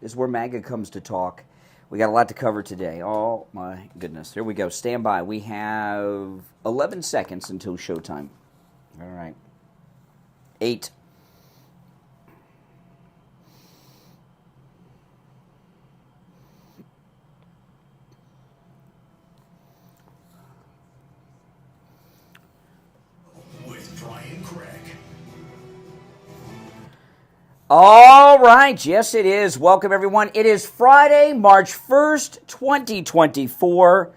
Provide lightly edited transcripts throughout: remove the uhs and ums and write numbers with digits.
is where MAGA comes to talk. We got a lot to cover today. Oh, my goodness. Here we go. Stand by. We have 11 seconds until showtime. All right. 8. All right, yes it is. Welcome everyone. It is Friday, March 1st, 2024.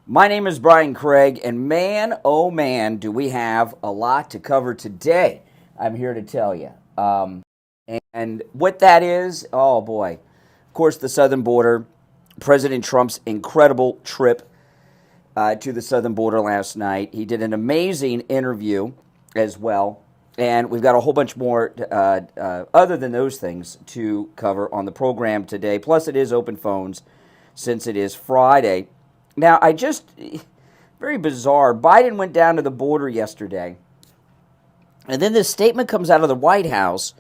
My name is Brian Craig, and man, oh man, do we have a lot to cover today. I'm here to tell you. And what that is, oh boy. Of course, the southern border, President Trump's incredible trip to the southern border last night. He did an amazing interview as well. And we've got a whole bunch more other than those things to cover on the program today. Plus, it is open phones since it is Friday. Now, very bizarre. Biden went down to the border yesterday. And then this statement comes out of the White House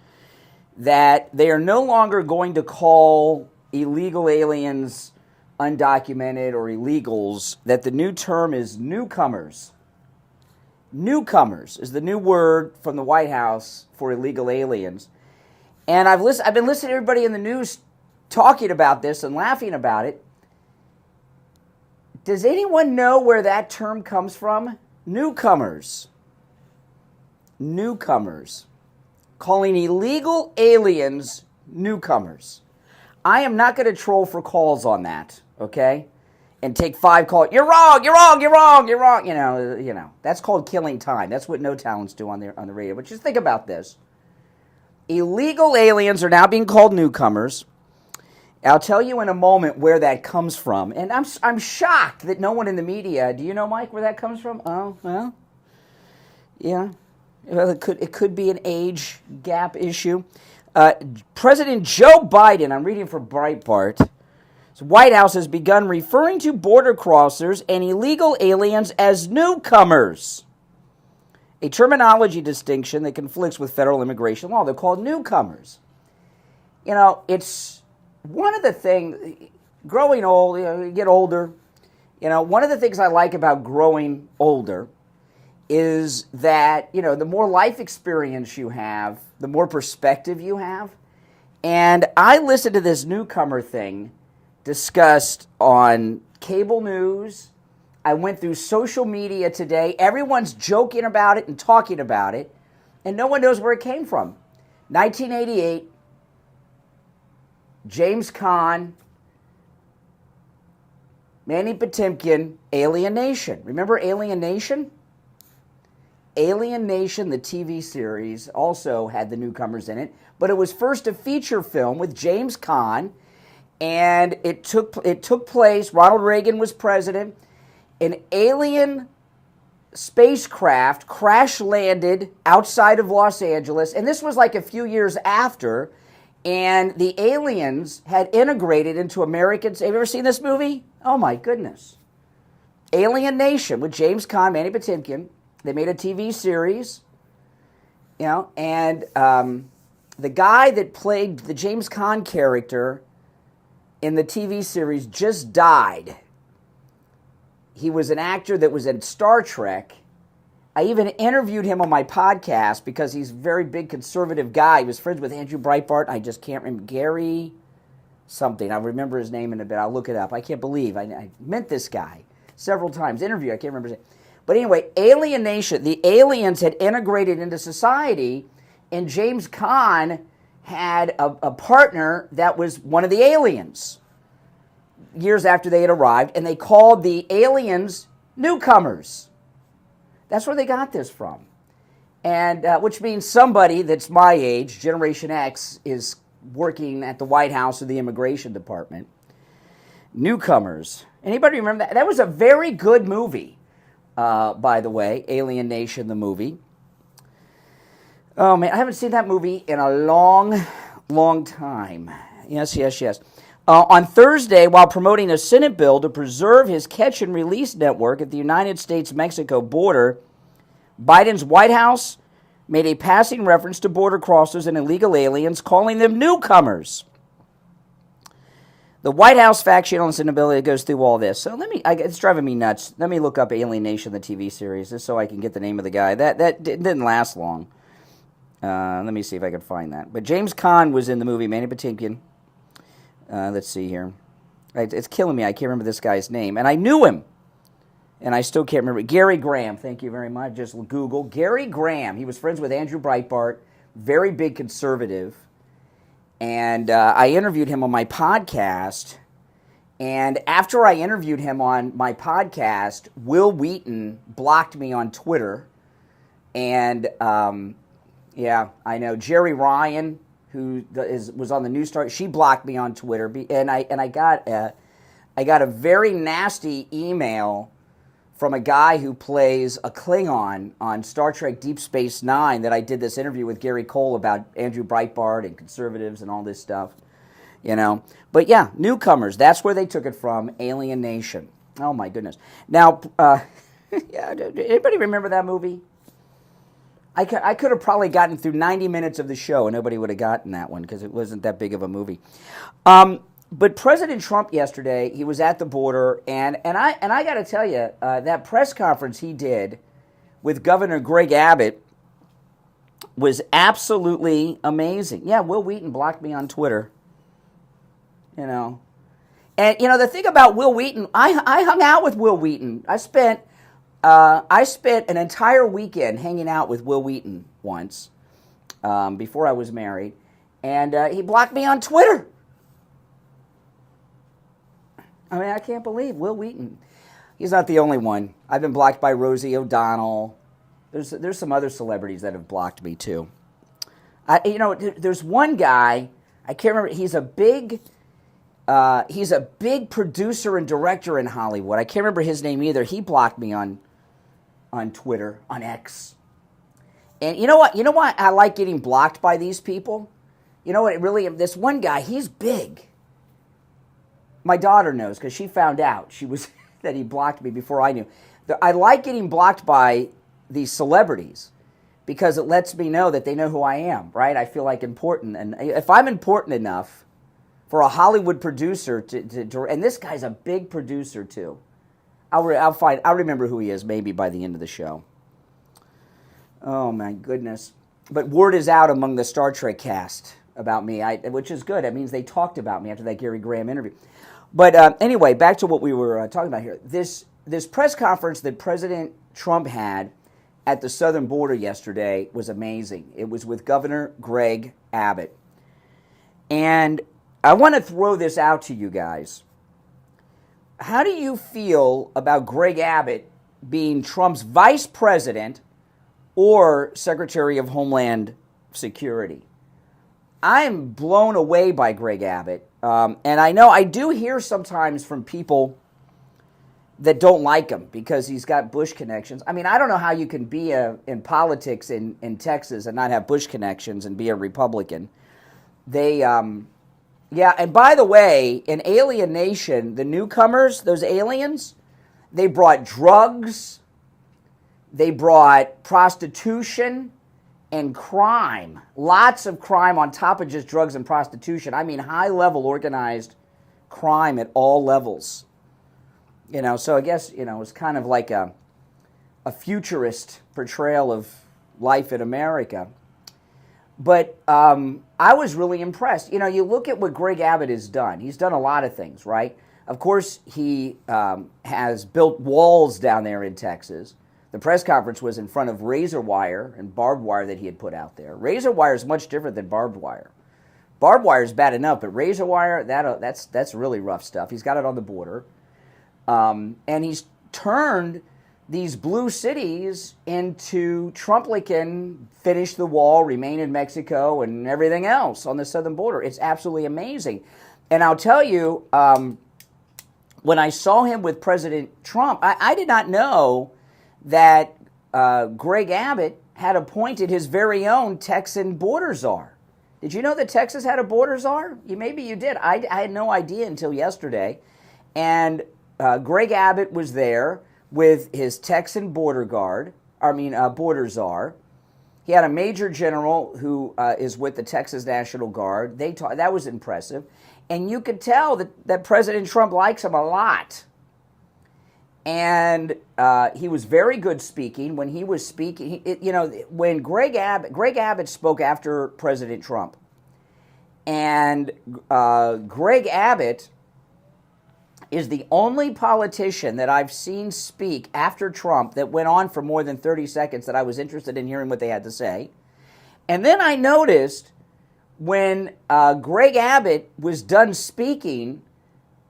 that they are no longer going to call illegal aliens undocumented or illegals, that the new term is newcomers. Newcomers is the new word from the White House for illegal aliens. And I've been listening to everybody in the news talking about this and laughing about it. Does anyone know where that term comes from? Newcomers. Newcomers. Calling illegal aliens newcomers. I am not going to troll for calls on that, okay? And take 5 calls. You're wrong. You're wrong. You're wrong. You're wrong. You know. That's called killing time. That's what no talents do on the radio. But just think about this. Illegal aliens are now being called newcomers. I'll tell you in a moment where that comes from. And I'm shocked that no one in the media. Do you know, Mike, where that comes from? Oh, well, yeah. Well, it could be an age gap issue. President Joe Biden. I'm reading from Breitbart. The White House has begun referring to border crossers and illegal aliens as newcomers, a terminology distinction that conflicts with federal immigration law. They're called newcomers. You know, it's one of the things, growing old, you get older, one of the things I like about growing older is that, the more life experience you have, the more perspective you have. And I listened to this newcomer thing discussed on cable news. I went through social media today. Everyone's joking about it and talking about it, and no one knows where it came from. 1988, James Caan, Manny Patinkin, Alien Nation. Remember Alien Nation? Alien Nation, the TV series, also had the newcomers in it, but it was first a feature film with James Caan. And it took place, Ronald Reagan was president, an alien spacecraft crash landed outside of Los Angeles, and this was like a few years after, and the aliens had integrated into Americans. Have you ever seen this movie? Oh my goodness. Alien Nation with James Caan, Manny Patinkin. They made a TV series, and the guy that played the James Caan character in the TV series just died. He was an actor that was in Star Trek. I even interviewed him on my podcast because he's a very big conservative guy. He was friends with Andrew Breitbart. I just can't remember. Gary something. I'll remember his name in a bit. I'll look it up. I can't believe. I met this guy several times. Interview. I can't remember his name. But anyway, Alien Nation. The aliens had integrated into society, and James Caan had a partner that was one of the aliens years after they had arrived, and they called the aliens newcomers. That's where they got this from. And which means somebody that's my age, Generation X, is working at the White House or the Immigration Department. Newcomers. Anybody remember that? That was a very good movie, by the way, Alien Nation, the movie. Oh, man, I haven't seen that movie in a long, long time. Yes. On Thursday, while promoting a Senate bill to preserve his catch-and-release network at the United States-Mexico border, Biden's White House made a passing reference to border crossers and illegal aliens, calling them newcomers. The White House fact sheet on inability goes through all this. So it's driving me nuts. Let me look up Alienation, the TV series, just so I can get the name of the guy. That didn't last long. Let me see if I can find that. But James Caan was in the movie, Manny Patinkin. Let's see here. It's killing me. I can't remember this guy's name. And I knew him. And I still can't remember. Gary Graham. Thank you very much. Just Google. Gary Graham. He was friends with Andrew Breitbart. Very big conservative. And I interviewed him on my podcast. And after I interviewed him on my podcast, Will Wheaton blocked me on Twitter. And, yeah, I know. Jerry Ryan, who was on the News Star, she blocked me on Twitter. And I got a very nasty email from a guy who plays a Klingon on Star Trek Deep Space Nine that I did this interview with Gary Cole about Andrew Breitbart and conservatives and all this stuff, you know. But yeah, newcomers, that's where they took it from, Alienation. Oh my goodness. Now, yeah, anybody remember that movie? I could have probably gotten through 90 minutes of the show and nobody would have gotten that one because it wasn't that big of a movie. But President Trump yesterday, he was at the border, and I got to tell you, that press conference he did with Governor Greg Abbott was absolutely amazing. Yeah, Will Wheaton blocked me on Twitter, you know. And, you know, the thing about Will Wheaton, I hung out with Will Wheaton. I spent an entire weekend hanging out with Will Wheaton once before I was married, and he blocked me on Twitter. I mean, I can't believe Will Wheaton. He's not the only one. I've been blocked by Rosie O'Donnell. There's some other celebrities that have blocked me too. There's one guy, I can't remember. He's a big producer and director in Hollywood. I can't remember his name either. He blocked me on Twitter, on X. And you know what? You know why I like getting blocked by these people? You know what? This one guy, he's big. My daughter knows because she found out that he blocked me before I knew. I like getting blocked by these celebrities because it lets me know that they know who I am, right? I feel like important. And if I'm important enough for a Hollywood producer to and this guy's a big producer too. I'll remember who he is maybe by the end of the show. Oh my goodness. But word is out among the Star Trek cast about me, which is good. It means they talked about me after that Gary Graham interview. But anyway, back to what we were talking about here. This press conference that President Trump had at the southern border yesterday was amazing. It was with Governor Greg Abbott. And I want to throw this out to you guys. How do you feel about Greg Abbott being Trump's vice president or Secretary of Homeland Security? I'm blown away by Greg Abbott. And I know I do hear sometimes from people that don't like him because he's got Bush connections. I mean, I don't know how you can be in politics in Texas and not have Bush connections and be a Republican. Yeah, and by the way, in Alienation, the newcomers, those aliens, they brought drugs, they brought prostitution, and crime. Lots of crime on top of just drugs and prostitution. I mean, high-level organized crime at all levels. You know, so I guess, you know, it's kind of like a futurist portrayal of life in America. But I was really impressed. You know, you look at what Greg Abbott has done. He's done a lot of things, right? Of course, he has built walls down there in Texas. The press conference was in front of razor wire and barbed wire that he had put out there. Razor wire is much different than barbed wire. Barbed wire is bad enough, but razor wire, that's really rough stuff. He's got it on the border. And he's turned these blue cities into Trumplican, finish the wall, remain in Mexico, and everything else on the southern border. It's absolutely amazing. And I'll tell you, when I saw him with President Trump, I did not know that Greg Abbott had appointed his very own Texan border czar. Did you know that Texas had a border czar? Maybe you did. I had no idea until yesterday. And Greg Abbott was there with his Texan border czar. He had a major general who is with the Texas National Guard. That was impressive. And you could tell that President Trump likes him a lot. And he was very good speaking. When he was speaking, when Greg Abbott spoke after President Trump. And Greg Abbott is the only politician that I've seen speak after Trump that went on for more than 30 seconds that I was interested in hearing what they had to say. And then I noticed when Greg Abbott was done speaking,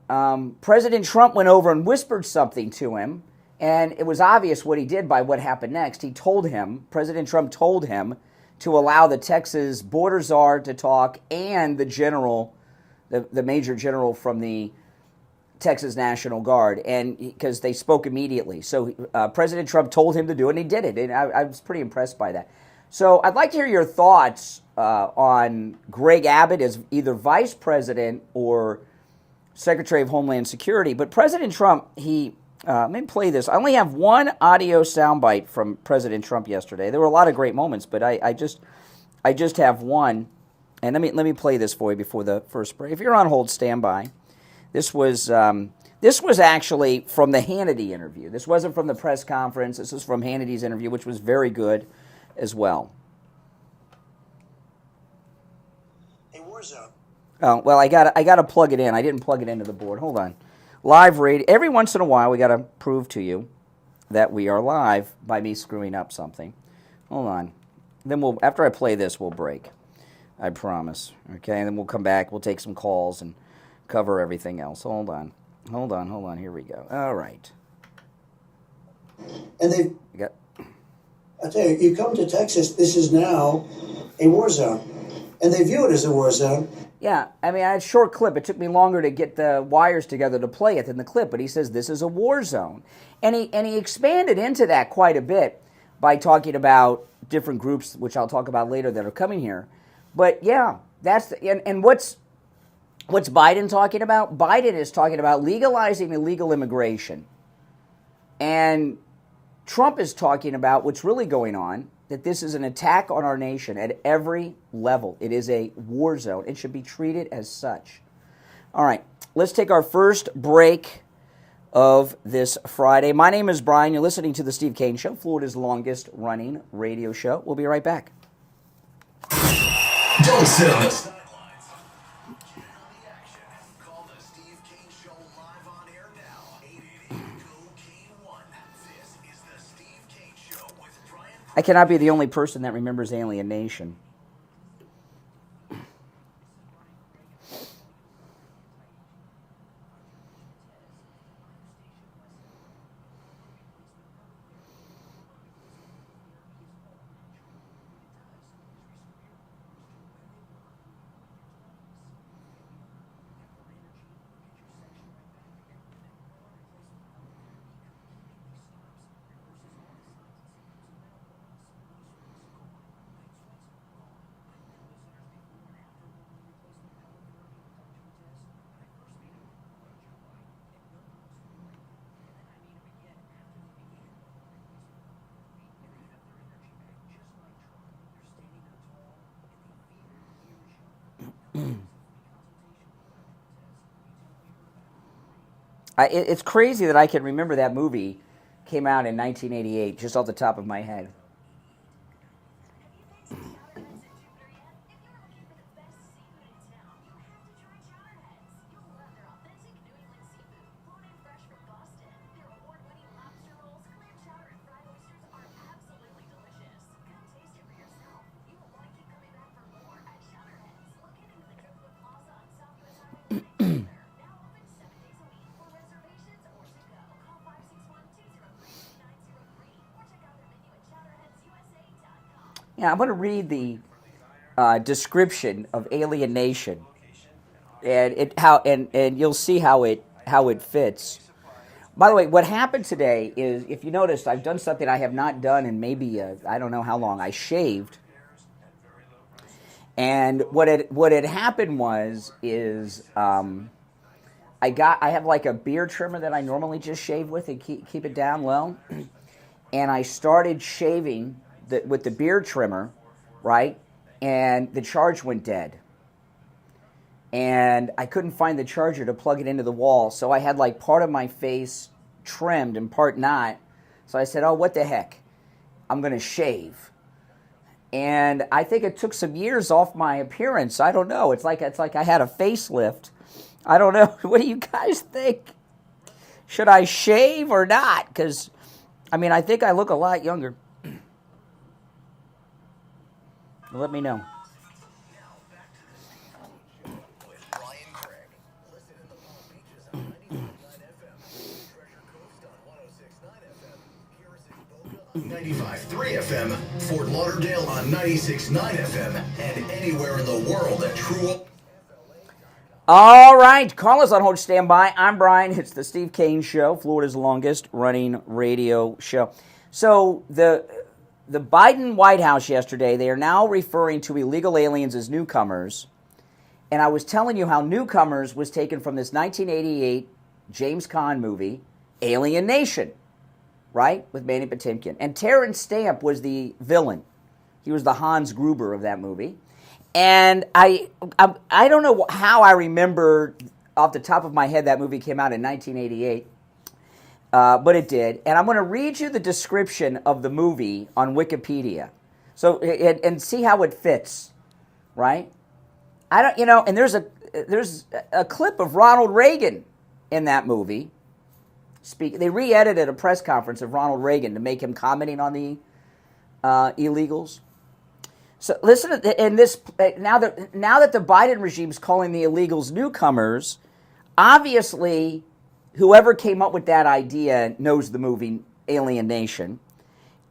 President Trump went over and whispered something to him, and it was obvious what he did by what happened next. President Trump told him to allow the Texas border czar to talk and the general, the major general from the Texas National Guard, and because they spoke immediately. So President Trump told him to do it, and he did it, and I was pretty impressed by that. So I'd like to hear your thoughts on Greg Abbott as either vice president or Secretary of Homeland Security. But President Trump, let me play this. I only have one audio soundbite from President Trump yesterday. There were a lot of great moments, but I just have one. And let me play this for you before the first break. If you're on hold, stand by. This was actually from the Hannity interview. This wasn't from the press conference. This was from Hannity's interview, which was very good as well. A war zone. Oh, well, I gotta plug it in. I didn't plug it into the board. Hold on. Live radio. Every once in a while, we gotta prove to you that we are live by me screwing up something. Hold on. Then after I play this, we'll break. I promise. Okay, and then we'll come back. We'll take some calls and cover everything else. Hold on. Here we go. All right. And I tell you, you come to Texas, this is now a war zone. And they view it as a war zone. Yeah, I mean, I had a short clip. It took me longer to get the wires together to play it than the clip, but he says this is a war zone. And he expanded into that quite a bit by talking about different groups, which I'll talk about later, that are coming here. But yeah, and what's Biden talking about? Biden is talking about legalizing illegal immigration. And Trump is talking about what's really going on, that this is an attack on our nation at every level. It is a war zone. It should be treated as such. All right, let's take our first break of this Friday. My name is Brian. You're listening to The Steve Kane Show, Florida's longest running radio show. We'll be right back. Don't sit on us. I cannot be the only person that remembers alienation. It's crazy that I can remember that movie came out in 1988, just off the top of my head. Yeah, I'm going to read the description of alienation, and you'll see how it fits. By the way, what happened today is, if you noticed, I've done something I have not done in maybe I don't know how long. I shaved, and what had happened is I have like a beard trimmer that I normally just shave with and keep it down low, and I started shaving the beard trimmer, right? And the charge went dead. And I couldn't find the charger to plug it into the wall, so I had like part of my face trimmed and part not. So I said, oh, what the heck? I'm going to shave. And I think it took some years off my appearance. I don't know. It's like I had a facelift. I don't know. What do you guys think? Should I shave or not? Because, I mean, I think I look a lot younger. Let me know. Brian Craig. Listen in the Palm Beaches on 95.9 FM, Treasure Coast on 106.9 FM, Harrison Boca on 95.3 FM, Fort Lauderdale on 96.9 FM, and anywhere in the world at True. All right, call us on hold, stand by. I'm Brian. It's the Steve Kane Show, Florida's longest running radio show. So the Biden White House yesterday, they are now referring to illegal aliens as newcomers. And I was telling you how Newcomers was taken from this 1988 James Caan movie, Alien Nation, right, with Manny Patinkin. And Terrence Stamp was the villain. He was the Hans Gruber of that movie. And I don't know how I remember off the top of my head that movie came out in 1988, but it did. And I'm going to read you the description of the movie on Wikipedia, so and see how it fits, right? I don't, and there's a clip of Ronald Reagan in that movie. They re-edited a press conference of Ronald Reagan to make him commenting on the illegals. So listen to in this now that the Biden regime is calling the illegals newcomers, obviously whoever came up with that idea knows the movie Alien Nation.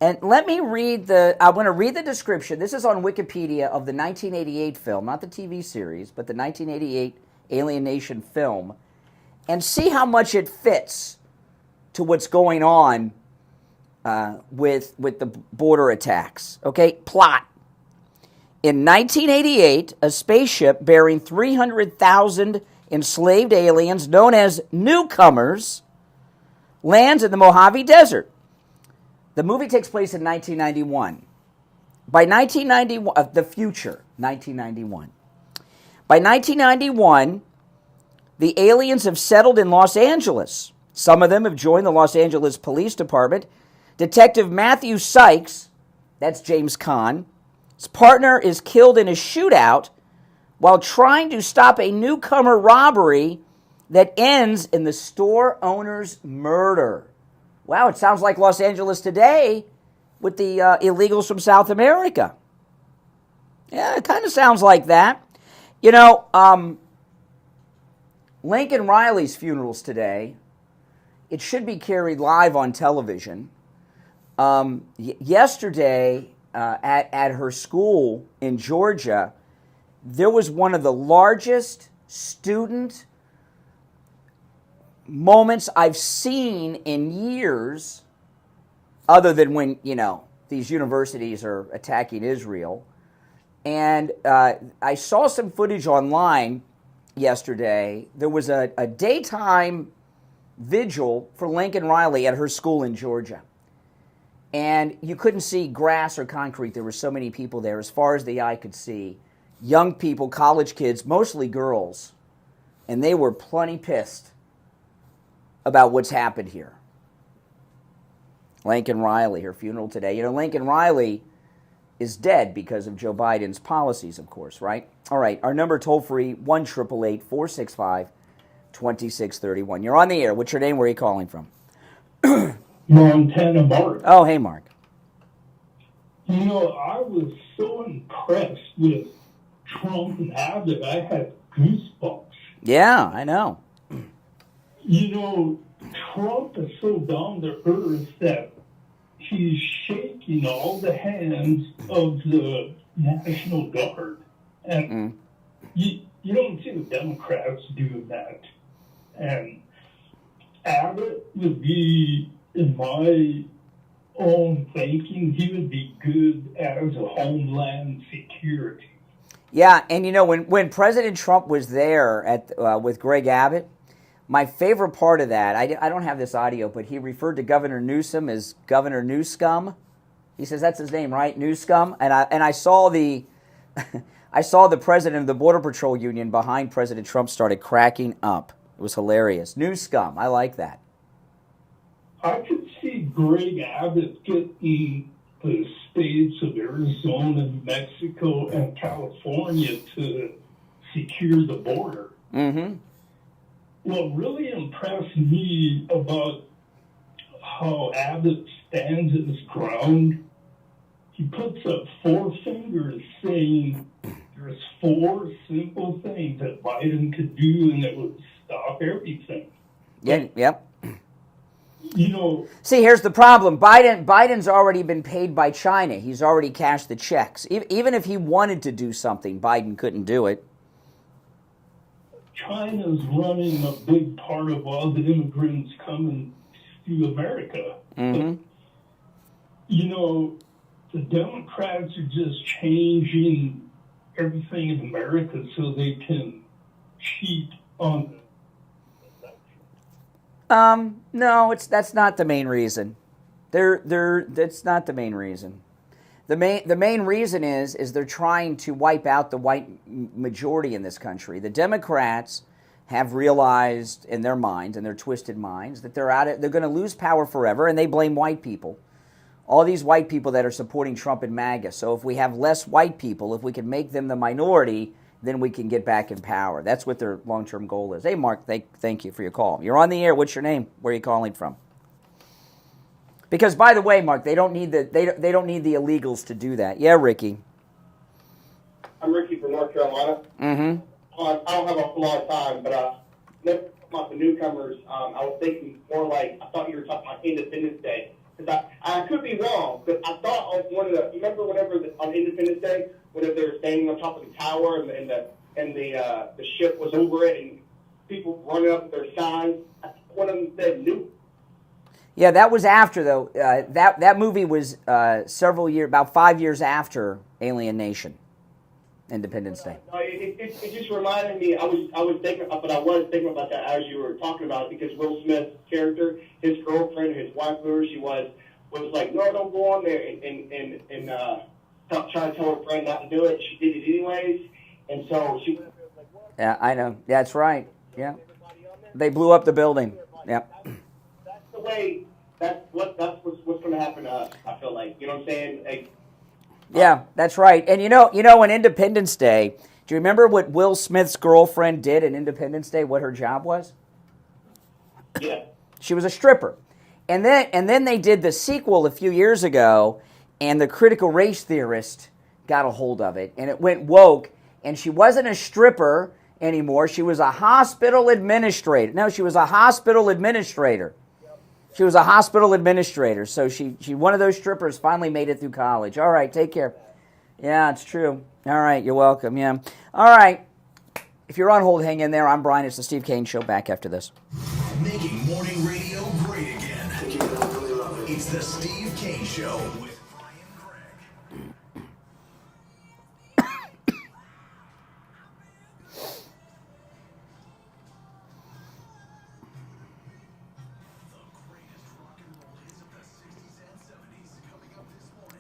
And let me read I'm going to read the description. This is on Wikipedia of the 1988 film, not the TV series, but the 1988 Alien Nation film, and see how much it fits to what's going on with the border attacks. Okay, plot. In 1988, a spaceship bearing 300,000 enslaved aliens known as newcomers lands in the Mojave Desert. The movie takes place in 1991. By 1991, the future, 1991. By 1991, the aliens have settled in Los Angeles. Some of them have joined the Los Angeles Police Department. Detective Matthew Sykes, that's James Caan, his partner is killed in a shootout while trying to stop a newcomer robbery that ends in the store owner's murder. Wow, it sounds like Los Angeles today with the illegals from South America. Yeah, it kind of sounds like that. Lincoln Riley's funeral's today. It should be carried live on television. Yesterday, at her school in Georgia, there was one of the largest student moments I've seen in years, other than when, these universities are attacking Israel. And I saw some footage online yesterday. There was a daytime vigil for Lincoln Riley at her school in Georgia. And you couldn't see grass or concrete. There were so many people there, as far as the eye could see. Young people, college kids, mostly girls. And they were plenty pissed about what's happened here. Lincoln Riley, her funeral today. Lincoln Riley is dead because of Joe Biden's policies, of course, right? All right, our number toll-free, 1-888-465-2631. You're on the air. What's your name? Where are you calling from? Montana Mark. Oh, hey, Mark. I was so impressed with Trump and Abbott, I had goosebumps. Yeah, I know. Trump is so down to earth that he's shaking all the hands of the National Guard. And you don't see the Democrats do that. And Abbott would be, in my own thinking, he would be good as a homeland security. Yeah, and when President Trump was there with Greg Abbott, my favorite part of that, I don't have this audio, but he referred to Governor Newsom as Governor Newscum. He says that's his name, right? New Scum. And I saw the I saw the president of the Border Patrol Union behind President Trump started cracking up. It was hilarious. New Scum. I like that. I could see Greg Abbott getting the states of Arizona, Mexico, and California to secure the border. Mm-hmm. What really impressed me about how Abbott stands his ground, he puts up 4 fingers saying there's 4 simple things that Biden could do and it would stop everything. Yeah, yep. You know, see, here's the problem. Biden's already been paid by China. He's already cashed the checks. Even if he wanted to do something, Biden couldn't do it. China's running a big part of all the immigrants coming to America. Mm-hmm. But, you know, the Democrats are just changing everything in America so they can cheat on the No, that's not the main reason. That's not the main reason. The main reason is they're trying to wipe out the white majority in this country. The Democrats have realized in their minds, in their twisted minds, that they're going to lose power forever, and they blame white people. All these white people that are supporting Trump and MAGA. So if we have less white people, if we can make them the minority, then we can get back in power. That's what their long-term goal is. Hey, Mark, thank you for your call. You're on the air. What's your name? Where are you calling from? Because, by the way, Mark, they don't need the illegals to do that. Yeah, Ricky. I'm Ricky from North Carolina. Mm-hmm. I don't have a whole lot of time, but about the newcomers, I was thinking more like, I thought you were talking about Independence Day. Because I could be wrong, but I thought on one of the, you remember on Independence Day, whenever they were standing on top of the tower and the ship was over it and people running up with their signs, one of them said new. Yeah, that was after, though. That movie was about 5 years after Alien Nation, Independence Day. It just reminded me. I was thinking about that as you were talking about it, because Will Smith's character, his girlfriend, his wife, whoever she was like, no, don't go on there, and trying to tell her friend not to do it. She did it anyways, and so she went up there and was like, what? Yeah, I know. That's right. Yeah, they blew up the building. Yeah. That's the way. That's what's going to happen to us. I feel like, you know what I'm saying. Like, yeah, that's right. And you know, on Independence Day, do you remember what Will Smith's girlfriend did in Independence Day? What her job was? Yeah. She was a stripper. And then they did the sequel a few years ago, and the critical race theorist got a hold of it, and it went woke, and she wasn't a stripper anymore. She was a hospital administrator. No, she was a hospital administrator. She was a hospital administrator, so she one of those strippers finally made it through college. All right, take care. Yeah, it's true. All right, you're welcome. Yeah. All right. If you're on hold, hang in there. I'm Brian. It's the Steve Kane Show. Back after this. Making morning radio great again. It's the Steve Kane Show with Brian Craig.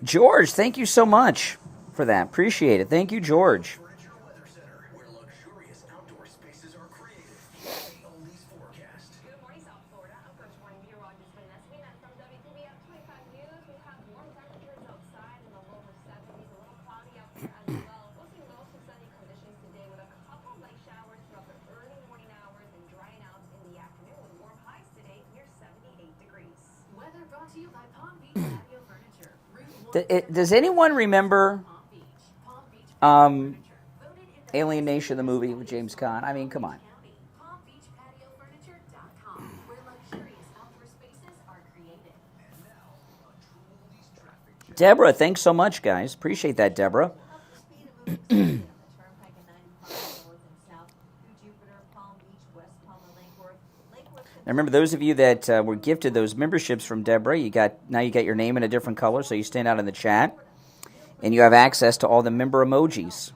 George, thank you so much for that. Appreciate it. Thank you, George. Good morning, South Florida. I'm Coach Morning Meteorologist Vanessa. We met from WTV at 25 News. We have warm temperatures outside in the lower 70s, a little cloudy out there as well. We'll see mostly sunny conditions today with a couple light showers throughout the early morning hours and drying out in the afternoon with warm highs today near 78 degrees. Weather brought to you by Palm Beach Patio Furniture. Does anyone remember Alien Nation, the movie with James Caan? I mean, come on. Deborah, thanks so much, guys. Appreciate that, Deborah. Now remember, those of you that were gifted those memberships from Deborah, now you got your name in a different color, so you stand out in the chat, and you have access to all the member emojis.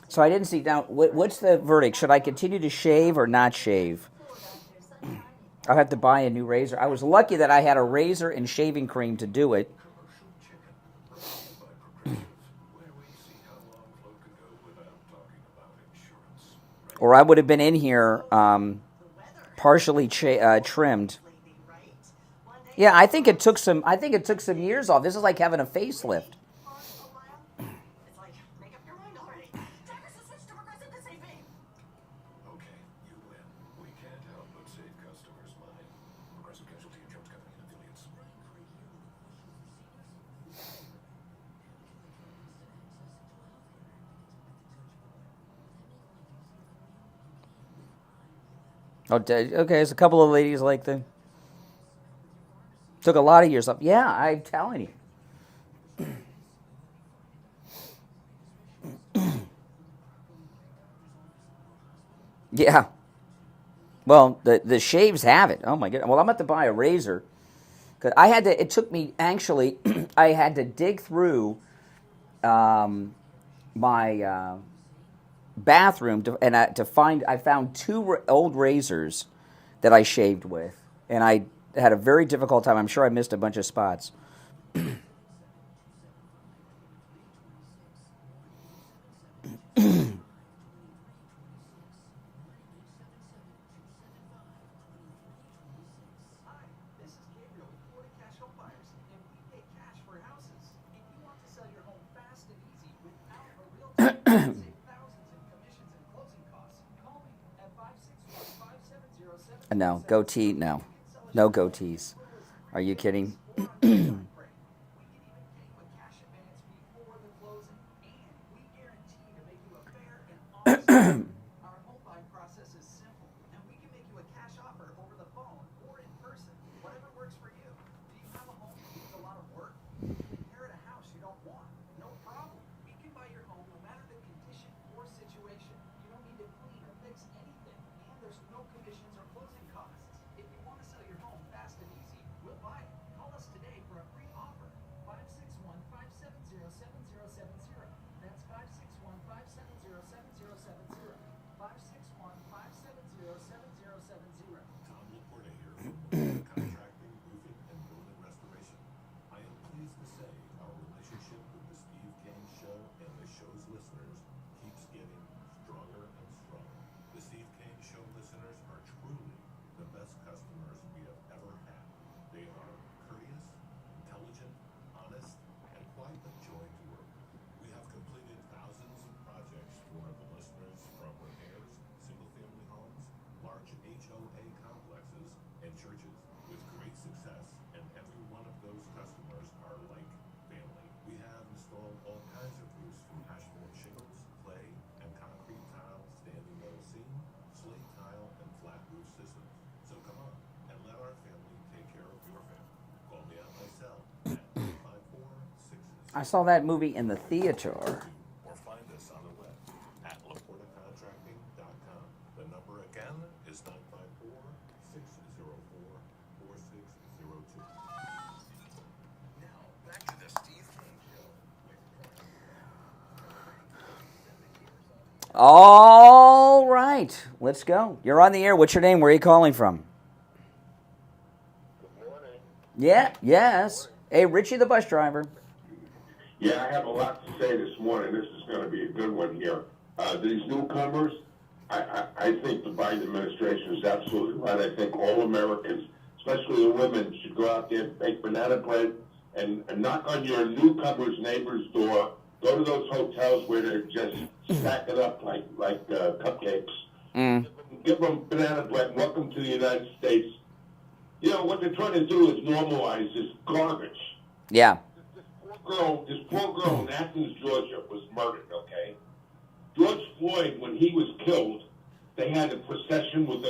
So I didn't see. Now, what's the verdict? Should I continue to shave or not shave? I'll have to buy a new razor. I was lucky that I had a razor and shaving cream to do it. Or I would have been in here partially trimmed. Yeah, I think it took some years off. This is like having a facelift. Oh, okay, there's a couple of ladies like that. Took a lot of years off. Yeah, I'm telling you. Yeah. Well, the shaves have it. Oh my god. Well, I'm about to buy a razor. Cause I had to. It took me actually. I had to dig through my bathroom to find. I found two old razors that I shaved with, and I had a very difficult time. I'm sure I missed a bunch of spots. No, goatee, no. No goatees. Are you kidding? I saw that movie in the theater. Or find us on the web at laportacontracting.com. The number again is 954-604-4602. Now, back to the Steve Kane Show. All right, let's go. You're on the air. What's your name? Where are you calling from? Good morning. Yeah, yes. Hey, Richie the bus driver. Yeah, I have a lot to say this morning. This is going to be a good one here. These newcomers, I think the Biden administration is absolutely right. I think all Americans, especially the women, should go out there, bake banana bread, and knock on your newcomer's neighbor's door. Go to those hotels where they're just stacking up like cupcakes. Give them banana bread. Welcome to the United States. You know, what they're trying to do is normalize this garbage. Yeah. This poor girl in Athens, Georgia, was murdered, okay? George Floyd, when he was killed, they had a procession with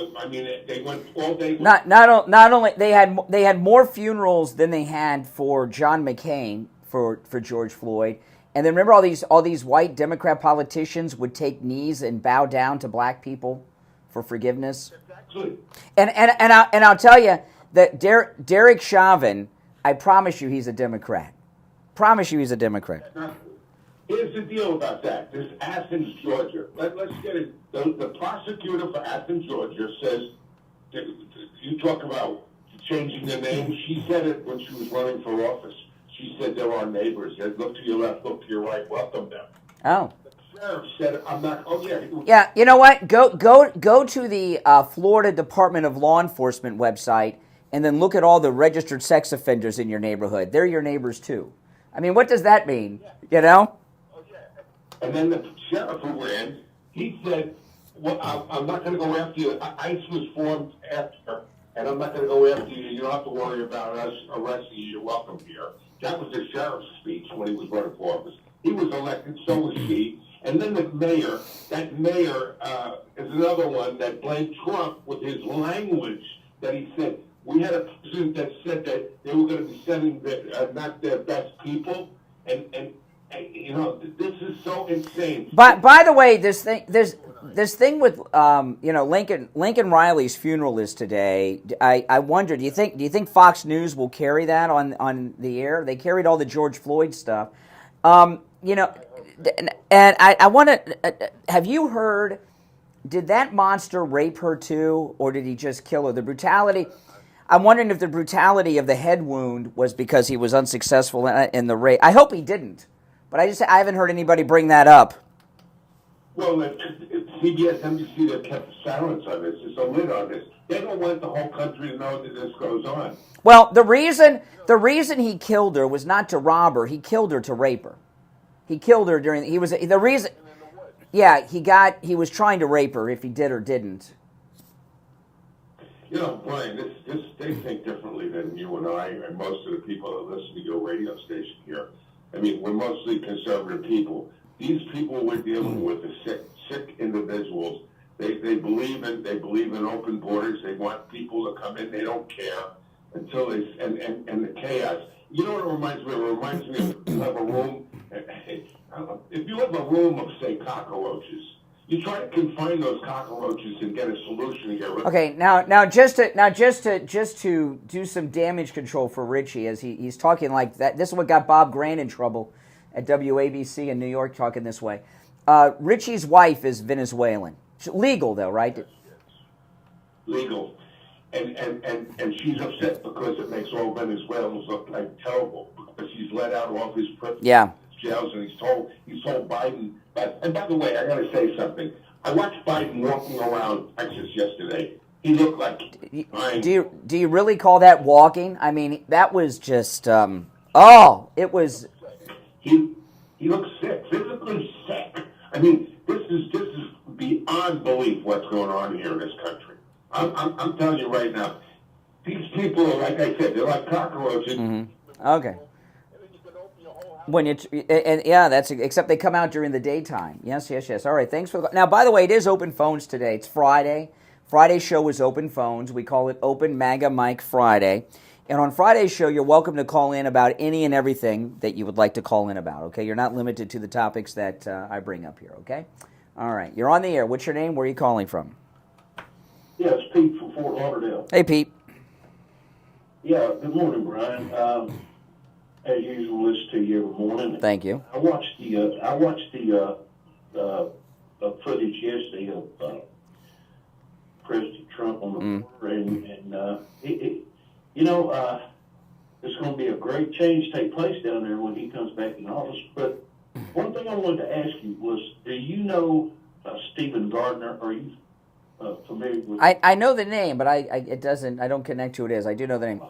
they went all day. Not only they had more funerals than they had for John McCain for George Floyd, and then remember all these white Democrat politicians would take knees and bow down to black people for forgiveness. Exactly. And I'll tell you that Derek Chauvin, I promise you, he's a Democrat. Promise you, he's a Democrat. Here's the deal about that. This Athens, Georgia. Let's get it. The prosecutor for Athens, Georgia, says You talk about changing the name. She said it when she was running for office. She said there are neighbors. Said, look to your left, look to your right, welcome them. Oh. The sheriff said, I'm not, Yeah, you know what? Go to the Florida Department of Law Enforcement website and then look at all the registered sex offenders in your neighborhood. They're your neighbors too. I mean, what does that mean? You know? And then the sheriff who ran, he said, well, I'm not going to go after you. ICE was formed after, and I'm not going to go after you. You don't have to worry about us arresting you. You're welcome here. That was the sheriff's speech when he was running for office. He was elected, so was she. And then the mayor, that mayor is another one that blamed Trump with his language that he said. We had a president that said that they were going to be sending not their best people, and you know, this is so insane. But by the way, this thing with Lincoln Riley's funeral is today. I wonder, do you think Fox News will carry that on the air? They carried all the George Floyd stuff, and I want to. Have you heard? Did that monster rape her too, or did he just kill her? The brutality. I'm wondering if the brutality of the head wound was because he was unsuccessful in the rape. I hope he didn't, but I haven't heard anybody bring that up. Well, CBS, NBC, they kept silence on this. There's a lid on this. They don't want the whole country to know that this goes on. Well, the reason he killed her was not to rob her. He killed her to rape her. He killed her the reason. Yeah, he was trying to rape her. If he did or didn't. You know, Brian, they think differently than you and I and most of the people that listen to your radio station here. I mean, we're mostly conservative people. These people we're dealing with are sick individuals. They believe in open borders. They want people to come in. They don't care until they and the chaos. You know what it reminds me of? It reminds me of you have a room. If you have a room of, say, cockroaches, you try to confine those cockroaches and get a solution to get rid of them. Okay, now just to do some damage control for Richie, as he's talking like that. This is what got Bob Grant in trouble at WABC in New York, talking this way. Richie's wife is Venezuelan. Legal though, right? Yes. Legal, and she's upset because it makes all Venezuelans look like terrible because he's let out all his prisoners. Yeah. Jails, and he's told Biden. And by the way, I got to say something. I watched Biden walking around Texas yesterday. He looked like. Do you really call that walking? I mean, that was just. It was. He looks sick, physically sick. I mean, this is beyond belief what's going on here in this country. I'm telling you right now, these people are, like I said, they're like cockroaches. Mm-hmm. Okay. That's except they come out during the daytime. Yes. All right, thanks for now. By the way, it is open phones today. It's Friday. Friday's show is open phones. We call it Open MAGA Mike Friday. And on Friday's show, you're welcome to call in about any and everything that you would like to call in about. Okay, you're not limited to the topics that I bring up here. Okay, all right. You're on the air. What's your name? Where are you calling from? Yeah, it's Pete from Fort Lauderdale. Hey, Pete. Yeah, good morning, Brian. As usual, listen to you every morning. Thank you. I watched the footage yesterday of President Trump on the border, and there's going to be a great change take place down there when he comes back in office. But one thing I wanted to ask you was, do you know Stephen Gardner? Are you familiar with? I know the name, but I don't connect to who it is. I do know the name.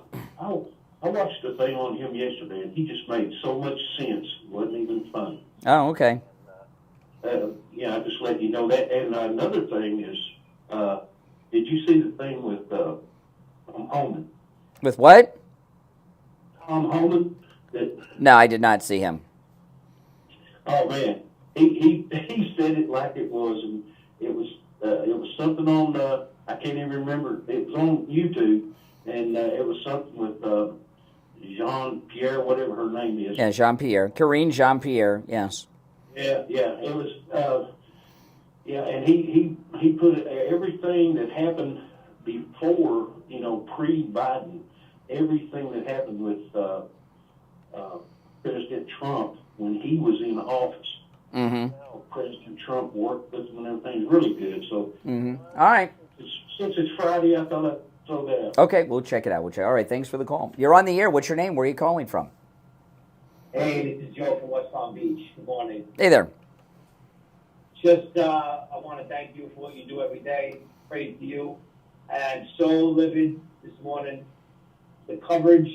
I watched the thing on him yesterday, and he just made so much sense. It wasn't even funny. Oh, okay. I just let you know that. And another thing is, did you see the thing with Tom Homan? With what? Tom Homan? No, I did not see him. Oh man, he said it like it was, and it was something on. I can't even remember. It was on YouTube, and it was something with Jean-Pierre, whatever her name is. Yeah, Jean-Pierre. Karine Jean-Pierre, yes. Yeah, it was, and he put everything that happened before, pre-Biden, everything that happened with President Trump when he was in office. Mm-hmm. President Trump worked with him and everything's really good. So, all right. It's since it's Friday, I thought I'd throw that out. Okay, we'll check it out. All right, thanks for the call. You're on the air. What's your name? Where are you calling from? Hey, this is Joe from West Palm Beach. Good morning. Hey there. Just, I want to thank you for what you do every day. Praise to you. And so livid this morning. The coverage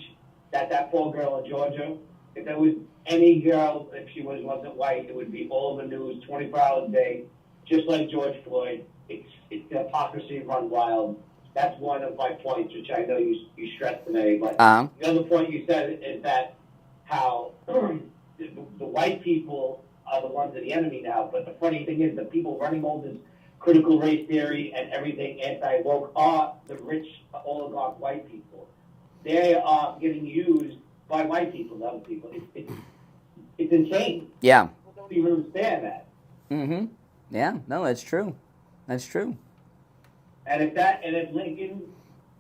that poor girl in Georgia, if there was any girl, if she wasn't white, it would be all the news 24 hours a day, just like George Floyd. It's the hypocrisy run wild. That's one of my points, which I know you stressed today. But the other point you said is that how the white people are the ones that are the enemy now. But the funny thing is, the people running all this critical race theory and everything anti-woke are the rich oligarch white people. They are getting used by white people and other people. It's insane. Yeah. People don't even understand that. Mm-hmm. Yeah, no, that's true. That's true. And if Lincoln,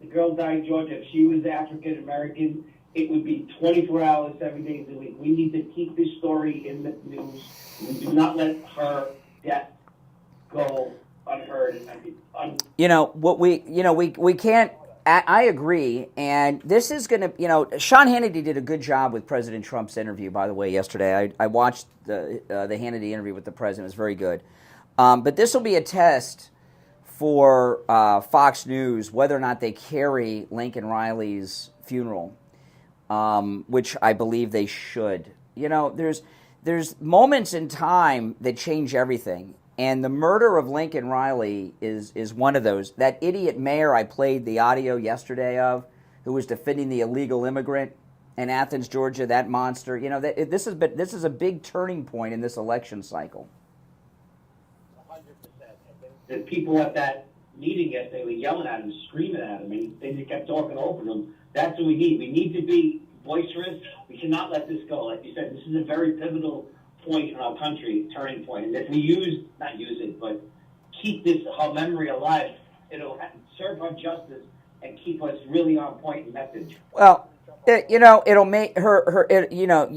the girl died in Georgia, if she was African American, it would be 24 hours, 7 days a week. We need to keep this story in the news. We do not let her death go unheard. We can't. I agree, and this is going to. Sean Hannity did a good job with President Trump's interview. By the way, yesterday I watched the Hannity interview with the president. It was very good. But this will be a test for Fox News whether or not they carry Lincoln Riley's funeral, which I believe they should. There's moments in time that change everything. And the murder of Lincoln Riley is one of those. That idiot mayor I played the audio yesterday of, who was defending the illegal immigrant in Athens, Georgia, that monster. This is a big turning point in this election cycle. 100%. The people at that meeting yesterday were yelling at him, screaming at him, and they just kept talking over him. That's what we need. We need to be boisterous. We cannot let this go. Like you said, this is a very pivotal point in our country, turning point. And if we not use it, but keep her memory alive, it'll serve her justice and keep us really on point and message. Well, it'll make her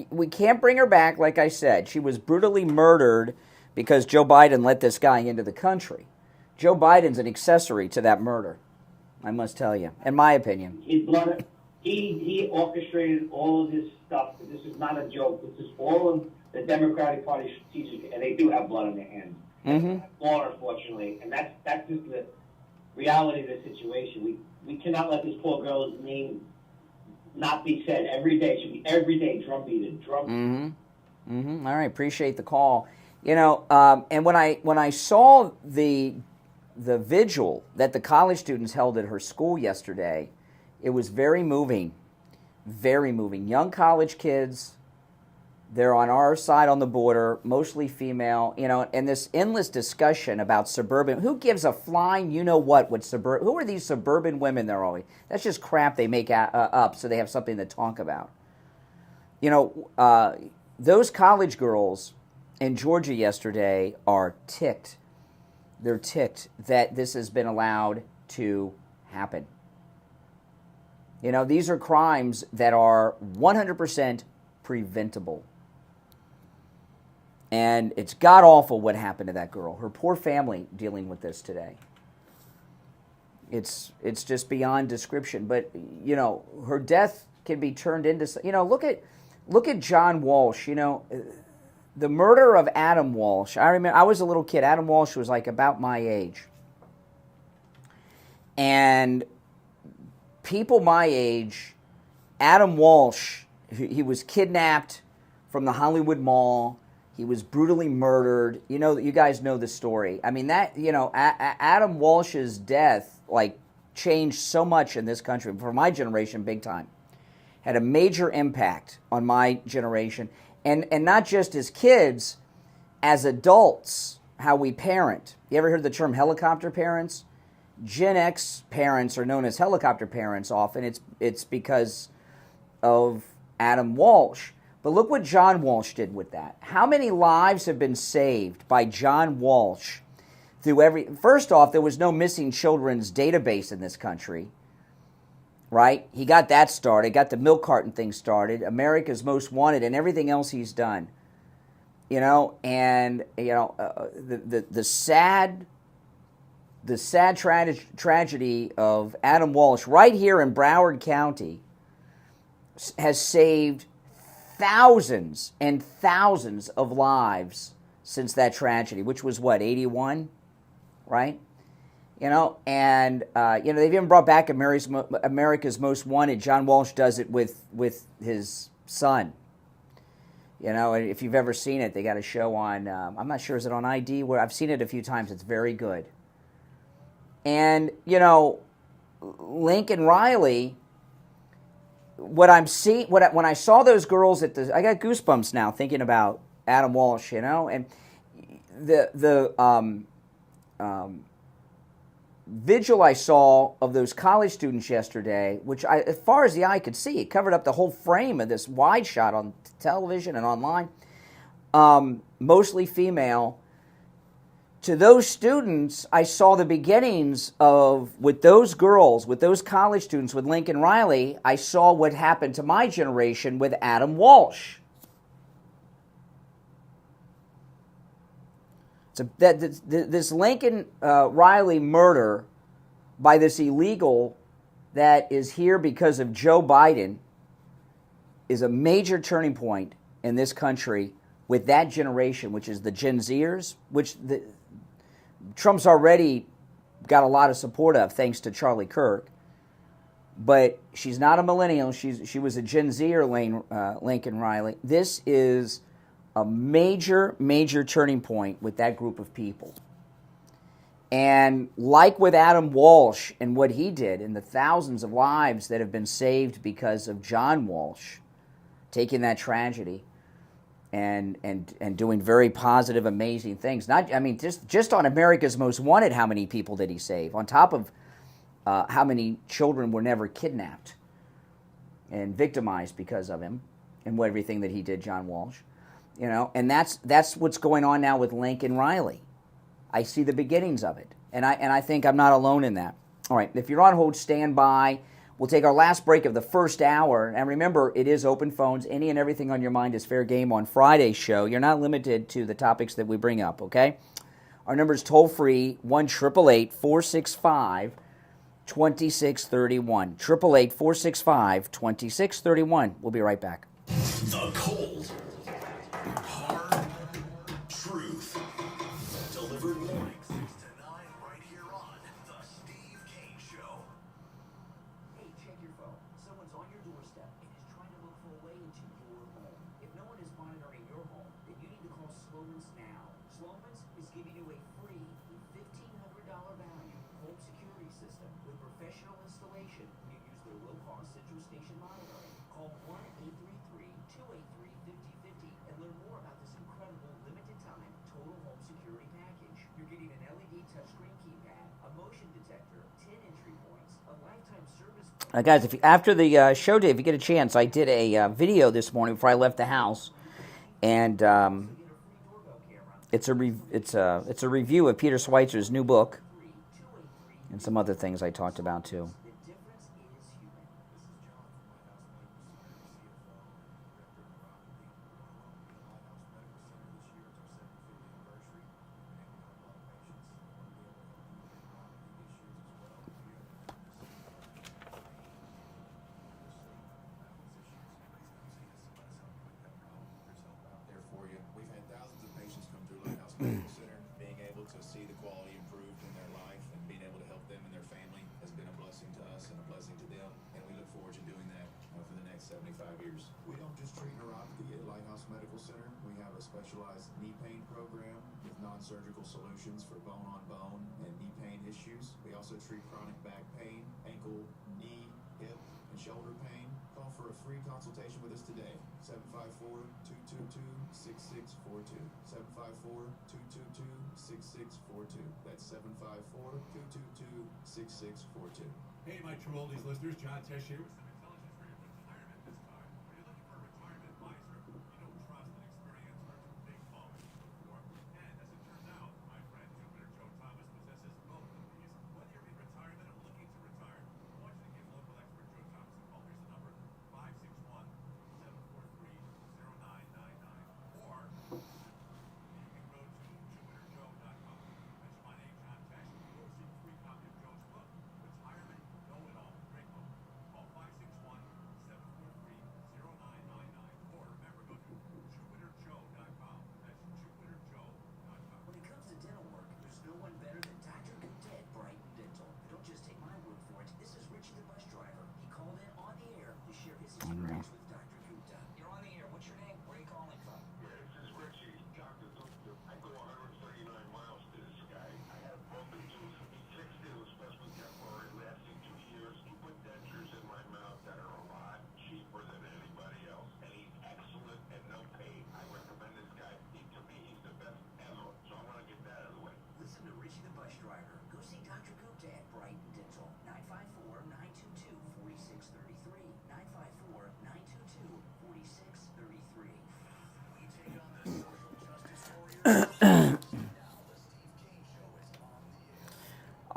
we can't bring her back, like I said. She was brutally murdered because Joe Biden let this guy into the country. Joe Biden's an accessory to that murder, I must tell you, in my opinion. He orchestrated all of this stuff. This is not a joke. This is all of the Democratic Party strategic, and they do have blood on their hands. Mm-hmm. More, unfortunately, and that's just the reality of the situation. We cannot let this poor girl's name not be said every day. It should be every day drumbeated. Mm-hmm. Mm-hmm. All right, appreciate the call. And when I saw the vigil that the college students held at her school yesterday, it was very moving. Very moving. Young college kids. They're on our side on the border, mostly female, and this endless discussion about suburban. Who gives a flying what suburban? Who are these suburban women? They're always. That's just crap they make up so they have something to talk about. Those college girls in Georgia yesterday are ticked. They're ticked that this has been allowed to happen. These are crimes that are 100% preventable. And it's god-awful what happened to that girl. Her poor family dealing with this today. It's just beyond description. But, her death can be turned into... look at John Walsh. The murder of Adam Walsh. I remember I was a little kid. Adam Walsh was like about my age. And people my age, Adam Walsh, he was kidnapped from the Hollywood Mall. He was brutally murdered. You guys know the story. I mean, Adam Walsh's death, changed so much in this country. For my generation, big time. Had a major impact on my generation. And not just as kids, as adults, how we parent. You ever heard the term helicopter parents? Gen X parents are known as helicopter parents often. It's because of Adam Walsh. But look what John Walsh did with that. How many lives have been saved by John Walsh through First off, there was no missing children's database in this country, right? He got that started, got the milk carton thing started, America's Most Wanted, and everything else he's done. The the sad tragedy of Adam Walsh right here in Broward County has saved thousands and thousands of lives since that tragedy, which was what, 81, right? You know, and they've even brought back America's Most Wanted. John Walsh does it with his son. You know, if you've ever seen it, they got a show on. I'm not sure, is it on ID? Where I've seen it a few times. It's very good. And you know, Lincoln Riley. When I saw those girls I got goosebumps now thinking about Adam Walsh. You know, and the vigil I saw of those college students yesterday, which as far as the eye could see, it covered up the whole frame of this wide shot on television and online, mostly female. To those students, I saw the beginnings of, with those girls, with those college students, with Lincoln Riley, I saw what happened to my generation with Adam Walsh. So this Lincoln Riley murder by this illegal that is here because of Joe Biden is a major turning point in this country with that generation, which is the Gen Zers, which Trump's already got a lot of support of, thanks to Charlie Kirk. But she's not a millennial. She was a Gen Zer, Lincoln Riley. This is a major, major turning point with that group of people. And like with Adam Walsh and what he did and the thousands of lives that have been saved because of John Walsh taking that tragedy and doing very positive, amazing things. Just on America's Most Wanted, how many people did he save? On top of how many children were never kidnapped and victimized because of him and everything that he did, John Walsh. You know, and that's what's going on now with Lincoln Riley. I see the beginnings of it, and I think I'm not alone in that. All right, if you're on hold, stand by. We'll take our last break of the first hour, and remember, it is open phones. Any and everything on your mind is fair game on Friday's show. You're not limited to the topics that we bring up. Okay, our number is toll free 1-888-465-2631. 1-888-465-2631. We'll be right back. The cold, hard truth. Delivered morning 6 to 9 right here on The Steve Kane Show. Hey, check your phone. Someone's on your doorstep and is trying to look for a way into your home. If no one is monitoring your home, then you need to call Sloman's now. Sloman's is giving you a free $1,500 value home security system with professional installation when you use their low-cost Central Station monitoring. Call 1-833-283-5050 and learn more about this incredible limited-time total home security package. You're getting an LED touchscreen keypad, a motion detector, 10 entry points, a lifetime service. Guys, after the show day, if you get a chance, I did a video this morning before I left the house, and it's a review of Peter Schweitzer's new book and some other things I talked about too. Being able to see the quality improved in their life and being able to help them and their family has been a blessing to us and a blessing to them, and we look forward to doing that for the next 75 years. We don't just treat neuropathy at Lighthouse Medical Center. We have a specialized knee pain program with non-surgical solutions for bone-on-bone and knee pain issues. We also treat chronic back pain, ankle, knee, hip, and shoulder pain. Call for a free consultation with us today. 754-222-6642. 754-222-6642. That's 754-222-6642. Hey, my true oldies listeners, John Tesh here with some intelligence for your retirement this time. Are you looking for a retirement advisor? You know, trust and experience are two big qualities to look for. And as it turns out, my friend Jupiter Joe Thomas possesses both of these. Whether you're in retirement or looking to retire, I want you to give local expert Joe Thomas a call. Here's the number, 561-743-0999. Or you can go to jupiterjoe.com. Mention my name, John Tesh. You'll receive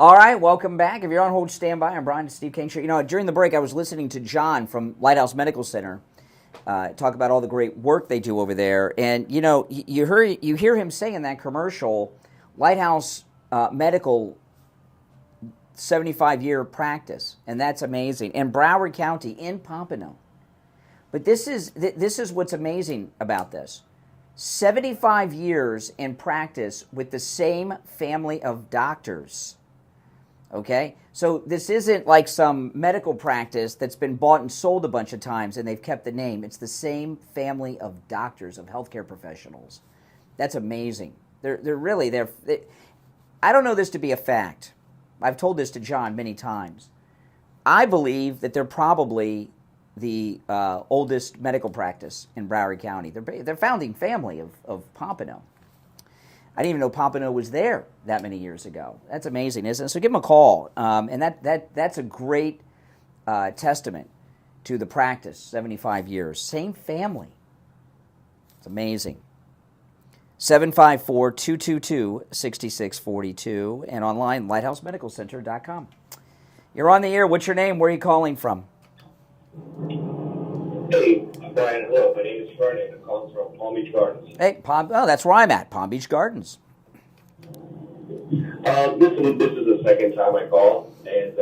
All right, welcome back. If you're on hold, stand by. I'm Brian, the Steve Kane Show. You know, during the break, I was listening to John from Lighthouse Medical Center talk about all the great work they do over there. And, you know, you hear him say in that commercial, Lighthouse Medical 75-year practice, and that's amazing. In Broward County, in Pompano. But this is what's amazing about this. 75 years in practice with the same family of doctors. Okay? So this isn't like some medical practice that's been bought and sold a bunch of times and they've kept the name. It's the same family of doctors, of healthcare professionals. That's amazing. I don't know this to be a fact. I've told this to John many times. I believe that they're probably the oldest medical practice in Broward County. They're founding family of Pompano. I didn't even know Pompano was there that many years ago. That's amazing, isn't it? So give them a call. And that's a great testament to the practice, 75 years. Same family. It's amazing. 754-222-6642 and online, lighthousemedicalcenter.com. You're on the air. What's your name? Where are you calling from? Hey, Brian. Hello. My name is Vernon. I'm calling from Palm Beach Gardens. Hey, that's where I'm at, Palm Beach Gardens. Listen, this is the second time I call, and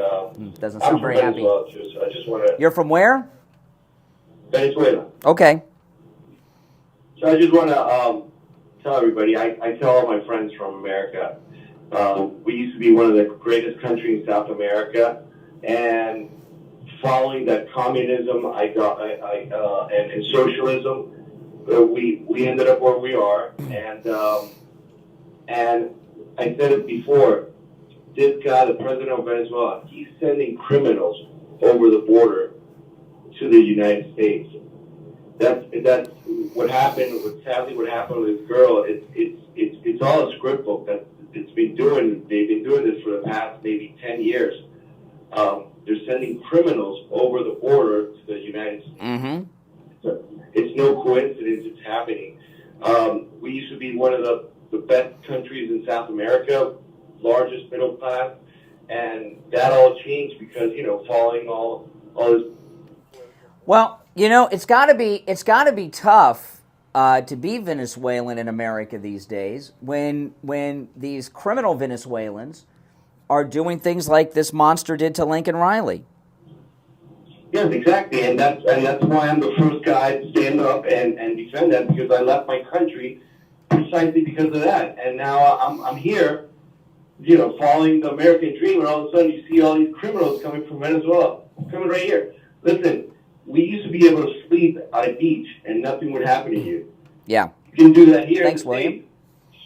doesn't sound very happy. Venezuela too, so I just want to. You're from where? Venezuela. Okay. So I just want to tell everybody. I tell all my friends from America. We used to be one of the greatest countries in South America, and following that communism, and socialism, we ended up where we are, and I said it before. This guy, the president of Venezuela, he's sending criminals over the border to the United States. That's what happened. Sadly, what happened with this girl. It's all a script book that they've been doing this for the past maybe 10 years. They're sending criminals over the border to the United States. Mm-hmm. So it's no coincidence it's happening. We used to be one of the best countries in South America, largest middle class, and that all changed because, following all this. Well, it's got to be tough to be Venezuelan in America these days when these criminal Venezuelans are doing things like this monster did to Lincoln Riley. Yes, exactly, and that's why I'm the first guy to stand up and defend that, because I left my country precisely because of that, and now I'm here, following the American dream, and all of a sudden you see all these criminals coming from Venezuela, coming right here. Listen, we used to be able to sleep at a beach and nothing would happen to you. Yeah. You can do that here. Thanks, William.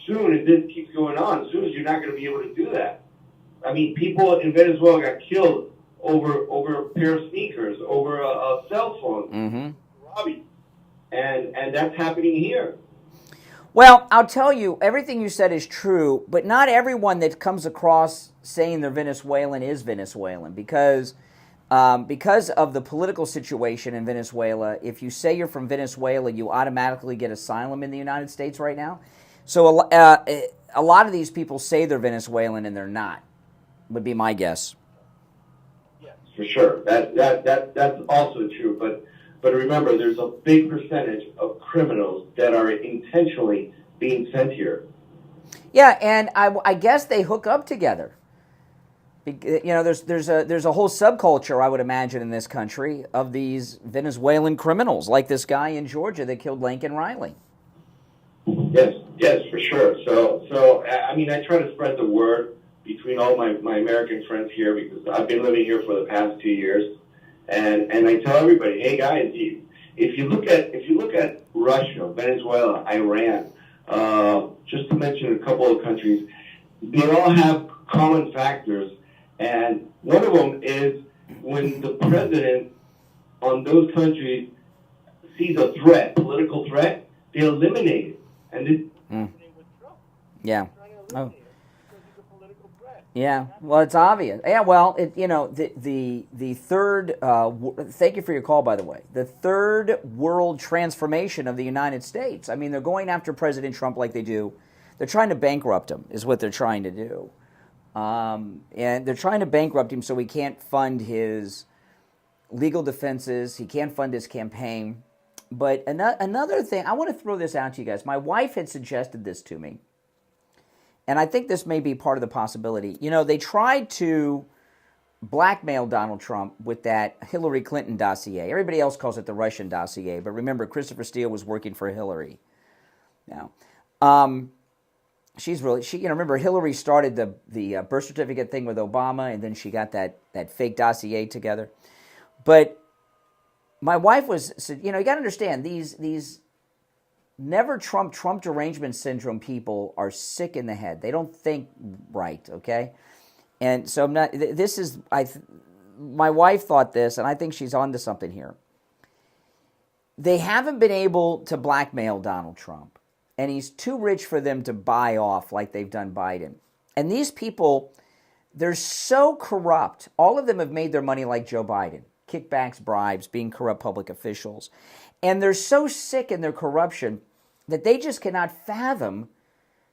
Soon, as this keeps going on, soon as you're not going to be able to do that. I mean, people in Venezuela got killed over a pair of sneakers, over a cell phone, Robbie, and that's happening here. Well, I'll tell you, everything you said is true, but not everyone that comes across saying they're Venezuelan is Venezuelan, because of the political situation in Venezuela. If you say you're from Venezuela, you automatically get asylum in the United States right now. So a lot of these people say they're Venezuelan and they're not, would be my guess. Yes, for sure. That's also true. But remember, there's a big percentage of criminals that are intentionally being sent here. Yeah, and I guess they hook up together. There's a whole subculture, I would imagine, in this country of these Venezuelan criminals, like this guy in Georgia that killed Lincoln Riley. Yes, for sure. So I mean, I try to spread the word between all my American friends here, because I've been living here for the past 2 years, and I tell everybody, hey guys, if you look at Russia, Venezuela, Iran, just to mention a couple of countries, they all have common factors, and one of them is when the president on those countries sees a threat, political threat, they eliminate it, and they withdraw. Yeah. Oh. Yeah, well, it's obvious. Yeah, well, the third. Thank you for your call, by the way. The third world transformation of the United States. I mean, they're going after President Trump like they do. They're trying to bankrupt him, is what they're trying to do. And they're trying to bankrupt him so he can't fund his legal defenses. He can't fund his campaign. But another thing, I want to throw this out to you guys. My wife had suggested this to me. And I think this may be part of the possibility. You know, they tried to blackmail Donald Trump with that Hillary Clinton dossier. Everybody else calls it the Russian dossier. But remember, Christopher Steele was working for Hillary. Now, remember Hillary started the birth certificate thing with Obama, and then she got that fake dossier together. But my wife said, you got to understand, these never Trump derangement syndrome people are sick in the head. They don't think right, okay? And so my wife thought this, and I think she's onto something here. They haven't been able to blackmail Donald Trump, and he's too rich for them to buy off like they've done Biden. And these people, they're so corrupt. All of them have made their money like Joe Biden. Kickbacks, bribes, being corrupt public officials. And they're so sick in their corruption that they just cannot fathom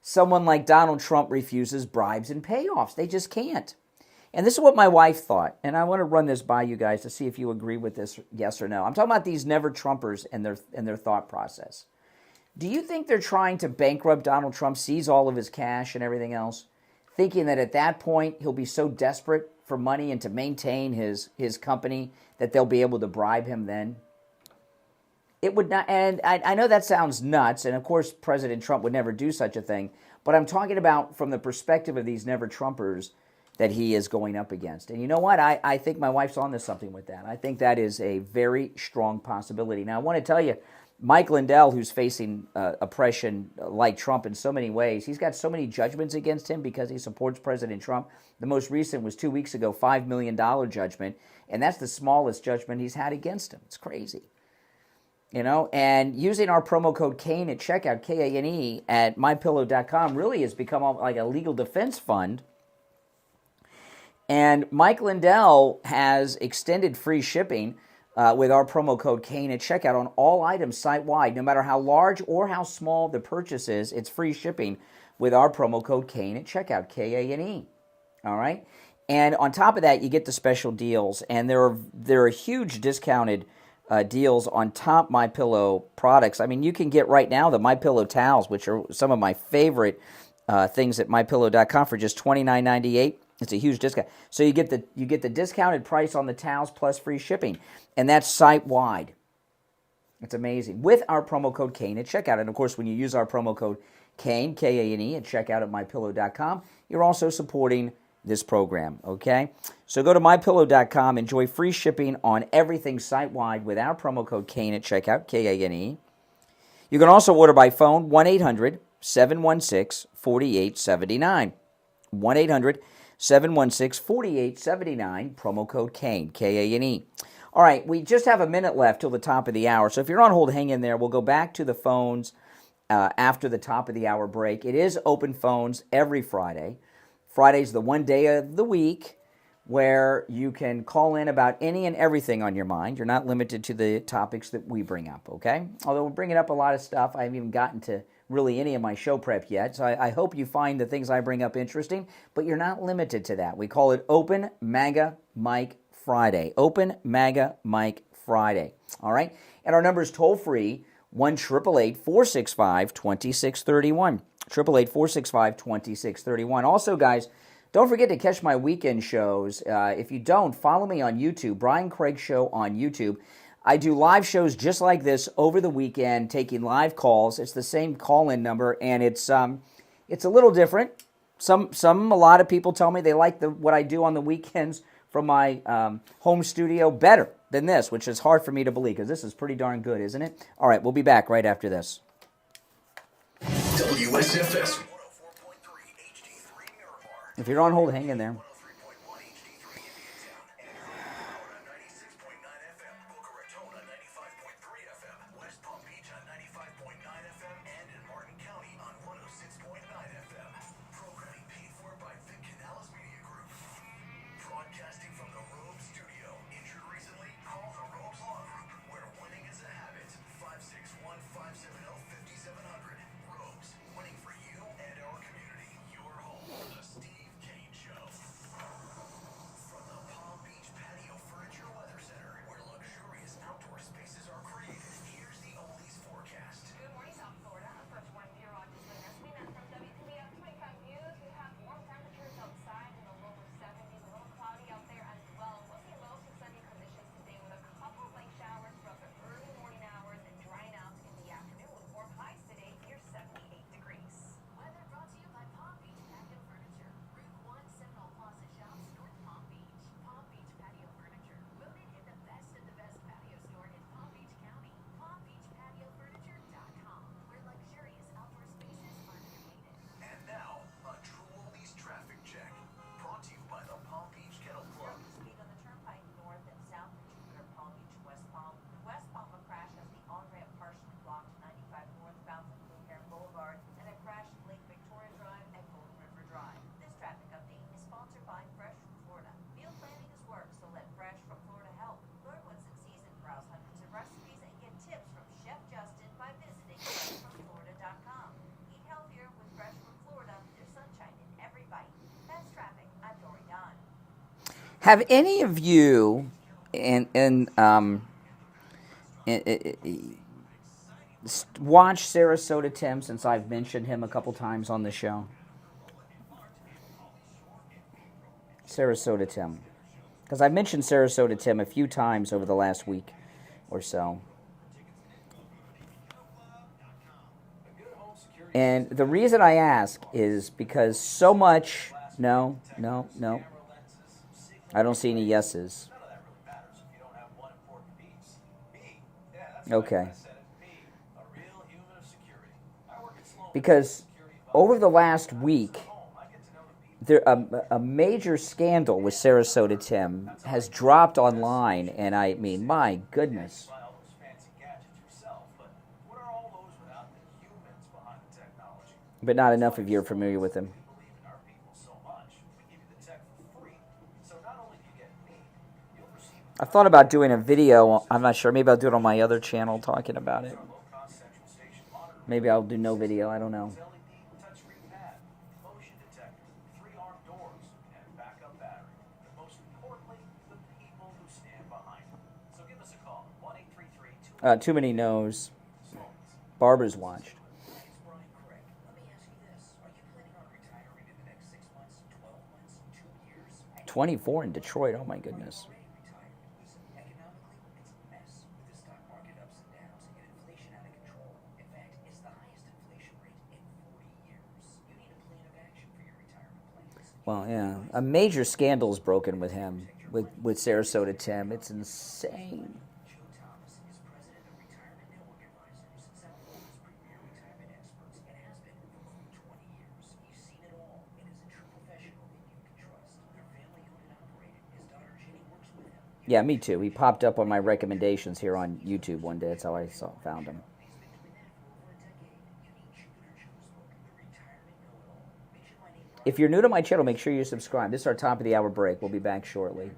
someone like Donald Trump refuses bribes and payoffs. They just can't. And this is what my wife thought. And I want to run this by you guys to see if you agree with this, yes or no. I'm talking about these never Trumpers and their thought process. Do you think they're trying to bankrupt Donald Trump, seize all of his cash and everything else, thinking that at that point he'll be so desperate for money and to maintain his company that they'll be able to bribe him then? It would not, and I know that sounds nuts, and of course President Trump would never do such a thing, but I'm talking about from the perspective of these never Trumpers that he is going up against. And you know what? I think my wife's onto something with that. I think that is a very strong possibility. Now, I want to tell you, Mike Lindell, who's facing oppression like Trump in so many ways, he's got so many judgments against him because he supports President Trump. The most recent was 2 weeks ago, $5 million judgment, and that's the smallest judgment he's had against him. It's crazy. And using our promo code KANE at checkout, KANE, at MyPillow.com really has become like a legal defense fund. And Mike Lindell has extended free shipping with our promo code KANE at checkout on all items site-wide. No matter how large or how small the purchase is, it's free shipping with our promo code KANE at checkout, KANE. All right? And on top of that, you get the special deals. And there are huge discounted deals on top MyPillow products. I mean, you can get right now the MyPillow towels, which are some of my favorite things at MyPillow.com for just $29.98. It's a huge discount. So you get the discounted price on the towels plus free shipping, and that's site-wide. It's amazing. With our promo code KANE at checkout. And, of course, when you use our promo code KANE, KANE, at checkout at MyPillow.com, you're also supporting this program, okay? So go to MyPillow.com, enjoy free shipping on everything site-wide with our promo code KANE at checkout, KANE. You can also order by phone, 1-800-716-4879. 1-800-716-4879, promo code KANE, KANE. All right, we just have a minute left till the top of the hour, so if you're on hold, hang in there. We'll go back to the phones after the top of the hour break. It is open phones every Friday. Friday's the one day of the week where you can call in about any and everything on your mind. You're not limited to the topics that we bring up, okay? Although we're bringing up a lot of stuff. I haven't even gotten to really any of my show prep yet, so I hope you find the things I bring up interesting, but you're not limited to that. We call it Open MAGA Mike Friday. Open MAGA Mike Friday, all right? And our number is toll-free, 1-888-465-2631. 888-465-2631. Also, guys, don't forget to catch my weekend shows. If you don't, follow me on YouTube, Brian Craig Show on YouTube. I do live shows just like this over the weekend, taking live calls. It's the same call-in number, and it's a little different. A lot of people tell me they like what I do on the weekends from my home studio better than this, which is hard for me to believe because this is pretty darn good, isn't it? All right, we'll be back right after this. WSFS. If you're on hold, hang in there. Steve Kane Show. Have any of you watched Sarasota Tim, since I've mentioned him a couple times on the show? Sarasota Tim. Because I've mentioned Sarasota Tim a few times over the last week or so. And the reason I ask is because so much... No. I don't see any yeses. Okay. Because over the last week, a major scandal with Sarasota Tim has dropped online, and I mean, my goodness. But not enough of you are familiar with him. I thought about doing a video. I'm not sure. Maybe I'll do it on my other channel talking about it. Maybe I'll do no video. I don't know. Too many no's. Barbara's watched. 24 in Detroit. Oh my goodness. Well, yeah, a major scandal's broken with him, with Sarasota Tim. It's insane. Yeah, me too. He popped up on my recommendations here on YouTube one day. That's how I found him. If you're new to my channel, make sure you subscribe. This is our top of the hour break. We'll be back shortly.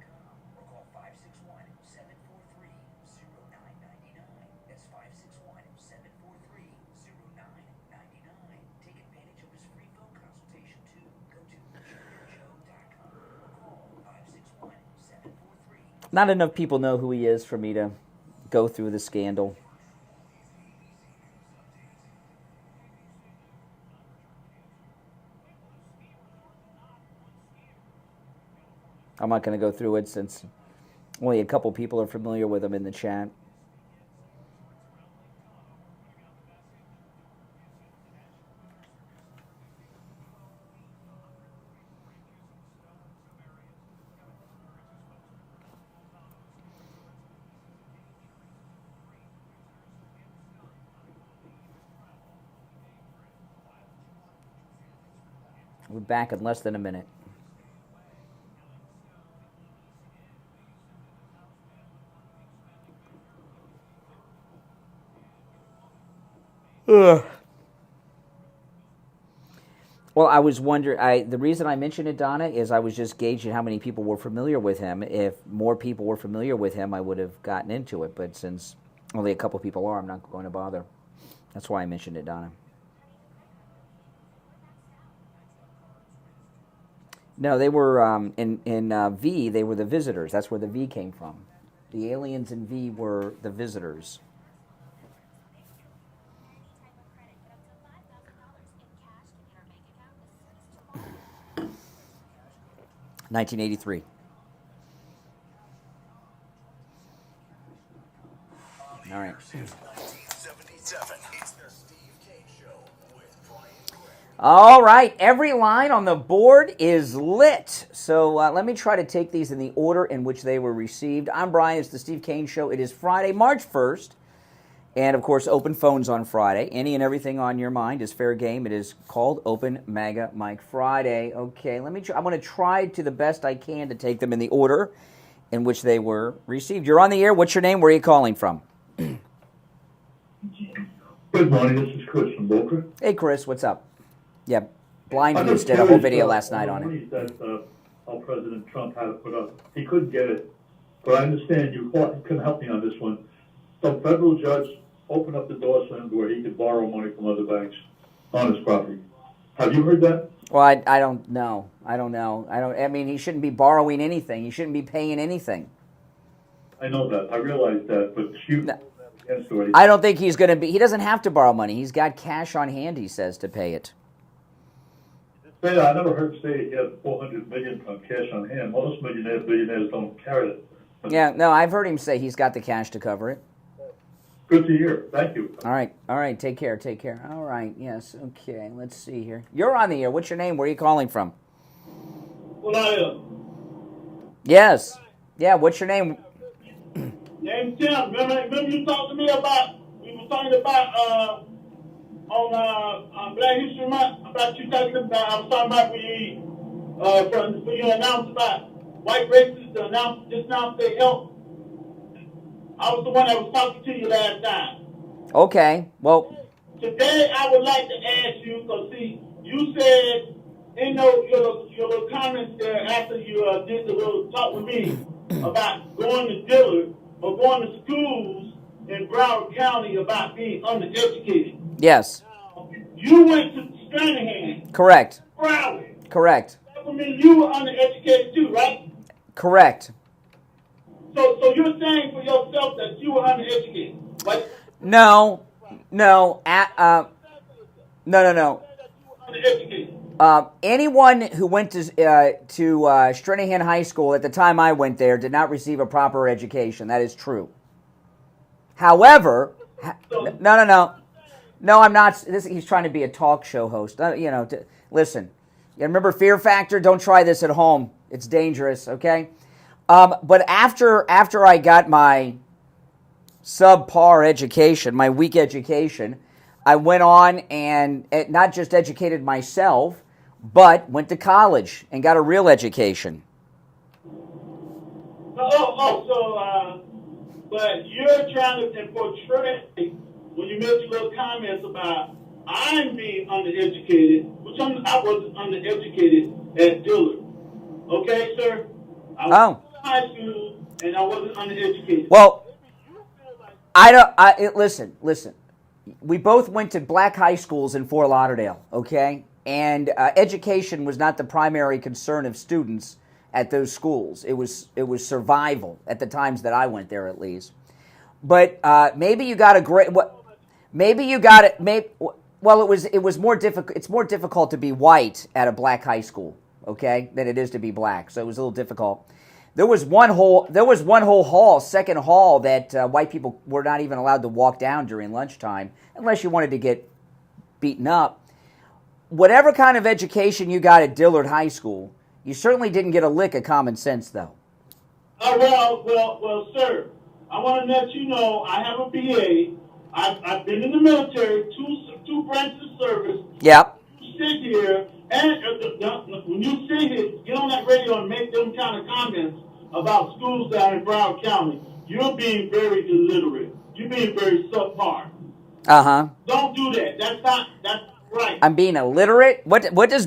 Not enough people know who he is for me to go through the scandal. I'm not going to go through it since only a couple people are familiar with him in the chat. We're back in less than a minute. Ugh. Well, I was wondering, the reason I mentioned it, Donna, is I was just gauging how many people were familiar with him. If more people were familiar with him, I would have gotten into it. But since only a couple people are, I'm not going to bother. That's why I mentioned it, Donna. No, they were in V. They were the visitors. That's where the V came from. The aliens in V were the visitors. 1983. All right. All right, every line on the board is lit. So let me try to take these in the order in which they were received. I'm Brian. It's the Steve Kane Show. It is Friday, March 1st. And, of course, open phones on Friday. Any and everything on your mind is fair game. It is called Open MAGA Mike Friday. Okay, let me. I'm going to try to the best I can to take them in the order in which they were received. You're on the air. What's your name? Where are you calling from? Good morning. This is Chris from Boca. Hey, Chris. What's up? Yeah, Blind News did a whole video last night on it. That how President Trump had to put up. He couldn't get it, but I understand you couldn't help me on this one. Some federal judge opened up the doors for him where he could borrow money from other banks on his property. Have you heard that? Well, I don't know. I mean, he shouldn't be borrowing anything. He shouldn't be paying anything. I know that. I realize that, but against it. I don't think he's going to be. He doesn't have to borrow money. He's got cash on hand, he says, to pay it. I never heard him say he had $400 million on cash on hand. Most billionaires don't carry it. Yeah, no, I've heard him say he's got the cash to cover it. Good to hear. Thank you. All right. Take care. All right, yes, okay. Let's see here. You're on the air. What's your name? Where are you calling from? Well, I am. Yes. Yeah, what's your name? Name's Tim. Remember you talked to me about, we were talking about, on Black History Month, about you talking about, I was talking about when you announced about white racists to disannounce their help. I was the one that was talking to you last time. Okay, well. Today, I would like to ask you, because see, you said in your little comments there after you did the little talk with me about going to Dillard or going to schools in Broward County about being undereducated. Yes. You went to Stranahan. Correct. Broward. Correct. That would mean you were undereducated too, right? Correct. So you're saying for yourself that you were undereducated, right? No. No. Anyone who went to Stranahan High School at the time I went there did not receive a proper education. That is true. However, no, I'm not. He's trying to be a talk show host. Listen. You remember Fear Factor? Don't try this at home. It's dangerous. Okay. But after I got my subpar education, my weak education, I went on and not just educated myself, but went to college and got a real education. But you're trying to portray, when you made your little comments about I'm being undereducated, which I wasn't undereducated at Dillard. Okay, sir? I was in high school and I wasn't undereducated. Well, listen. We both went to black high schools in Fort Lauderdale, okay? And education was not the primary concern of students at those schools. It was survival at the times that I went there, at least. But maybe you got a great. Maybe you got it. Well, it was more difficult. It's more difficult to be white at a black high school, okay, than it is to be black. So it was a little difficult. There was one whole hall, second hall, that white people were not even allowed to walk down during lunchtime unless you wanted to get beaten up. Whatever kind of education you got at Dillard High School, you certainly didn't get a lick of common sense, though. Well, sir, I want to let you know I have a BA. I've been in the military, two branches of service. Yep. You sit here, and when you sit here, get on that radio and make them kind of comments about schools down in Broward County, you're being very illiterate. You're being very subpar. Uh-huh. Don't do that. That's not right. I'm being illiterate? What does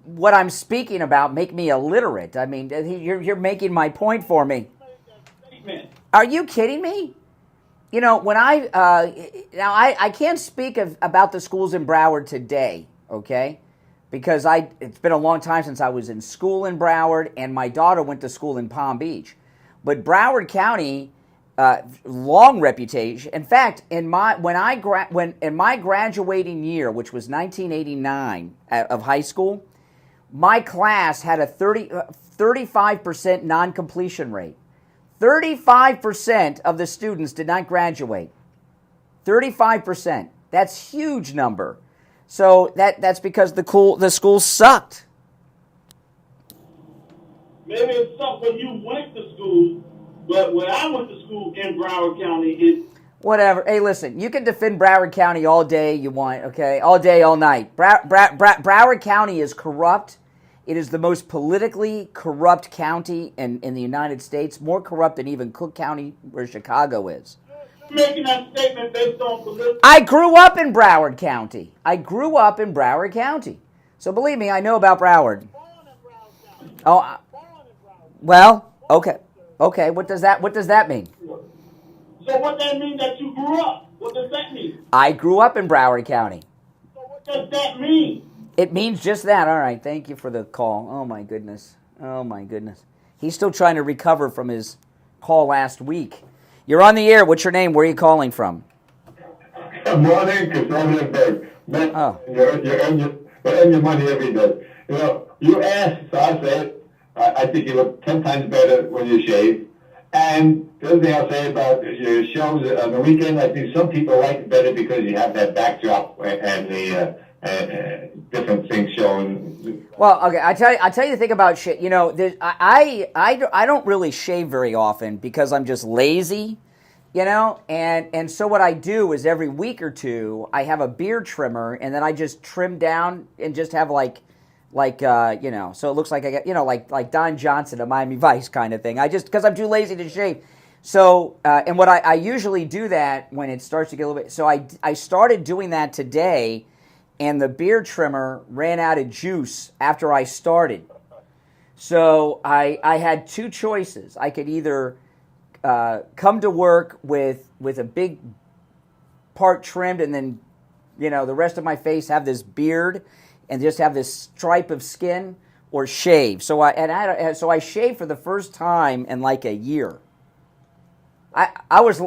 what I'm speaking about make me illiterate? I mean, you're making my point for me. Are you kidding me? You know, when I can't speak about the schools in Broward today, okay? Because it's been a long time since I was in school in Broward, and my daughter went to school in Palm Beach. But Broward County, long reputation. In fact, in my graduating year, which was 1989 of high school, my class had a 35% non-completion rate. 35% of the students did not graduate. 35%. That's a huge number. So that's because the school sucked. Maybe it sucked when you went to school, but when I went to school in Broward County, it... Whatever. Hey, listen, you can defend Broward County all day you want, okay? All day, all night. Broward County is corrupt. It is the most politically corrupt county in the United States, more corrupt than even Cook County, where Chicago is. You're making that statement based on political... I grew up in Broward County. So believe me, I know about Broward. Oh, well, okay. Okay, what does that mean? So what that mean that you grew up? What does that mean? I grew up in Broward County. So what does that mean? It means just that. All right. Thank you for the call. Oh, my goodness. Oh, my goodness. He's still trying to recover from his call last week. You're on the air. What's your name? Where are you calling from? Good morning, Conservative. Man, Oh. you earn your money every day. You know, you ask, so I say it. I think you look 10 times better when you shave. And the other thing I'll say about your shows on the weekend, I think some people like it better because you have that backdrop and the different things showing. Well, okay. I tell you the thing about shit. You know, I don't really shave very often because I'm just lazy. You know, and so what I do is every week or two I have a beard trimmer, and then I just trim down and just have like you know, so it looks like I got, you know, like Don Johnson of Miami Vice kind of thing. I just, because I'm too lazy to shave. So and what I usually do that when it starts to get a little bit. So I started doing that today, and the beard trimmer ran out of juice after I started. So I had two choices. I could either come to work with a big part trimmed, and then, you know, the rest of my face have this beard and just have this stripe of skin, or shave. So I shaved for the first time in like a year. I was.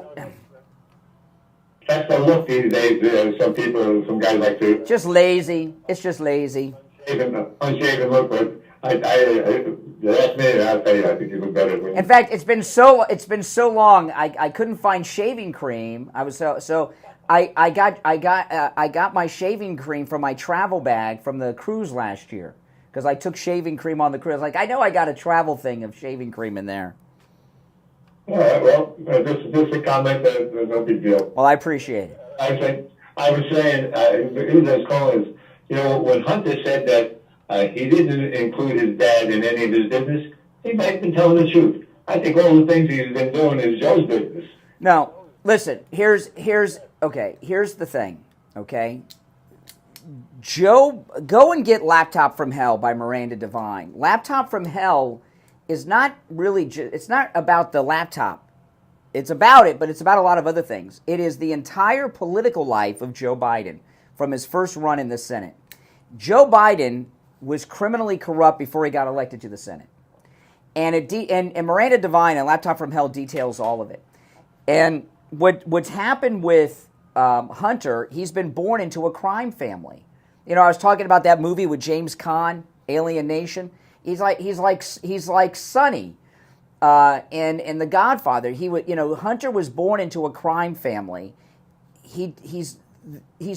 That's the look these days. Some guys like to Just lazy. It's just lazy. unshaven look, but last minute I'll tell you, I think you look better. In fact, it's been so long. I couldn't find shaving cream. I was so I got my shaving cream from my travel bag from the cruise last year, because I took shaving cream on the cruise. Like, I know I got a travel thing of shaving cream in there. All right, well, just a comment. No big deal. Well, I appreciate it. I was saying, the reason I was calling is, you know, when Hunter said that he didn't include his dad in any of his business, he might have been telling the truth. I think all the things he's been doing is Joe's business. No, listen. Here's the thing. Okay, Joe, go and get "Laptop from Hell" by Miranda Devine. "Laptop from Hell" is not really. It's not about the laptop. It's about it, but it's about a lot of other things. It is the entire political life of Joe Biden from his first run in the Senate. Joe Biden was criminally corrupt before he got elected to the Senate. And and Miranda Devine and "Laptop from Hell" details all of it. And what's happened with Hunter, he's been born into a crime family. You know, I was talking about that movie with James Caan, Alien Nation. He's like Sonny in The Godfather. Hunter was born into a crime family. He's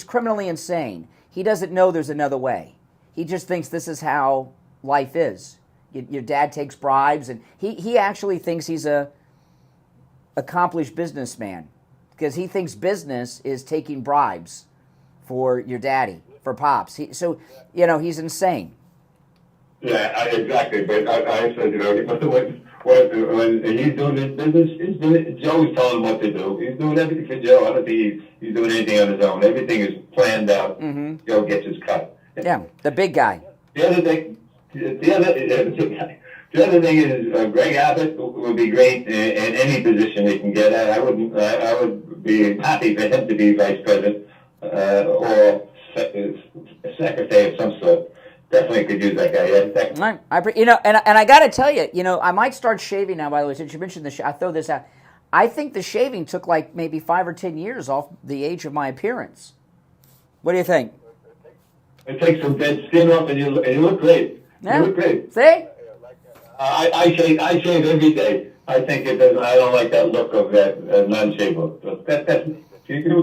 criminally insane. He doesn't know there's another way. He just thinks this is how life is. Your dad takes bribes, and he actually thinks he's a accomplished businessman, because he thinks business is taking bribes for your daddy, for Pops. He's insane. Yeah, exactly. But I said, you know, when he's doing his business, Joe's telling him what to do. He's doing everything for Joe. I don't think he's doing anything on his own. Everything is planned out. Mm-hmm. Joe gets his cut. Yeah, the big guy. The other thing is Greg Abbott would be great in any position he can get at. I would be happy for him to be vice president or secretary of some sort. Definitely could use that guy. Yeah, and I got to tell you, I might start shaving now. By the way, since you mentioned I throw this out. I think the shaving took like maybe 5 or 10 years off the age of my appearance. What do you think? It takes some dead skin off, and you look great. Yeah. You look great. See? I shave every day. I think it doesn't. I don't like that look of that non-shave look.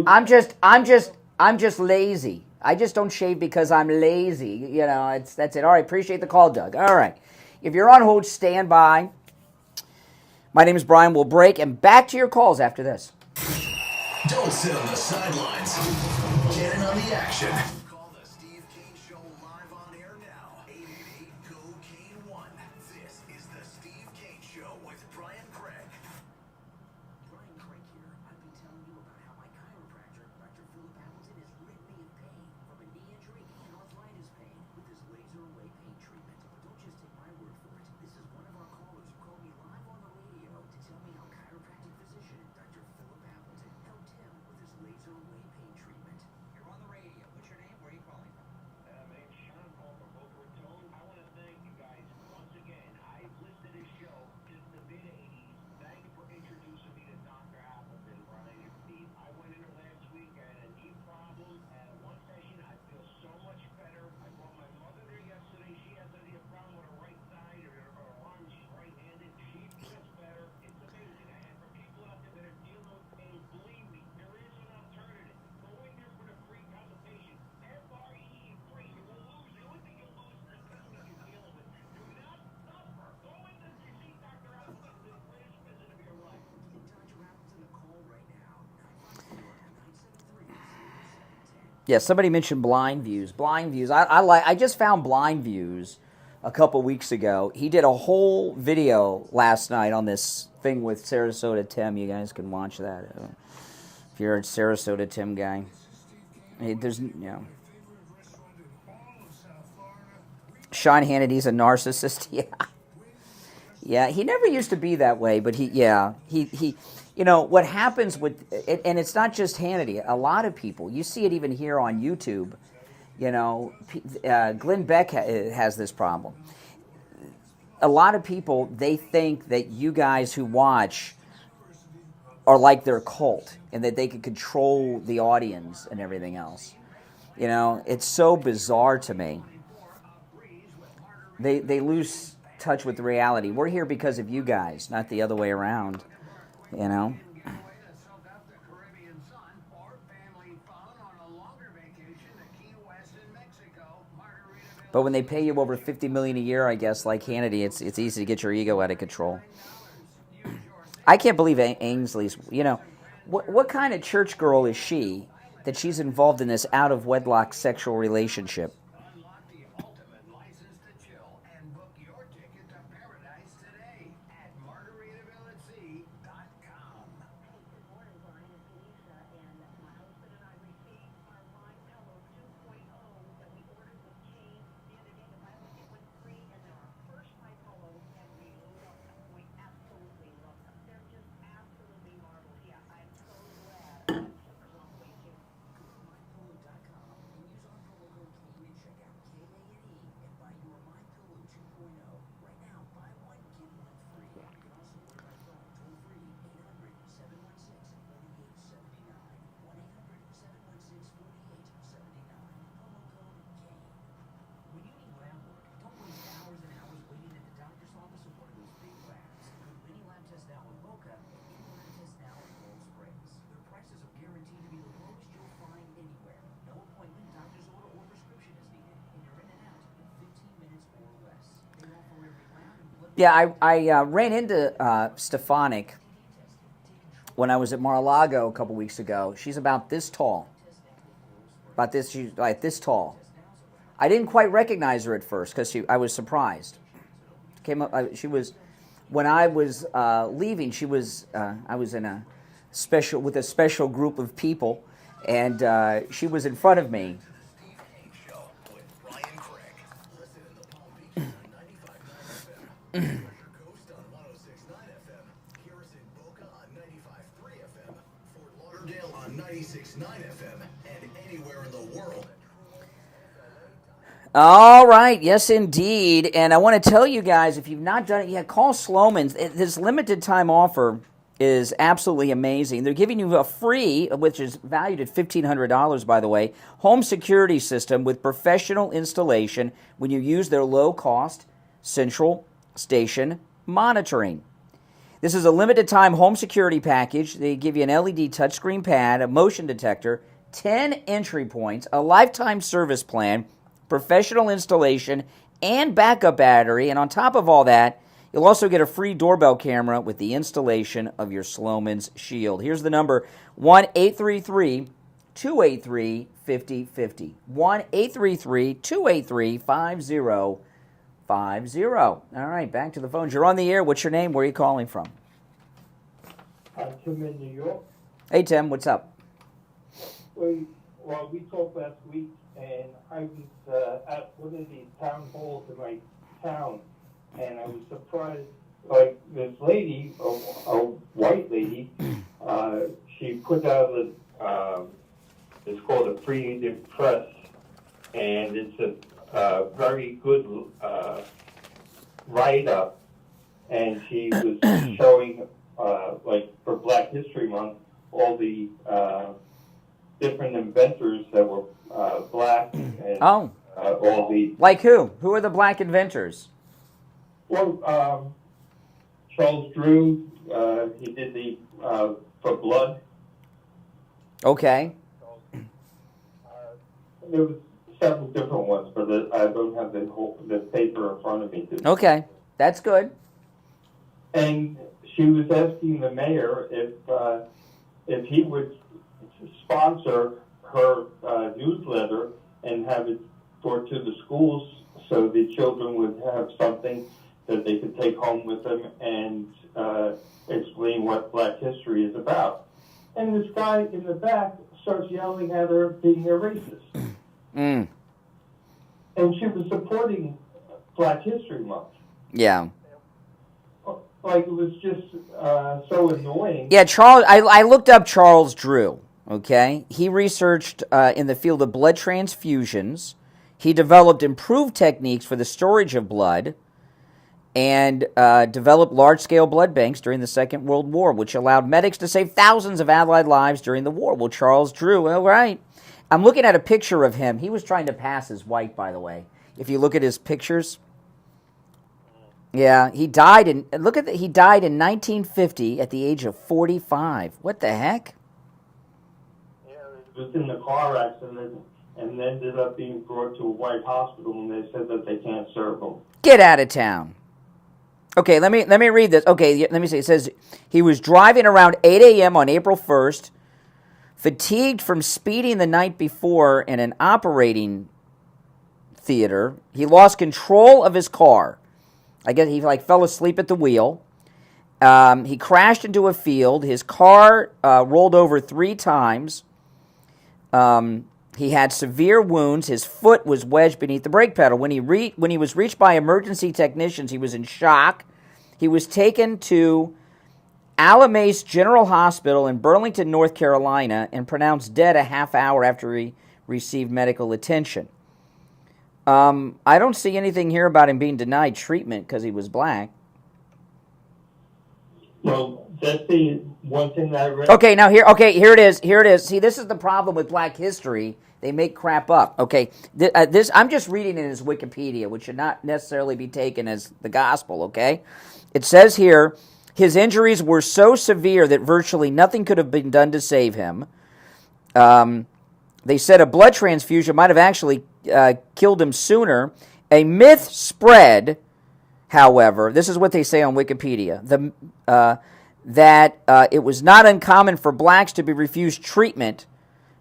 I'm just lazy. I just don't shave because I'm lazy. That's it. All right, appreciate the call, Doug. All right. If you're on hold, stand by. My name is Brian. We'll break, and back to your calls after this. Don't sit on the sidelines. Get in on the action. Call the Steve Kane Show live on air now. 888-GO-KANE-1. This is the Steve Kane Show with Brian Craig. Brian Craig here. I've been telling you about how my chiropractor, Dr. Philip Hamilton, has rid me of pain from a knee injury and arthritis pain with his laser away pain treatment. But don't just take my word for it. This is one of our callers who called me live on the radio to tell me how chiropractic physician Dr. Philip Hamilton helped him with his laser away pain treatment. You're on the radio. What's your name? Yeah, somebody mentioned Blind Views. Blind Views. I just found Blind Views a couple weeks ago. He did a whole video last night on this thing with Sarasota Tim. You guys can watch that if you're a Sarasota Tim guy. There's, you know, Sean Hannity's a narcissist. Yeah, yeah. He never used to be that way, but he. You know, what happens with, and it's not just Hannity, a lot of people, you see it even here on YouTube, you know, Glenn Beck has this problem. A lot of people, they think that you guys who watch are like their cult, and that they can control the audience and everything else. You know, it's so bizarre to me. They lose touch with reality. We're here because of you guys, not the other way around. You know? But when they pay you over $50 million a year, I guess, like Hannity, it's easy to get your ego out of control. I can't believe Ainsley's, you know, what kind of church girl is she that she's involved in this out-of-wedlock sexual relationship? Yeah, I ran into Stefanik when I was at Mar-a-Lago a couple weeks ago. She's about this tall. She's like this tall. I didn't quite recognize her at first because I was surprised. Came up. She was when I was leaving. She was. I was in a special group of people, and she was in front of me. All right, yes, indeed. And I want to tell you guys, if you've not done it yet, call Sloman's. This limited time offer is absolutely amazing. They're giving you a free, which is valued at $1,500, by the way, home security system with professional installation when you use their low-cost central station monitoring. This is a limited time home security package. They give you an LED touchscreen pad, a motion detector, 10 entry points, a lifetime service plan, professional installation, and backup battery. And on top of all that, you'll also get a free doorbell camera with the installation of your Sloman's Shield. Here's the number, 1-833-283-5050. 1-833-283-5050. All right, back to the phones. You're on the air. What's your name? Where are you calling from? Tim in New York. Hey, Tim. What's up? We talked last week, and I was at one of these town halls in my town, and I was surprised. Like this lady, a white lady, she put out it's called a Freedom Press, and it's a very good write-up, and she was showing, like for Black History Month, all the different inventors that were black, and all the... Like who? Who are the black inventors? Well, Charles Drew, he did the for blood. Okay. There was several different ones, but I don't have the paper in front of me. Okay, that's good. And she was asking the mayor if he would sponsor her newsletter and have it brought to the schools so the children would have something that they could take home with them and explain what Black history is about. And this guy in the back starts yelling at her, being a racist. Mm. And she was supporting Black History Month. Yeah. Like, it was just so annoying. Yeah, Charles. I looked up Charles Drew. Okay, he researched in the field of blood transfusions. He developed improved techniques for the storage of blood, and developed large-scale blood banks during the Second World War, which allowed medics to save thousands of Allied lives during the war. Well, Charles Drew, all right. I'm looking at a picture of him. He was trying to pass as white, by the way. If you look at his pictures. Yeah, he died in 1950 at the age of 45. What the heck? Was in the car accident and ended up being brought to a white hospital, and they said that they can't serve him. Get out of town. Okay, let me read this. Okay, let me see. It says he was driving around 8 a.m. on April 1st, fatigued from speeding the night before in an operating theater. He lost control of his car. I guess he fell asleep at the wheel. He crashed into a field. His car rolled over 3 times. He had severe wounds. His foot was wedged beneath the brake pedal. When he was reached by emergency technicians, he was in shock. He was taken to Alamance General Hospital in Burlington, North Carolina, and pronounced dead a half hour after he received medical attention. I don't see anything here about him being denied treatment because he was black. Well, that's the one thing that I read. Okay, now here it is. Here it is. See, this is the problem with Black history. They make crap up. Okay, this I'm just reading in his Wikipedia, which should not necessarily be taken as the gospel. Okay, it says here his injuries were so severe that virtually nothing could have been done to save him. They said a blood transfusion might have actually killed him sooner. A myth spread, however, this is what they say on Wikipedia, that it was not uncommon for blacks to be refused treatment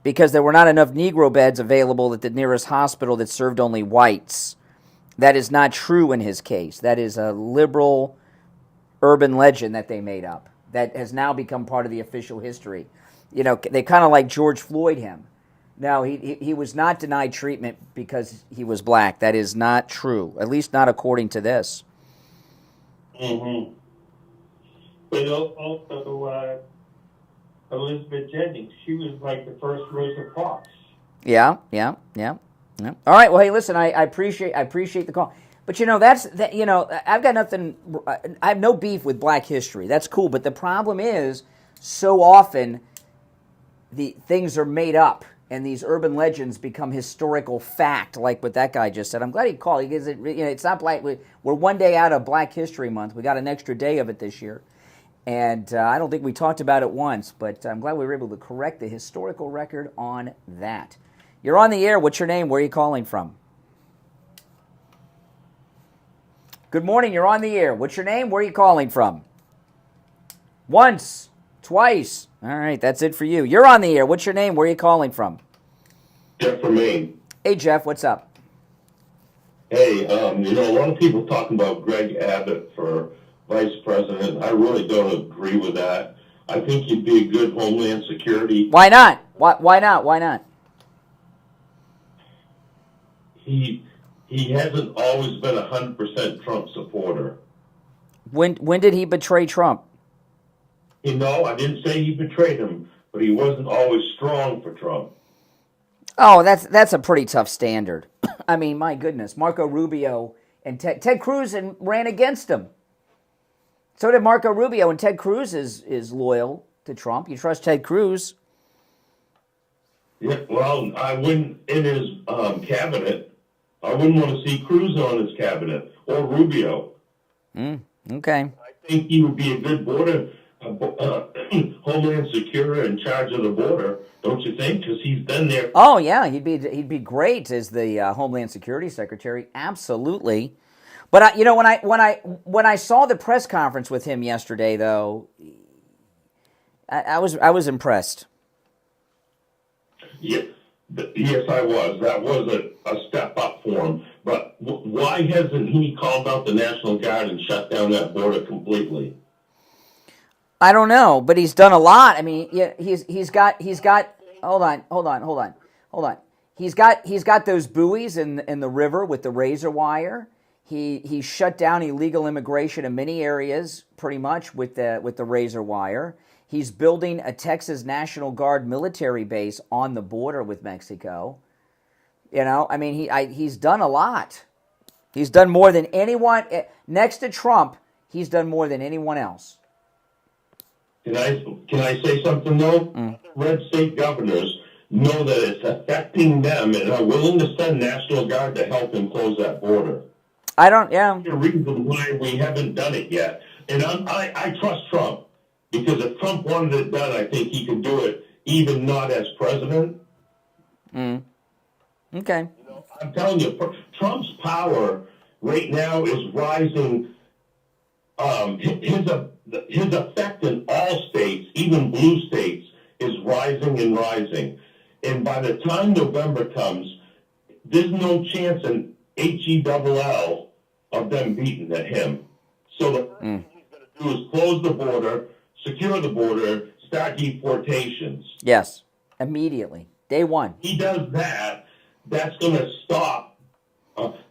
because there were not enough Negro beds available at the nearest hospital that served only whites. That is not true in his case. That is a liberal urban legend that they made up that has now become part of the official history. You know, they kind of like George Floyd him. No, he was not denied treatment because he was black. That is not true, at least not according to this. Mm-hmm. But also, Elizabeth Jennings, she was like the first Rosa Parks. Yeah. All right. Well, hey, listen, I appreciate the call, but I've got nothing. I have no beef with Black history. That's cool, but the problem is so often the things are made up. And these urban legends become historical fact, like what that guy just said. I'm glad he called. Because it's not black. We're one day out of Black History Month. We got an extra day of it this year. And I don't think we talked about it once, but I'm glad we were able to correct the historical record on that. You're on the air. What's your name? Where are you calling from? Good morning. You're on the air. What's your name? Where are you calling from? Once. Twice. All right, that's it for you. You're on the air. What's your name? Where are you calling from? Jeff from Maine. Hey, Jeff, what's up? Hey, a lot of people talking about Greg Abbott for vice president. I really don't agree with that. I think he'd be a good Homeland Security. Why not? Why not? Why not? He hasn't always been 100% Trump supporter. When did he betray Trump? I didn't say he betrayed him, but he wasn't always strong for Trump. Oh, that's a pretty tough standard. I mean, my goodness, Marco Rubio and Ted Cruz ran against him. So did Marco Rubio, and Ted Cruz is loyal to Trump. You trust Ted Cruz? Yeah, well, I wouldn't in his cabinet. I wouldn't want to see Cruz on his cabinet or Rubio. Okay. I think he would be a good border. Homeland Security in charge of the border, don't you think? Because he's been there. Oh yeah, he'd be great as the Homeland Security Secretary. Absolutely. But when I saw the press conference with him yesterday, though, I was impressed. Yes, yes, I was. That was a step up for him. But why hasn't he called out the National Guard and shut down that border completely? I don't know, but he's done a lot. I mean, yeah, he's got. Hold on. He's got those buoys in the river with the razor wire. He shut down illegal immigration in many areas, pretty much with the razor wire. He's building a Texas National Guard military base on the border with Mexico. You know, I mean, he's done a lot. He's done more than anyone next to Trump. He's done more than anyone else. Can I say something though? Red state governors know that it's affecting them and are willing to send National Guard to help him close that border. Yeah. The reason why we haven't done it yet. And I trust Trump, because if Trump wanted it done, I think he could do it, even not as president. Okay. You know, I'm telling you, Trump's power right now is rising. His effect in all states, even blue states, is rising and rising. And by the time November comes, there's no chance in HELL of them beating him. So the first thing he's going to do is close the border, secure the border, start deportations. Yes, immediately, day one. He does that. That's going to stop.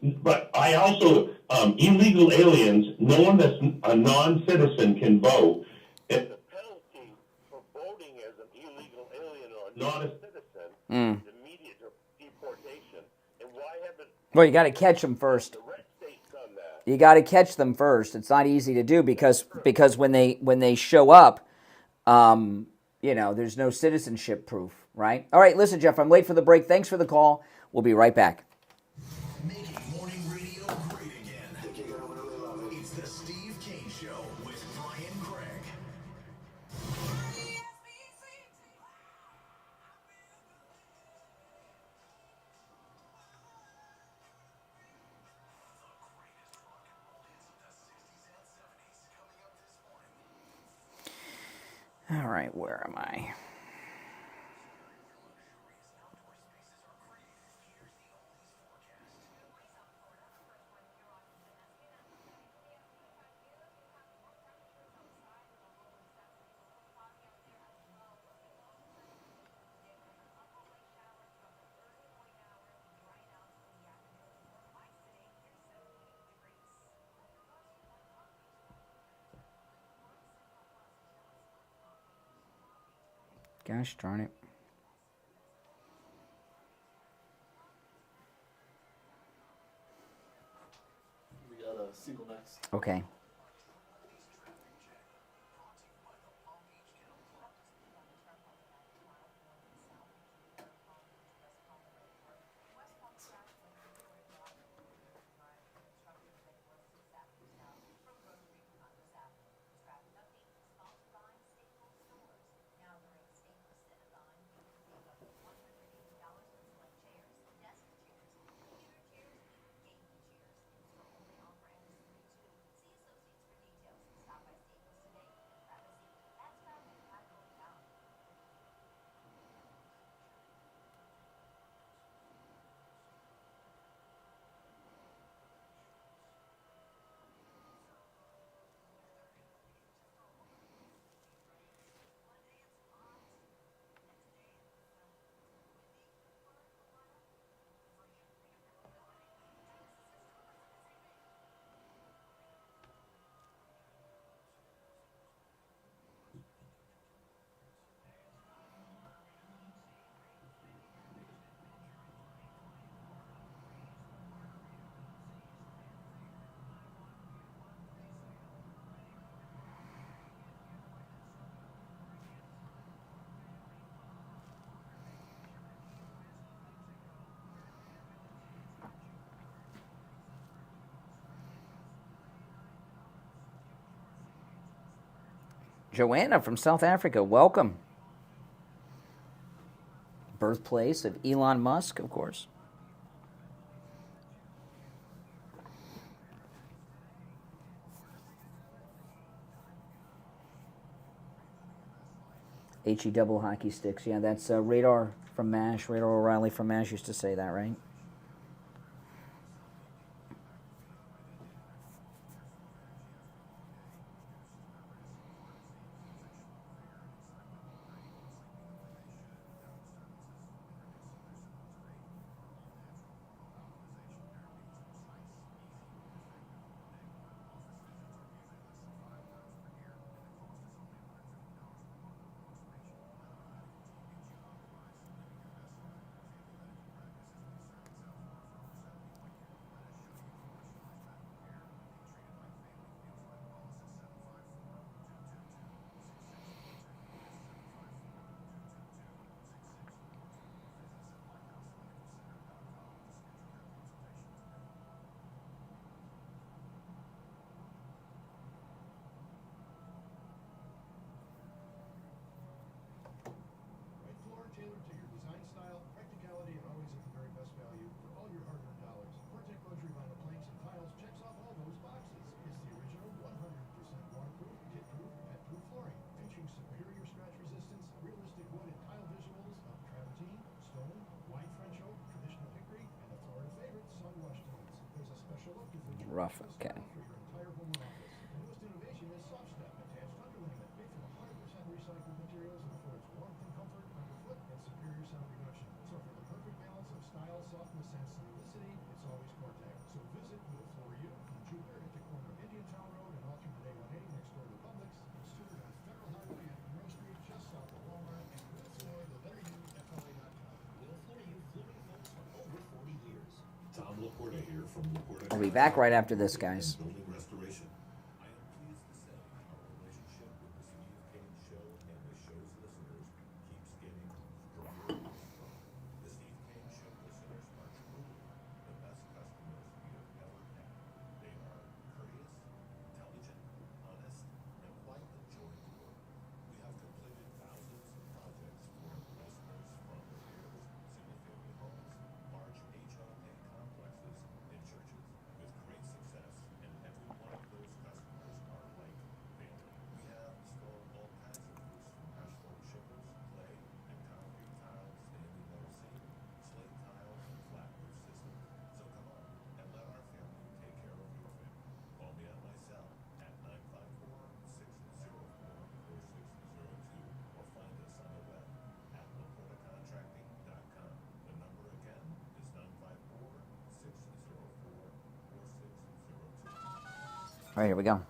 But I also, illegal aliens, no one that's a non-citizen can vote. And the penalty for voting as an illegal alien or not a citizen is immediate deportation. And why haven't... Well, you got to catch them first. The red state's done that. You got to catch them first. It's not easy to do because when they show up, you know, there's no citizenship proof, right? All right, listen, Jeff, I'm late for the break. Thanks for the call. We'll be right back. Making morning radio great again. It's the Steve Kane Show with Brian Craig. All right, where am I? Gosh darn it. We got a single next. Okay. Joanna from South Africa, welcome. Birthplace of Elon Musk, of course. HE double hockey sticks. Yeah, that's Radar from MASH. Radar O'Reilly from MASH used to say that, right? Right floor tailored to your design style, practicality, and always at the very best value for all your hard-earned dollars. Vortex luxury vinyl planks and tiles checks off all those boxes. It's the original 100% waterproof, hit-proof, pet-proof flooring, featuring superior scratch resistance, realistic wood and tile visuals of travertine, stone, wide French oak, traditional hickory, and the Florida favorite, sun-wash tones. There's a special look to fit your Rough, style okay. for your entire home or office. The newest innovation is Soft Step, attached underlayment made from 100% recycled materials and affords warmth and comfort underfoot and superior sound reduction. So for the perfect balance of style, softness, and simplicity, it's always Cortec. So visit Will Floor You in Jupiter at the corner of Indiantown Road and alternate A180 next door to Publix. In Stewart on Federal Highway at Monroe Street, just south of Walmart. And Will Floor, the letter U, FLA.com. Will Floor You, flooring folks for over 40 years. Tom Laporta here from Laporta. I'll be back right after this, guys. Building restoration. I am pleased to say our relationship with the Steve Kane Show and the show's listeners keeps getting stronger and stronger. The Steve Kane Show listeners are truly the best customers we have ever had. They are courteous, intelligent, honest, and quite a joy to work. We have completed thousands of projects for listeners from repairs, single-family homes, large HOA complexes, and churches with great success, and every one of those customers are like family. We have installed all kinds of roofs from asphalt chippers, clay, and concrete tiles, standing level seam, slate tiles, and flat roof systems. So come on and let our family take care of your family. Call me on my cell at 954-604-4602 or find us on the web at laportacontracting.com. The number again is 954-604-4602. All right, here we go.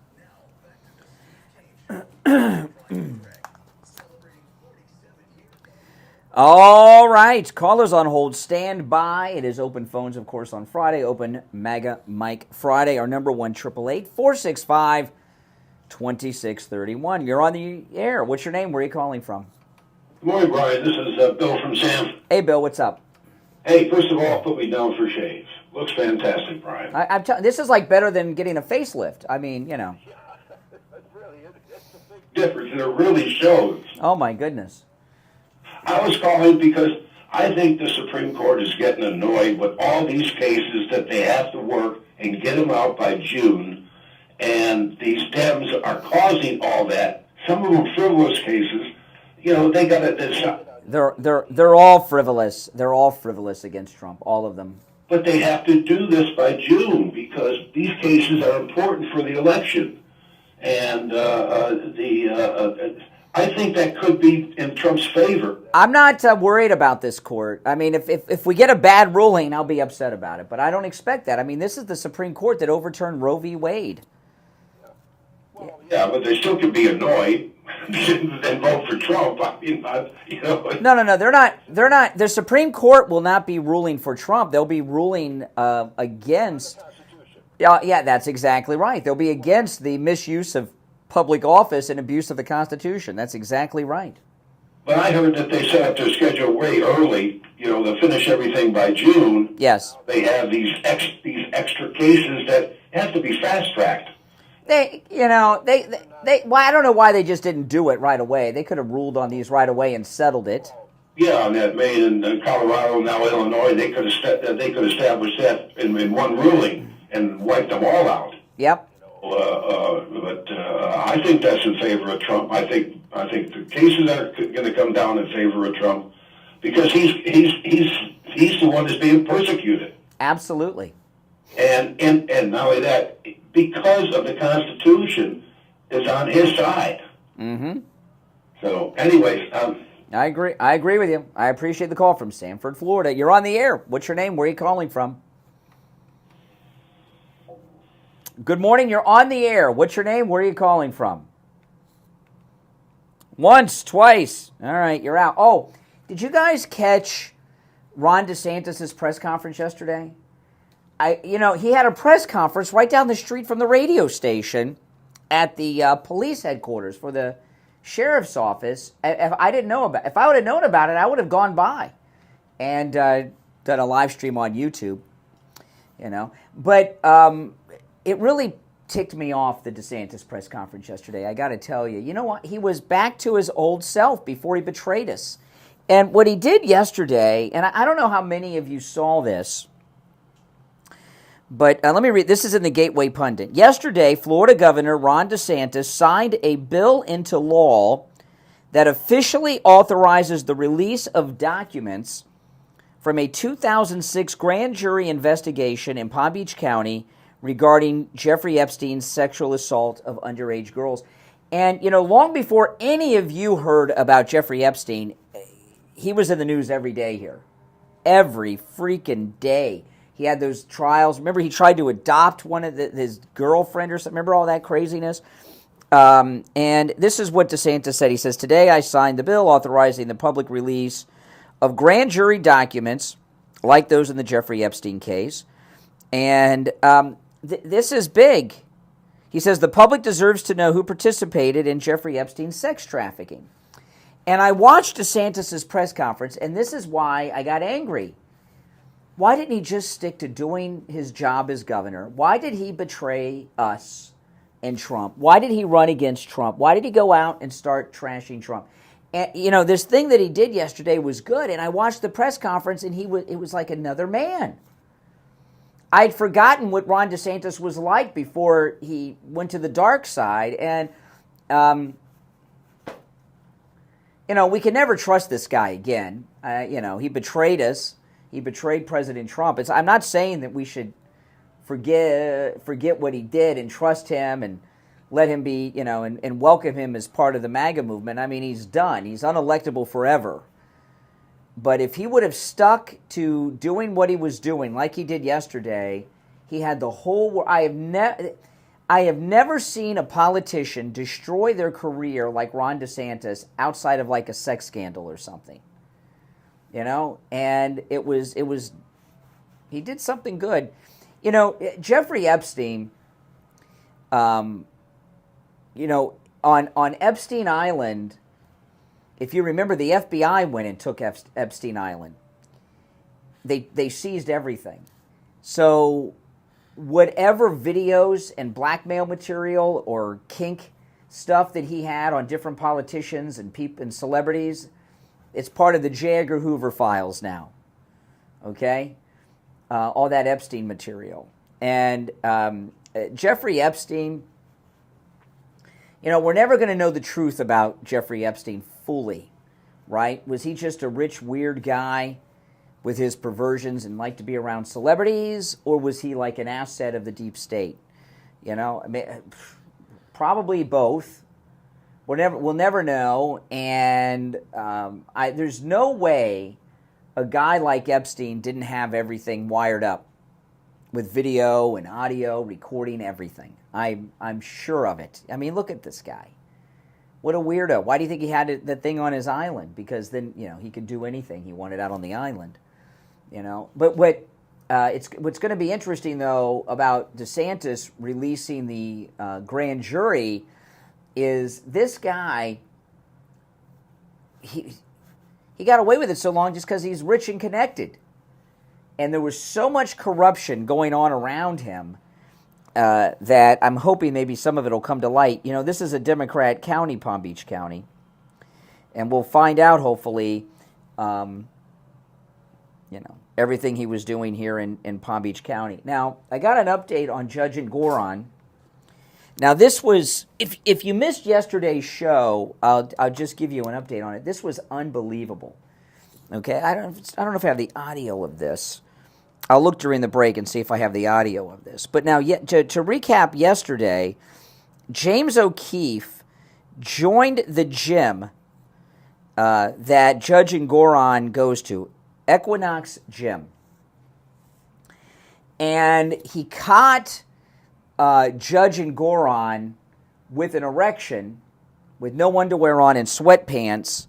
All right, callers on hold, stand by. It is open phones, of course, on Friday. Open MAGA Mike Friday. Our number 1-888-465-2631. You're on the air. What's your name? Where are you calling from? Good morning, Brian. This is Bill from Sam. Hey, Bill. What's up? Hey, first of all, put me down for shave. Looks fantastic, Brian. I'm this is like better than getting a facelift. I mean, you know. Difference, and it really shows. Oh my goodness. I was calling because I think the Supreme Court is getting annoyed with all these cases that they have to work and get them out by June, and these Dems are causing all that. Some of them frivolous cases. You know, they got to. They're all frivolous. They're all frivolous against Trump. All of them. But they have to do this by June because these cases are important for the election, and I think that could be in Trump's favor. I'm not worried about this court. I mean, if we get a bad ruling, I'll be upset about it. But I don't expect that. I mean, this is the Supreme Court that overturned Roe v. Wade. Yeah, but they still could be annoyed and vote for Trump. I mean, you know. No. They're not. The Supreme Court will not be ruling for Trump. They'll be ruling against. Yeah, that's exactly right. They'll be against the misuse of public office and abuse of the Constitution. That's exactly right. But I heard that they set up their schedule way early. You know, they'll finish everything by June. Yes. They have these extra cases that have to be fast-tracked. Well, I don't know why they just didn't do it right away. They could have ruled on these right away and settled it. Yeah, on that Maine and Colorado, now Illinois, they could establish that in one ruling and wipe them all out. Yep. But I think that's in favor of Trump. I think the cases are going to come down in favor of Trump because he's the one that's being persecuted. Absolutely. And not only that, because of the Constitution is on his side. Mm-hmm. So, anyways, I agree with you. I appreciate the call from Sanford, Florida. You're on the air. What's your name? Where are you calling from? Good morning. You're on the air. What's your name? Where are you calling from? Once, twice. All right, you're out. Oh, did you guys catch Ron DeSantis' press conference yesterday? He had a press conference right down the street from the radio station at the police headquarters for the sheriff's office. If I would have known about it, I would have gone by and done a live stream on YouTube. But it really ticked me off, the DeSantis press conference yesterday. I got to tell you, you know what? He was back to his old self before he betrayed us. And what he did yesterday, and I don't know how many of you saw this, but let me read. This is in the Gateway Pundit. Yesterday, Florida Governor Ron DeSantis signed a bill into law that officially authorizes the release of documents from a 2006 grand jury investigation in Palm Beach County regarding Jeffrey Epstein's sexual assault of underage girls. And, long before any of you heard about Jeffrey Epstein, he was in the news every day here. Every freaking day. He had those trials. Remember, he tried to adopt one of his girlfriend or something. Remember all that craziness? And this is what DeSantis said. He says, today I signed the bill authorizing the public release of grand jury documents like those in the Jeffrey Epstein case. And this is big. He says the public deserves to know who participated in Jeffrey Epstein's sex trafficking. And I watched DeSantis' press conference, and this is why I got angry. Why didn't he just stick to doing his job as governor? Why did he betray us and Trump? Why did he run against Trump? Why did he go out and start trashing Trump? And, this thing that he did yesterday was good, and I watched the press conference, and it was like another man. I'd forgotten what Ron DeSantis was like before he went to the dark side, and, we can never trust this guy again. He betrayed us. He betrayed President Trump. I'm not saying that we should forget what he did and trust him and let him be, and welcome him as part of the MAGA movement. I mean, he's done. He's unelectable forever. But if he would have stuck to doing what he was doing like he did yesterday, he had the whole world. I have never seen a politician destroy their career like Ron DeSantis outside of like a sex scandal or something. And it was he did something good. Jeffrey Epstein, on Epstein Island, if you remember, the FBI went and took Epstein Island. They seized everything. So whatever videos and blackmail material or kink stuff that he had on different politicians and people and celebrities, it's part of the J. Edgar Hoover files now, okay? All that Epstein material. And Jeffrey Epstein, we're never going to know the truth about Jeffrey Epstein fully, right? Was he just a rich, weird guy with his perversions and liked to be around celebrities, or was he like an asset of the deep state? Probably both. We'll never know, and there's no way a guy like Epstein didn't have everything wired up with video and audio, recording everything. I'm sure of it. I mean, look at this guy. What a weirdo. Why do you think he had the thing on his island? Because then, he could do anything he wanted out on the island. But what's going to be interesting, though, about DeSantis releasing the grand jury is this guy, he got away with it so long just because he's rich and connected. And there was so much corruption going on around him that I'm hoping maybe some of it will come to light. This is a Democrat county, Palm Beach County. And we'll find out, hopefully, everything he was doing here in Palm Beach County. Now, I got an update on Judge Engoron. Now, this was, if you missed yesterday's show, I'll just give you an update on it. This was unbelievable. Okay, I don't know if I have the audio of this. I'll look during the break and see if I have the audio of this. But now, to recap yesterday, James O'Keefe joined the gym that Judge Ngoran goes to, Equinox Gym. And he caught Judge Ngoran with an erection, with no underwear on and sweatpants,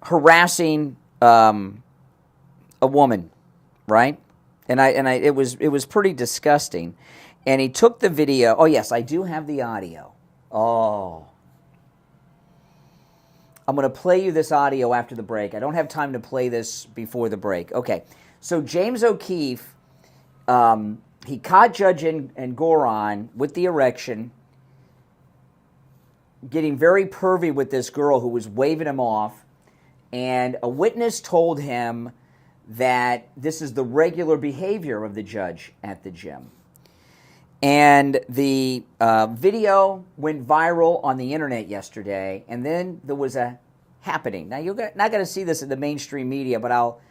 harassing a woman, right? And it was pretty disgusting. And he took the video. Oh yes, I do have the audio. Oh, I'm going to play you this audio after the break. I don't have time to play this before the break. Okay, so James O'Keefe, he caught Judge Ngoran with the erection, getting very pervy with this girl who was waving him off, and a witness told him that this is the regular behavior of the judge at the gym. And the video went viral on the internet yesterday, and then there was a happening. Now, you're not going to see this in the mainstream media, but I'll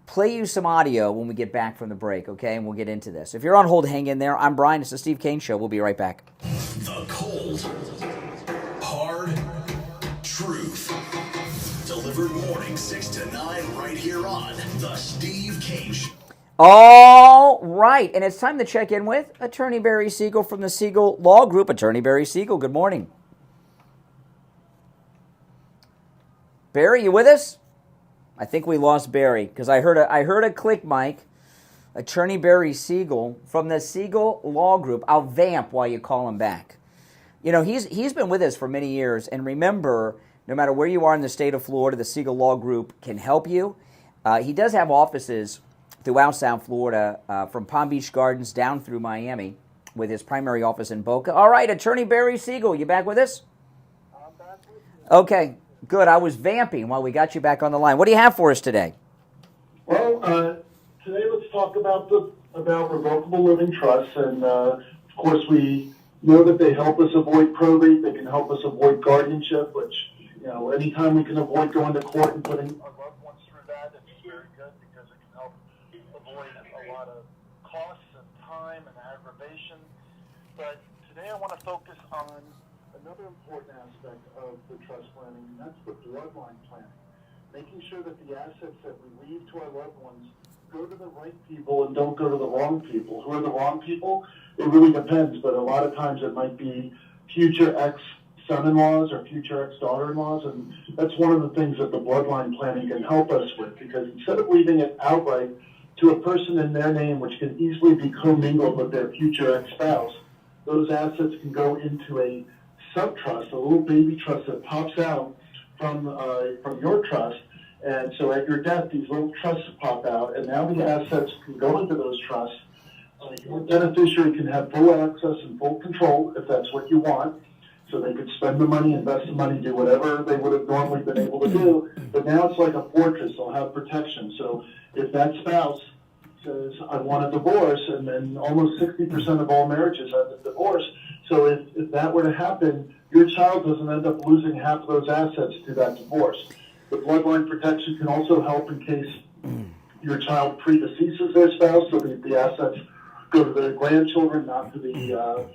play you some audio when we get back from the break, okay? And we'll get into this. If you're on hold, hang in there. I'm Brian. It's the Steve Kane Show. We'll be right back. The cold, hard truth. Delivered morning 6 to 9 right here on The Steve Kane Show. All right, and it's time to check in with Attorney Barry Siegel from the Siegel Law Group. Attorney Barry Siegel, good morning. Barry, you with us? I think we lost Barry because I heard a click, Mike. Attorney Barry Siegel from the Siegel Law Group. I'll vamp while you call him back. You know, he's been with us for many years, and remember, no matter where you are in the state of Florida, the Siegel Law Group can help you. He does have offices throughout South Florida, from Palm Beach Gardens down through Miami, with his primary office in Boca. All right, Attorney Barry Siegel, you back with us? I'm back with you. Okay, good. I was vamping while we got you back on the line. What do you have for us today? Well, today let's talk about revocable living trusts, and of course we know that they help us avoid probate. They can help us avoid guardianship, which, you know, anytime we can avoid going to court and putting our loved ones through that, it's very good because it can help avoid a lot of costs and time and aggravation. But today I want to focus on another important aspect of the trust planning, and that's the bloodline planning. Making sure that the assets that we leave to our loved ones go to the right people and don't go to the wrong people. Who are the wrong people? It really depends, but a lot of times it might be future ex-son-in-laws or future ex-daughter-in-laws, and that's one of the things that the bloodline planning can help us with, because instead of leaving it outright to a person in their name, which can easily be commingled with their future ex-spouse, those assets can go into a sub-trust, a little baby trust that pops out from your trust. And so at your death, these little trusts pop out, and now the assets can go into those trusts. Your beneficiary can have full access and full control if that's what you want. So they could spend the money, invest the money, do whatever they would have normally been able to do. But now it's like a fortress. They'll have protection. So if that spouse says, I want a divorce, and then almost 60% of all marriages have a divorce. So if that were to happen, your child doesn't end up losing half of those assets to that divorce. The bloodline protection can also help in case your child predeceases their spouse, so the assets go to their grandchildren, not to the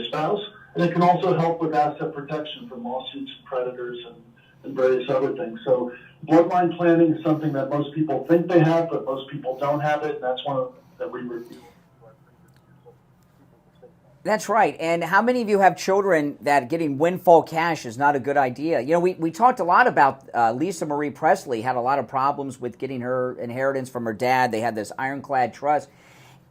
spouse. And it can also help with asset protection from lawsuits, creditors, and various other things. So bloodline planning is something that most people think they have, but most people don't have it, and that's one of that we review. That's right. And how many of you have children that getting windfall cash is not a good idea? You know, we talked a lot about Lisa Marie Presley had a lot of problems with getting her inheritance from her dad. They had this ironclad trust.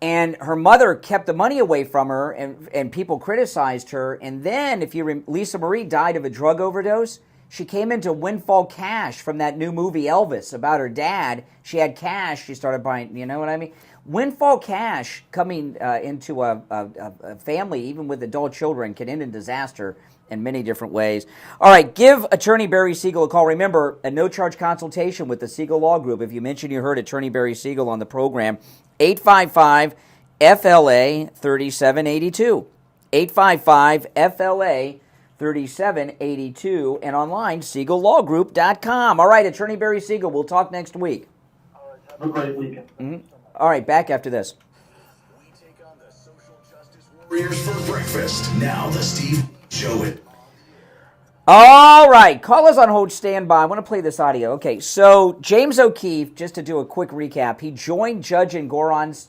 And her mother kept the money away from her, and people criticized her. And then, Lisa Marie died of a drug overdose. She came into windfall cash from that new movie Elvis about her dad. She had cash. She started buying, you know what I mean? Windfall cash coming into a family, even with adult children, can end in disaster in many different ways. All right, give Attorney Barry Siegel a call. Remember, a no-charge consultation with the Siegel Law Group. If you mention you heard Attorney Barry Siegel on the program, 855 FLA 3782. 855 FLA 3782 and online SiegelLawGroup.com. All right, Attorney Barry Siegel, we'll talk next week. Have a great weekend. Mm-hmm. All right, back after this. We take on the social justice warriors for breakfast. Now the Steve Show. All right, callers on hold, stand by. I want to play this audio. Okay, so James O'Keefe, just to do a quick recap, he joined Judge Engoron's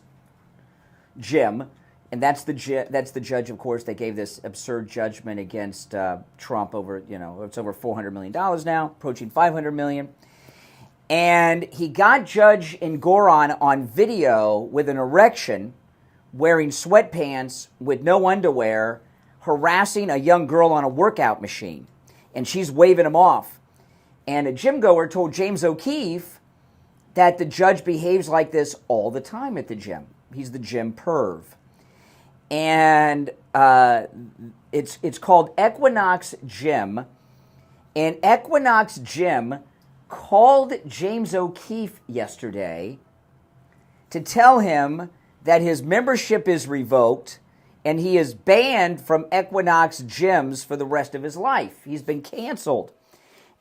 gym, and that's the judge, of course, that gave this absurd judgment against Trump over, it's over $400 million now, approaching $500 million. And he got Judge Engoron on video with an erection, wearing sweatpants with no underwear, harassing a young girl on a workout machine. And she's waving him off. And a gym goer told James O'Keefe that the judge behaves like this all the time at the gym. He's the gym perv. And it's called Equinox Gym. And Equinox Gym called James O'Keefe yesterday to tell him that his membership is revoked and he is banned from Equinox gyms for the rest of his life. He's been canceled.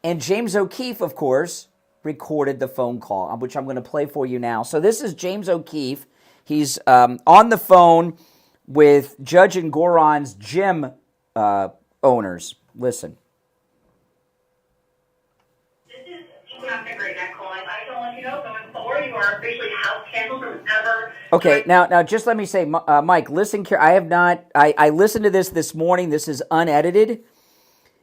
And James O'Keefe, of course, recorded the phone call, which I'm going to play for you now. So this is James O'Keefe. He's on the phone with Judge Engoron's gym owners. Listen. This is Equinox calling. I just want to let you know, going forward, you are officially house canceled from ever. Okay, now just let me say, Mike, listen. I listened to this morning. This is unedited,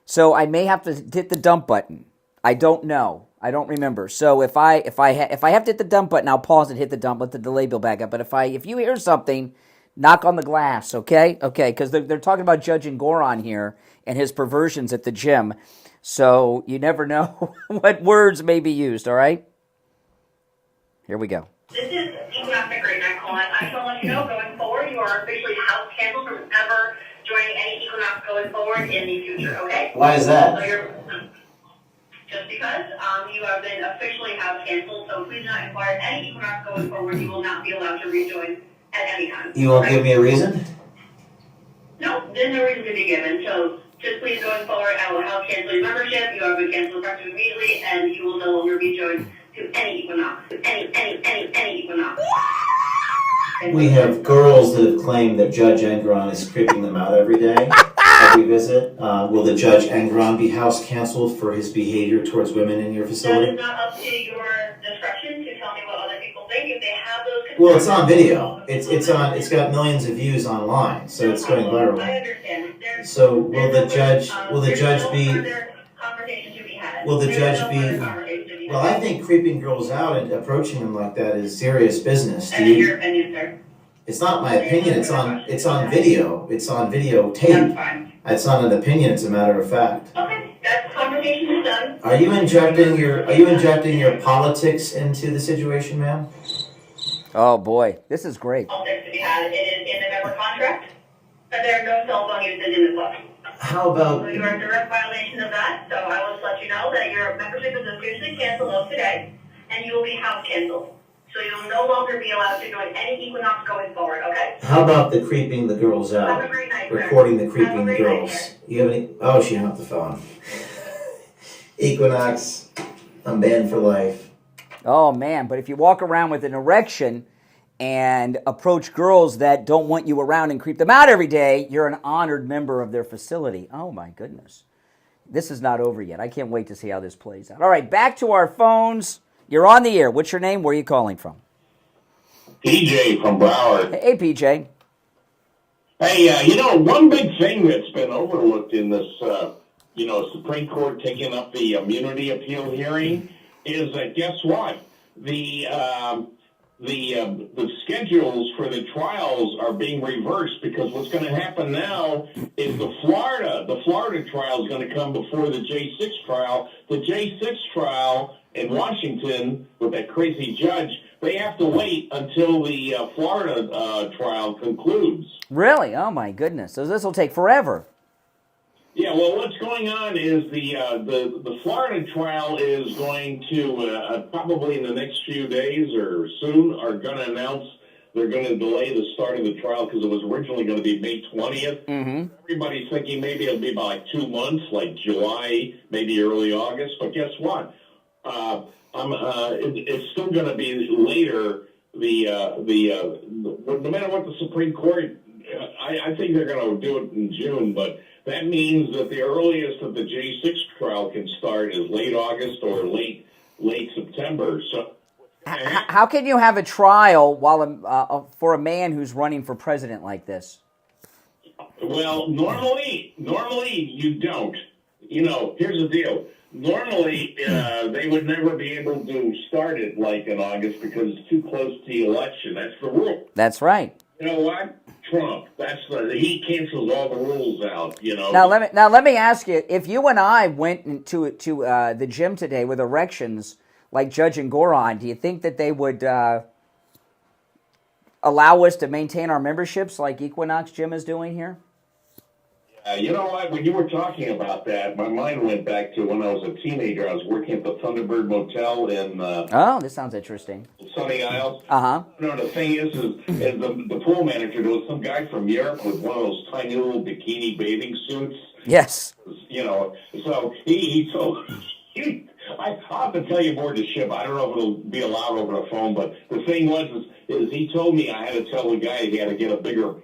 so I may have to hit the dump button. I don't know. I don't remember. So if I have to hit the dump button, I'll pause and hit the dump. Let the delay bill back up. But if you hear something, knock on the glass. Okay, because they're talking about Judge Engoron here and his perversions at the gym. So you never know what words may be used. All right. Here we go. This is Equinox calling. I just want to let you know, going forward, you are officially house canceled from ever joining any Equinox going forward in the future. Okay. Why is that? So just because you have been officially house canceled, so please not inquire any Equinox going forward. You will not be allowed to rejoin at any time. You won't give me a reason? No, there's no reason to be given. So just please going forward, I will house cancel your membership. You have been canceled effective immediately, and you will no longer be joined to any Equinox. Any Equinox. We have girls that have claimed that Judge Engoron is creeping them out every day, every visit. Will the Judge Engoron be house canceled for his behavior towards women in your That facility? is not up to your discretion to tell me what other people think. If they have those concerns, Well, it's on video. It's got millions of views online, so it's going I viral. understand. So will the judge be? Conversation to be had. Will the There's judge no be? further conversation to be had. Well, I think creeping girls out and approaching them like that is serious business. And in your opinion, sir? It's not my opinion. It's on video. It's on videotape. That's fine. It's not an opinion. It's a matter of fact. Okay, that conversation is done. Are you injecting your politics into the situation, ma'am? Oh boy, this is great. Politics to be had. It is in the member contract, but there are no cell phone usage in the club. How about? So you are in direct violation of that. So I will just let you know that your membership is officially canceled of today, and you will be house canceled. So you'll no longer be allowed to join any Equinox going forward, okay? How about the creeping the girls out? Have a great night, sir. Recording the Have a creeping great night, girls. sir. You have any? Oh, she hung up the phone. Equinox, I'm banned for life. Oh man, but if you walk around with an erection and approach girls that don't want you around and creep them out every day, you're an honored member of their facility. Oh my goodness. This is not over yet. I can't wait to see how this plays out. All right, back to our phones. You're on the air. What's your name? Where are you calling from? PJ from Broward. Hey, PJ. Hey, one big thing that's been overlooked in this, Supreme Court taking up the immunity appeal hearing is that guess what? The schedules for the trials are being reversed because what's going to happen now is the Florida trial is going to come before the J6 trial. The J6 trial in Washington with that crazy judge, they have to wait until the Florida trial concludes. Really? Oh my goodness. So this will take forever. Yeah, well, what's going on is the Florida trial is going to probably in the next few days or soon are going to announce they're going to delay the start of the trial because it was originally going to be May 20th. Mm-hmm. Everybody's thinking maybe it'll be about like 2 months, like July, maybe early August. But guess what? It's still going to be later. No matter what the Supreme Court, I think they're going to do it in June, but that means that the earliest that the J6 trial can start is late August or late September. So, how can you have a trial while for a man who's running for president like this? Well, normally you don't. You know, here's the deal. Normally, they would never be able to start it like in August because it's too close to the election. That's the rule. That's right. You know what? Trump. He cancels all the rules out. You know. Now let me ask you: if you and I went to the gym today with erections like Judge and Goron, do you think that they would allow us to maintain our memberships like Equinox Gym is doing here? You know what? When you were talking about that, my mind went back to when I was a teenager. I was working at the Thunderbird Motel in oh, this sounds interesting. Sunny Isles. Uh-huh. No, the thing is the pool manager, there was some guy from Europe with one of those tiny little bikini bathing suits. Yes. You know, so he told I'll have to tell you aboard the ship. I don't know if it'll be allowed over the phone, but the thing was is he told me I had to tell the guy he had to get a bigger.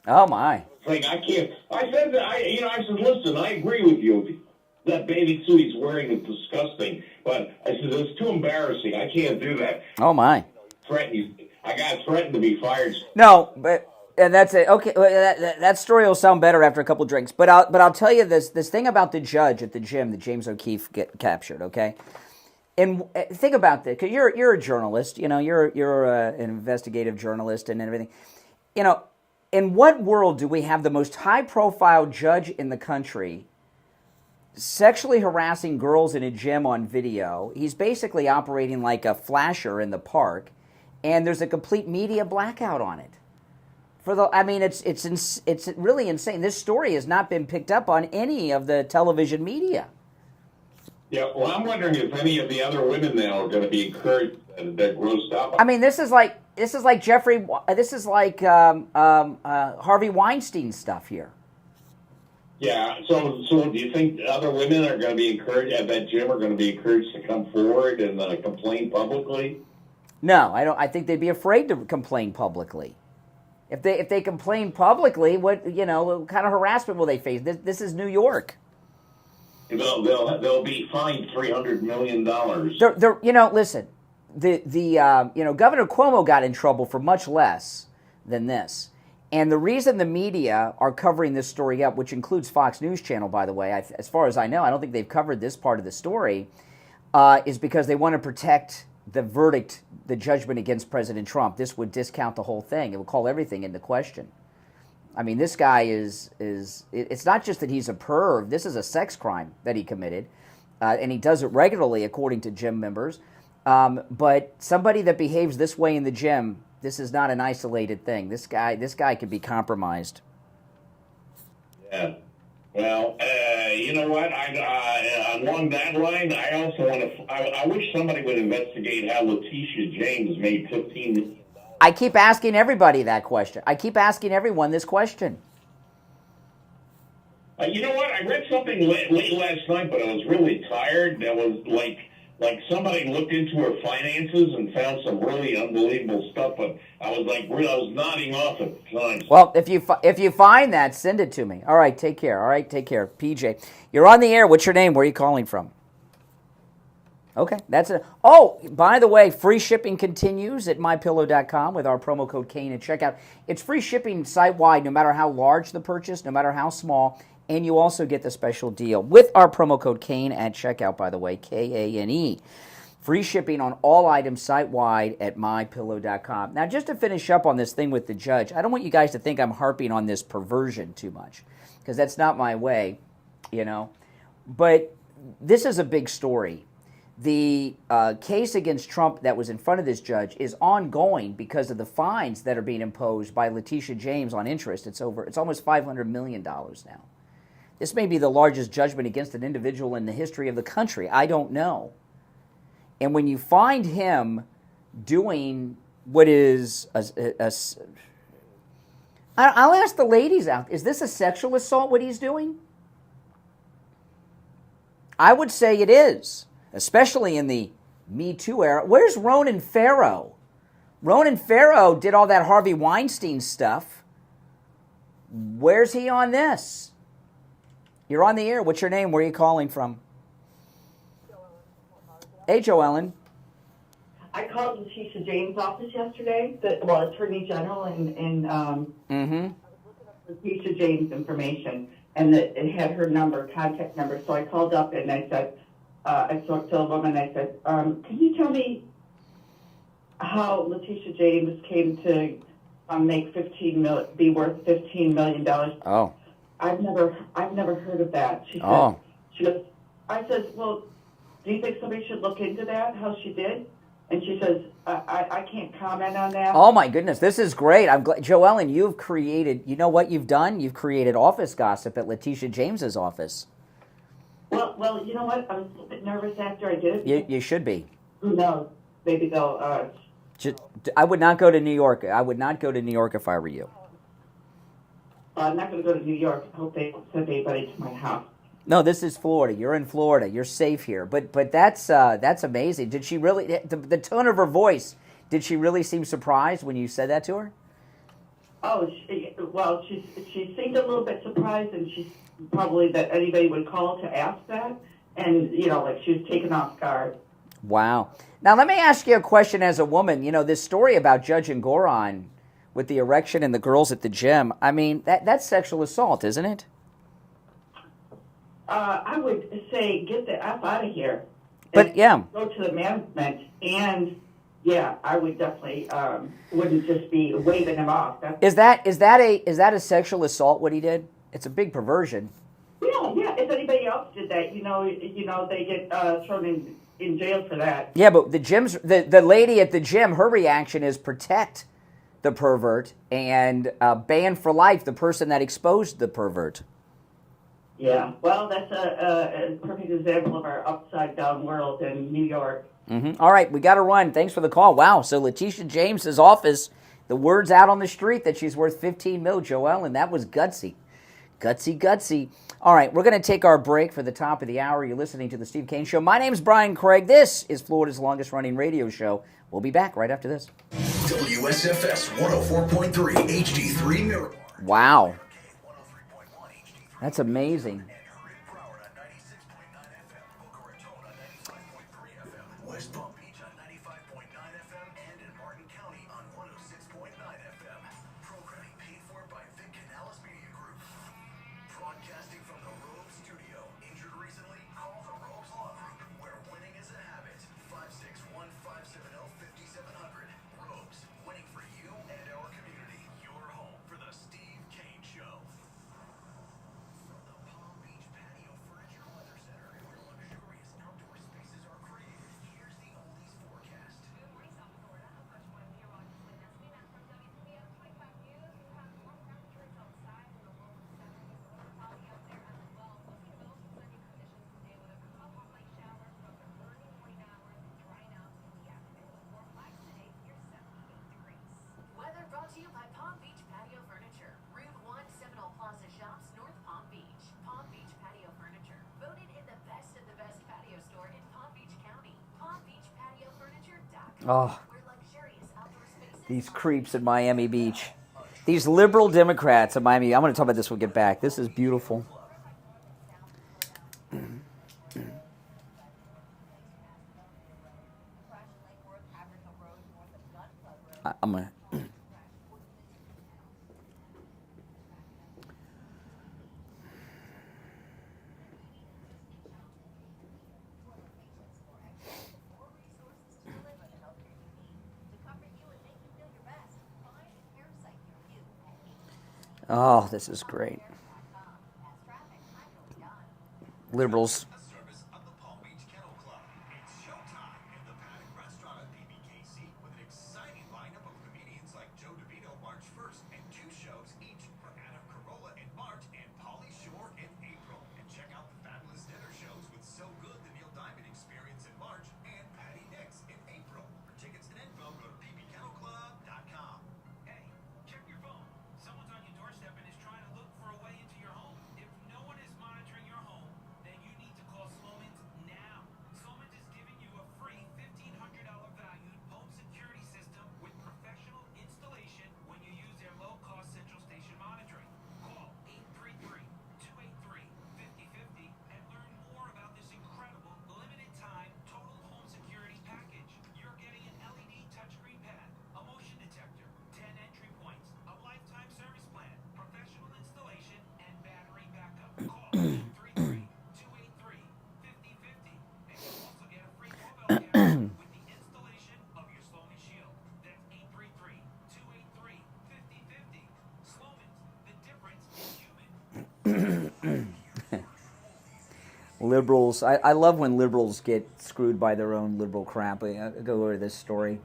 Oh my! Like I can't. I said I said, listen, I agree with you. That bathing suit he's wearing is disgusting, but I said it's too embarrassing. I can't do that. Oh my! I got threatened to be fired. No, but and that's it. Okay, that story will sound better after a couple drinks. But I'll tell you this thing about the judge at the gym that James O'Keefe get captured. Okay, and think about this because you're a journalist. You know, you're an investigative journalist and everything. You know, in what world do we have the most high-profile judge in the country sexually harassing girls in a gym on video? He's basically operating like a flasher in the park, and there's a complete media blackout on it. It's really insane. This story has not been picked up on any of the television media. Yeah, well, I'm wondering if any of the other women now are going to be encouraged that grossed up. I mean, this is like Jeffrey. This is like Harvey Weinstein stuff here. Yeah. So do you think other women are going to be encouraged at that gym? Are going to be encouraged to come forward and complain publicly? No, I don't. I think they'd be afraid to complain publicly. If they complain publicly, what kind of harassment will they face? This is New York. They'll be fined $300 million. Listen, the Governor Cuomo got in trouble for much less than this, and the reason the media are covering this story up, which includes Fox News Channel, by the way, as far as I know, I don't think they've covered this part of the story, is because they want to protect the verdict, the judgment against President Trump. This would discount the whole thing. It would call everything into question. I mean, this guy it's not just that he's a perv. This is a sex crime that he committed, and he does it regularly, according to gym members. But somebody that behaves this way in the gym, this is not an isolated thing. This guy could be compromised. Yeah. Well, you know what? Along that line, I also want to. I wish somebody would investigate how Letitia James made $15 million. I keep asking everybody that question. I keep asking everyone this question. You know what? I read something late last night, but I was really tired. That was like somebody looked into her finances and found some really unbelievable stuff. But I was nodding off at the time. Well, if you find that, send it to me. All right, take care. PJ, you're on the air. What's your name? Where are you calling from? Okay, that's it. Oh, by the way, free shipping continues at mypillow.com with our promo code Kane at checkout. It's free shipping site-wide, no matter how large the purchase, no matter how small, and you also get the special deal with our promo code Kane at checkout, by the way, Kane. Free shipping on all items site-wide at mypillow.com. Now, just to finish up on this thing with the judge, I don't want you guys to think I'm harping on this perversion too much, because that's not my way, But this is a big story. The case against Trump that was in front of this judge is ongoing because of the fines that are being imposed by Letitia James on interest. It's almost $500 million now. This may be the largest judgment against an individual in the history of the country. I don't know. And when you find him doing what is I'll ask the ladies out. Is this a sexual assault, what he's doing? I would say it is, especially in the Me Too era. Where's Ronan Farrow? Ronan Farrow did all that Harvey Weinstein stuff. Where's he on this? You're on the air. What's your name? Where are you calling from? Hey, Joellen. I called Letitia James' office yesterday, Attorney General, and Letitia James' information, and it had her contact number. So I called up and I said, I talked to a woman. I said, can you tell me how Letitia James came to make be worth $15 million? Oh, I've never heard of that. She said, oh. She goes, I said, well, do you think somebody should look into that? How she did? And she says, I can't comment on that. Oh, my goodness. This is great. I'm glad. Joellen, you've created, you know what you've done? You've created office gossip at Letitia James's office. Well, you know what? I was a little bit nervous after I did it. You should be. Who knows? Maybe they'll... I would not go to New York. I would not go to New York if I were you. I'm not going to go to New York. I hope they don't send anybody to my house. No, this is Florida. You're in Florida. You're safe here. But that's amazing. Did she really, the tone of her voice, did she really seem surprised when you said that to her? Oh, she seemed a little bit surprised, and she's probably that anybody would call to ask that. And, like she was taken off guard. Wow. Now, let me ask you a question as a woman. This story about Judge Engoron with the erection and the girls at the gym, I mean, that's sexual assault, isn't it? I would say get the F out of here. But, yeah. Go to the management, and, yeah, I would definitely wouldn't just be waving him off. Is that a sexual assault, what he did? It's a big perversion. Yeah. If anybody else did that, they get thrown in jail for that. Yeah, but the lady at the gym, her reaction is protect the pervert and ban for life the person that exposed the pervert. Yeah, well, that's a perfect example of our upside-down world in New York. Mm-hmm. All right, we got to run. Thanks for the call. Wow, so Letitia James's office, the word's out on the street that she's worth $15 million, Joelle, and that was gutsy. Gutsy. All right, we're going to take our break for the top of the hour. You're listening to The Steve Kane Show. My name's Brian Craig. This is Florida's longest-running radio show. We'll be back right after this. WSFS 104.3 HD3 Miramar. Wow. That's amazing. West Palm Beach on 95.9 FM and in Martin County on 106.9 FM. Programming paid for by Vic Canales Media Group. Broadcasting from the Robes Studio. Injured recently? Call the Robes Law Group, where winning is a habit. 561-570-5700. Robes, winning for you and our community. Your home for the Steve Kane Show. From the Palm Beach Patio Furniture Weather Center, where luxurious outdoor spaces are created, here's the oldies forecast. Good morning, South Florida. Approach one of your Wesley. That's me, from WTVF 25 News. We have warm temperatures outside in the low 70s, a little cloudy out there as well. Mostly middle to sunny conditions today with a couple light showers from the early morning hours and drying out in the afternoon. Warm flags today, near 78 degrees. Weather brought to you by Palm Beach Patio Furniture. Route 1 Seminole Plaza Shops, North Palm Beach. Palm Beach Patio Furniture. Voted in the best of the best patio store in Palm Beach County. PalmBeachPatioFurniture.com. Oh, these creeps at Miami Beach. These liberal Democrats at Miami. I'm going to talk about this when we get back. This is beautiful. I'm going to... Oh, this is great. Liberals. Liberals, I love when liberals get screwed by their own liberal crap. I'll go over this story.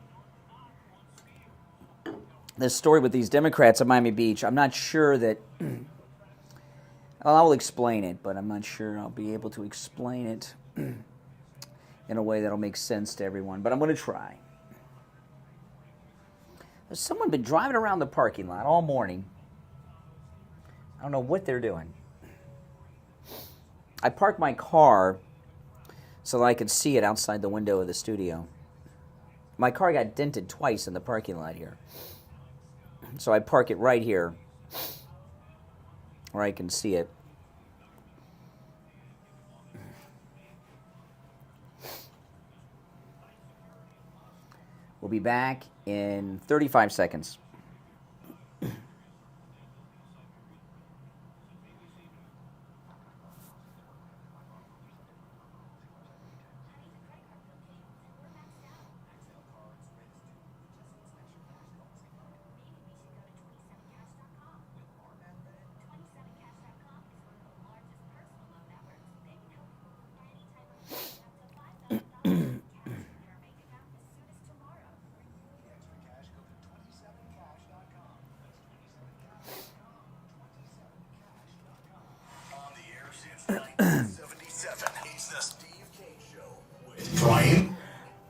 This story with these Democrats at Miami Beach, I'm not sure that... Well, I will explain it, but I'm not sure I'll be able to explain it in a way that'll make sense to everyone. But I'm going to try. There's someone been driving around the parking lot all morning. I don't know what they're doing. I parked my car so that I could see it outside the window of the studio. My car got dented twice in the parking lot here. So I park it right here where I can see it. We'll be back in 35 seconds.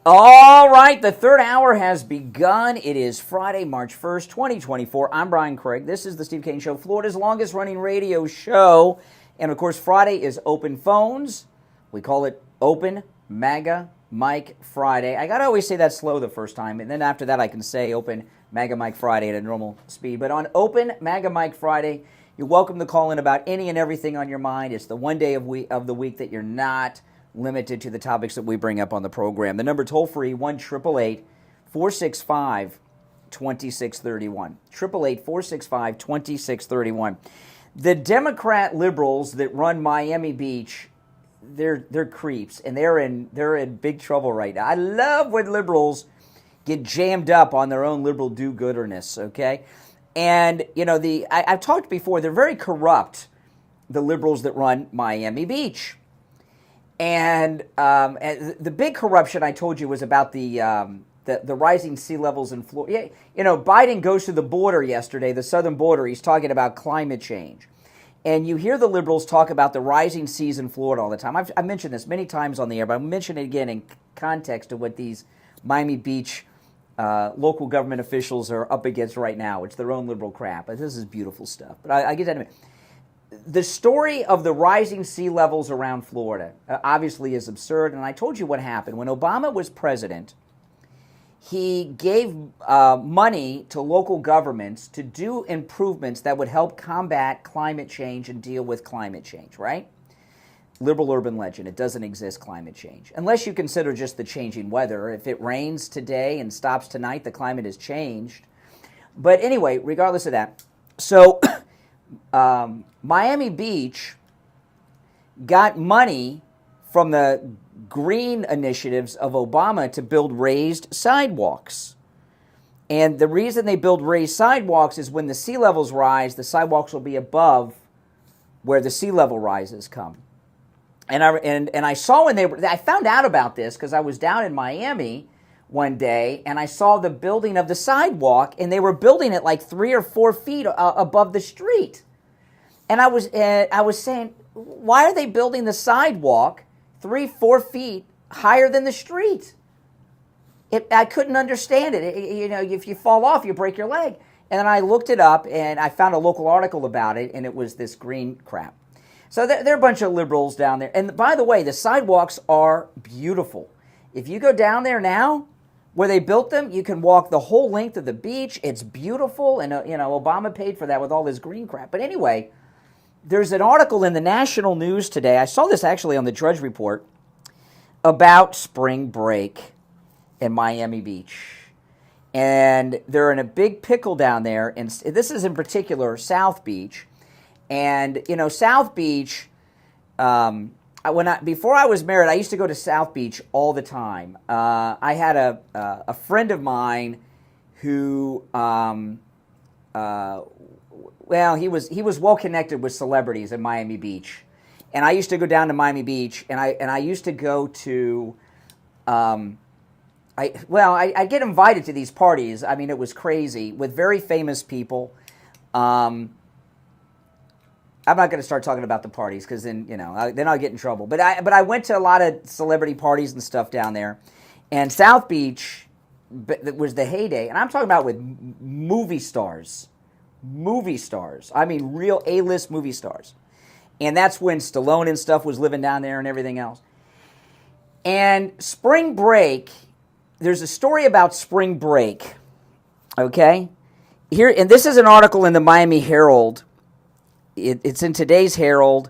All right, the third hour has begun. It is Friday, March 1st, 2024. I'm Brian Craig. This is the Steve Kane Show, Florida's longest running radio show. And of course, Friday is Open Phones. We call it Open MAGA Mike Friday. I got to always say that slow the first time, and then after that I can say Open MAGA Mike Friday at a normal speed. But on Open MAGA Mike Friday, you're welcome to call in about any and everything on your mind. It's the one day of the week that you're not limited to the topics that we bring up on the program. The number toll-free, 1-888-465-2631. 888-465-2631. The Democrat liberals that run Miami Beach, they're creeps, and they're in big trouble right now. I love when liberals get jammed up on their own liberal do-gooderness, okay? And, you know, I've talked before, they're very corrupt, the liberals that run Miami Beach. And the big corruption I told you was about the rising sea levels in Florida. You know, Biden goes to the border yesterday, the southern border. He's talking about climate change. And you hear the liberals talk about the rising seas in Florida all the time. I've mentioned this many times on the air, but I'll mention it again in context of what these Miami Beach local government officials are up against right now. It's their own liberal crap. But this is beautiful stuff. But I get that in a minute. The story of the rising sea levels around Florida obviously is absurd, and I told you what happened. When Obama was president, he gave money to local governments to do improvements that would help combat climate change and deal with climate change, right? Liberal urban legend. It doesn't exist, climate change. Unless you consider just the changing weather. If it rains today and stops tonight, the climate has changed. But anyway, regardless of that, so Miami Beach got money from the green initiatives of Obama to build raised sidewalks. And the reason they build raised sidewalks is when the sea levels rise, the sidewalks will be above where the sea level rises come. And I saw when I found out about this because I was down in Miami one day and I saw the building of the sidewalk, and they were building it like 3 or 4 feet above the street. And I was saying, why are they building the sidewalk 3-4 feet higher than the street? I couldn't understand it. You know, if you fall off, you break your leg. And then I looked it up, and I found a local article about it, and it was this green crap. So there are a bunch of liberals down there. And by the way, the sidewalks are beautiful. If you go down there now, where they built them, you can walk the whole length of the beach. It's beautiful, and you know, Obama paid for that with all this green crap. But anyway, there's an article in the national news today. I saw this actually on the Drudge Report about spring break in Miami Beach. And they're in a big pickle down there. And this is in particular South Beach. And, you know, South Beach, before I was married, I used to go to South Beach all the time. I had a friend of mine who, he was well connected with celebrities in Miami Beach, and I used to go down to Miami Beach, and I used to go to, I get invited to these parties. I mean, it was crazy with very famous people. I'm not going to start talking about the parties because then then I'll get in trouble. But I went to a lot of celebrity parties and stuff down there, and South Beach was the heyday. And I'm talking about with movie stars. I mean, real A-list movie stars. And that's when Stallone and stuff was living down there and everything else. And spring break, there's a story about spring break. Okay, here, and this is an article in the Miami Herald. It's in today's Herald,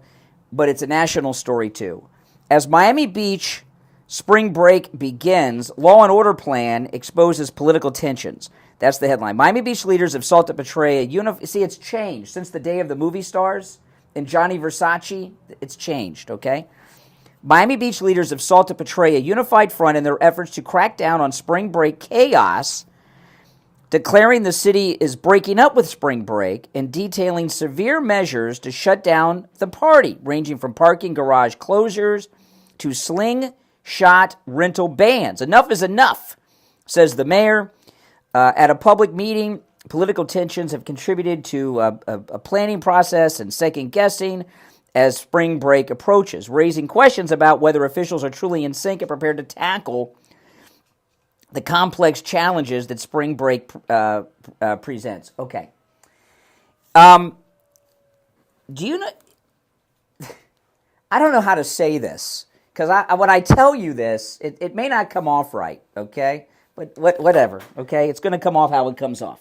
but it's a national story too. As Miami Beach spring break begins, law and order plan exposes political tensions. That's the headline. Miami Beach leaders have sought to portray See, it's changed since the day of the movie stars and Johnny Versace. It's changed, okay? Miami Beach leaders have sought to portray a unified front in their efforts to crack down on spring break chaos, declaring the city is breaking up with spring break and detailing severe measures to shut down the party, ranging from parking garage closures to slingshot rental bans. Enough is enough, says the mayor. At a public meeting, political tensions have contributed to a planning process and second-guessing as spring break approaches, raising questions about whether officials are truly in sync and prepared to tackle the complex challenges that spring break presents. Okay. Do you know? I don't know how to say this because when I tell you this, it may not come off right. Okay, but whatever. Okay, it's going to come off how it comes off.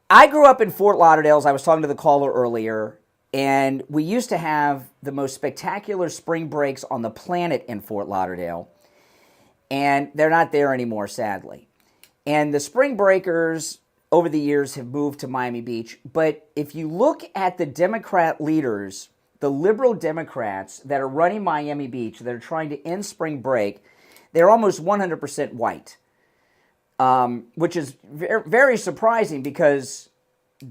I grew up in Fort Lauderdale, as I was talking to the caller earlier, and we used to have the most spectacular spring breaks on the planet in Fort Lauderdale. And they're not there anymore, sadly. And the spring breakers over the years have moved to Miami Beach. But if you look at the Democrat leaders, the liberal Democrats that are running Miami Beach, that are trying to end spring break, they're almost 100% white, which is very surprising because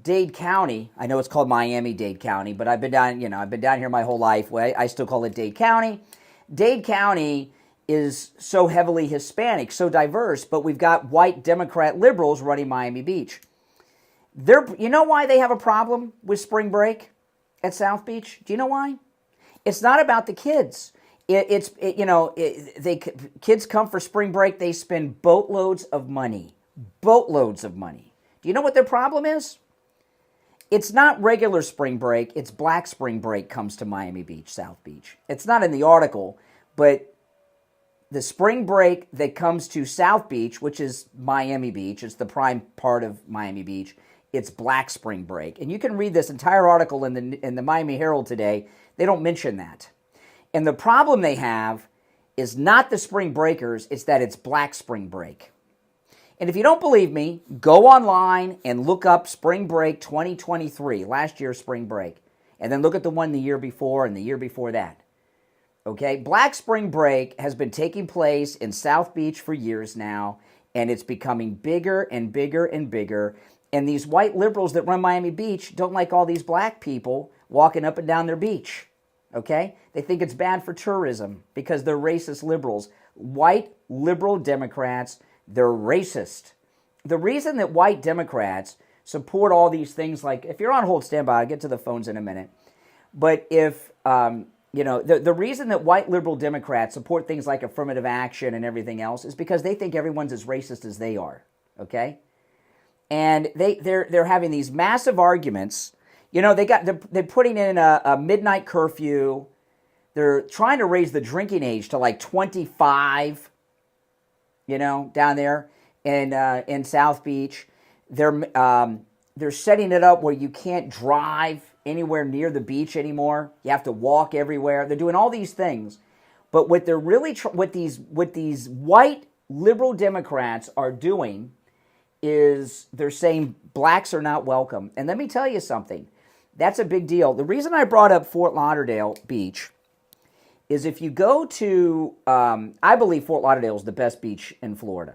Dade County, I know it's called Miami-Dade County, but I've been down here my whole life. I still call it Dade County. Dade County is so heavily Hispanic, so diverse, but we've got white Democrat liberals running Miami Beach. You know why they have a problem with spring break at South Beach? Do you know why? It's not about the kids. Kids come for spring break, they spend boatloads of money. Boatloads of money. Do you know what their problem is? It's not regular spring break, it's black spring break comes to Miami Beach, South Beach. It's not in the article, but the spring break that comes to South Beach, which is Miami Beach, it's the prime part of Miami Beach, it's black spring break. And you can read this entire article in the Miami Herald today. They don't mention that. And the problem they have is not the spring breakers, it's that it's black spring break. And if you don't believe me, go online and look up spring break 2023, last year's spring break. And then look at the one the year before and the year before that. Okay, Black Spring Break has been taking place in South Beach for years now, and it's becoming bigger and bigger and bigger. And these white liberals that run Miami Beach don't like all these black people walking up and down their beach. Okay, they think it's bad for tourism because they're racist liberals. White liberal Democrats, they're racist. The reason that white Democrats support all these things, like if you're on hold, stand by. I'll get to the phones in a minute. But if the reason that white liberal Democrats support things like affirmative action and everything else is because they think everyone's as racist as they are, okay? And they're having these massive arguments. They're putting in a midnight curfew. They're trying to raise the drinking age to like 25, down there in South Beach. They're setting it up where you can't drive anywhere near the beach anymore. You have to walk everywhere. They're doing all these things. But what they're really what these white liberal Democrats are doing is they're saying blacks are not welcome. And let me tell you something. That's a big deal. The reason I brought up Fort Lauderdale Beach is if you go to, I believe Fort Lauderdale is the best beach in Florida.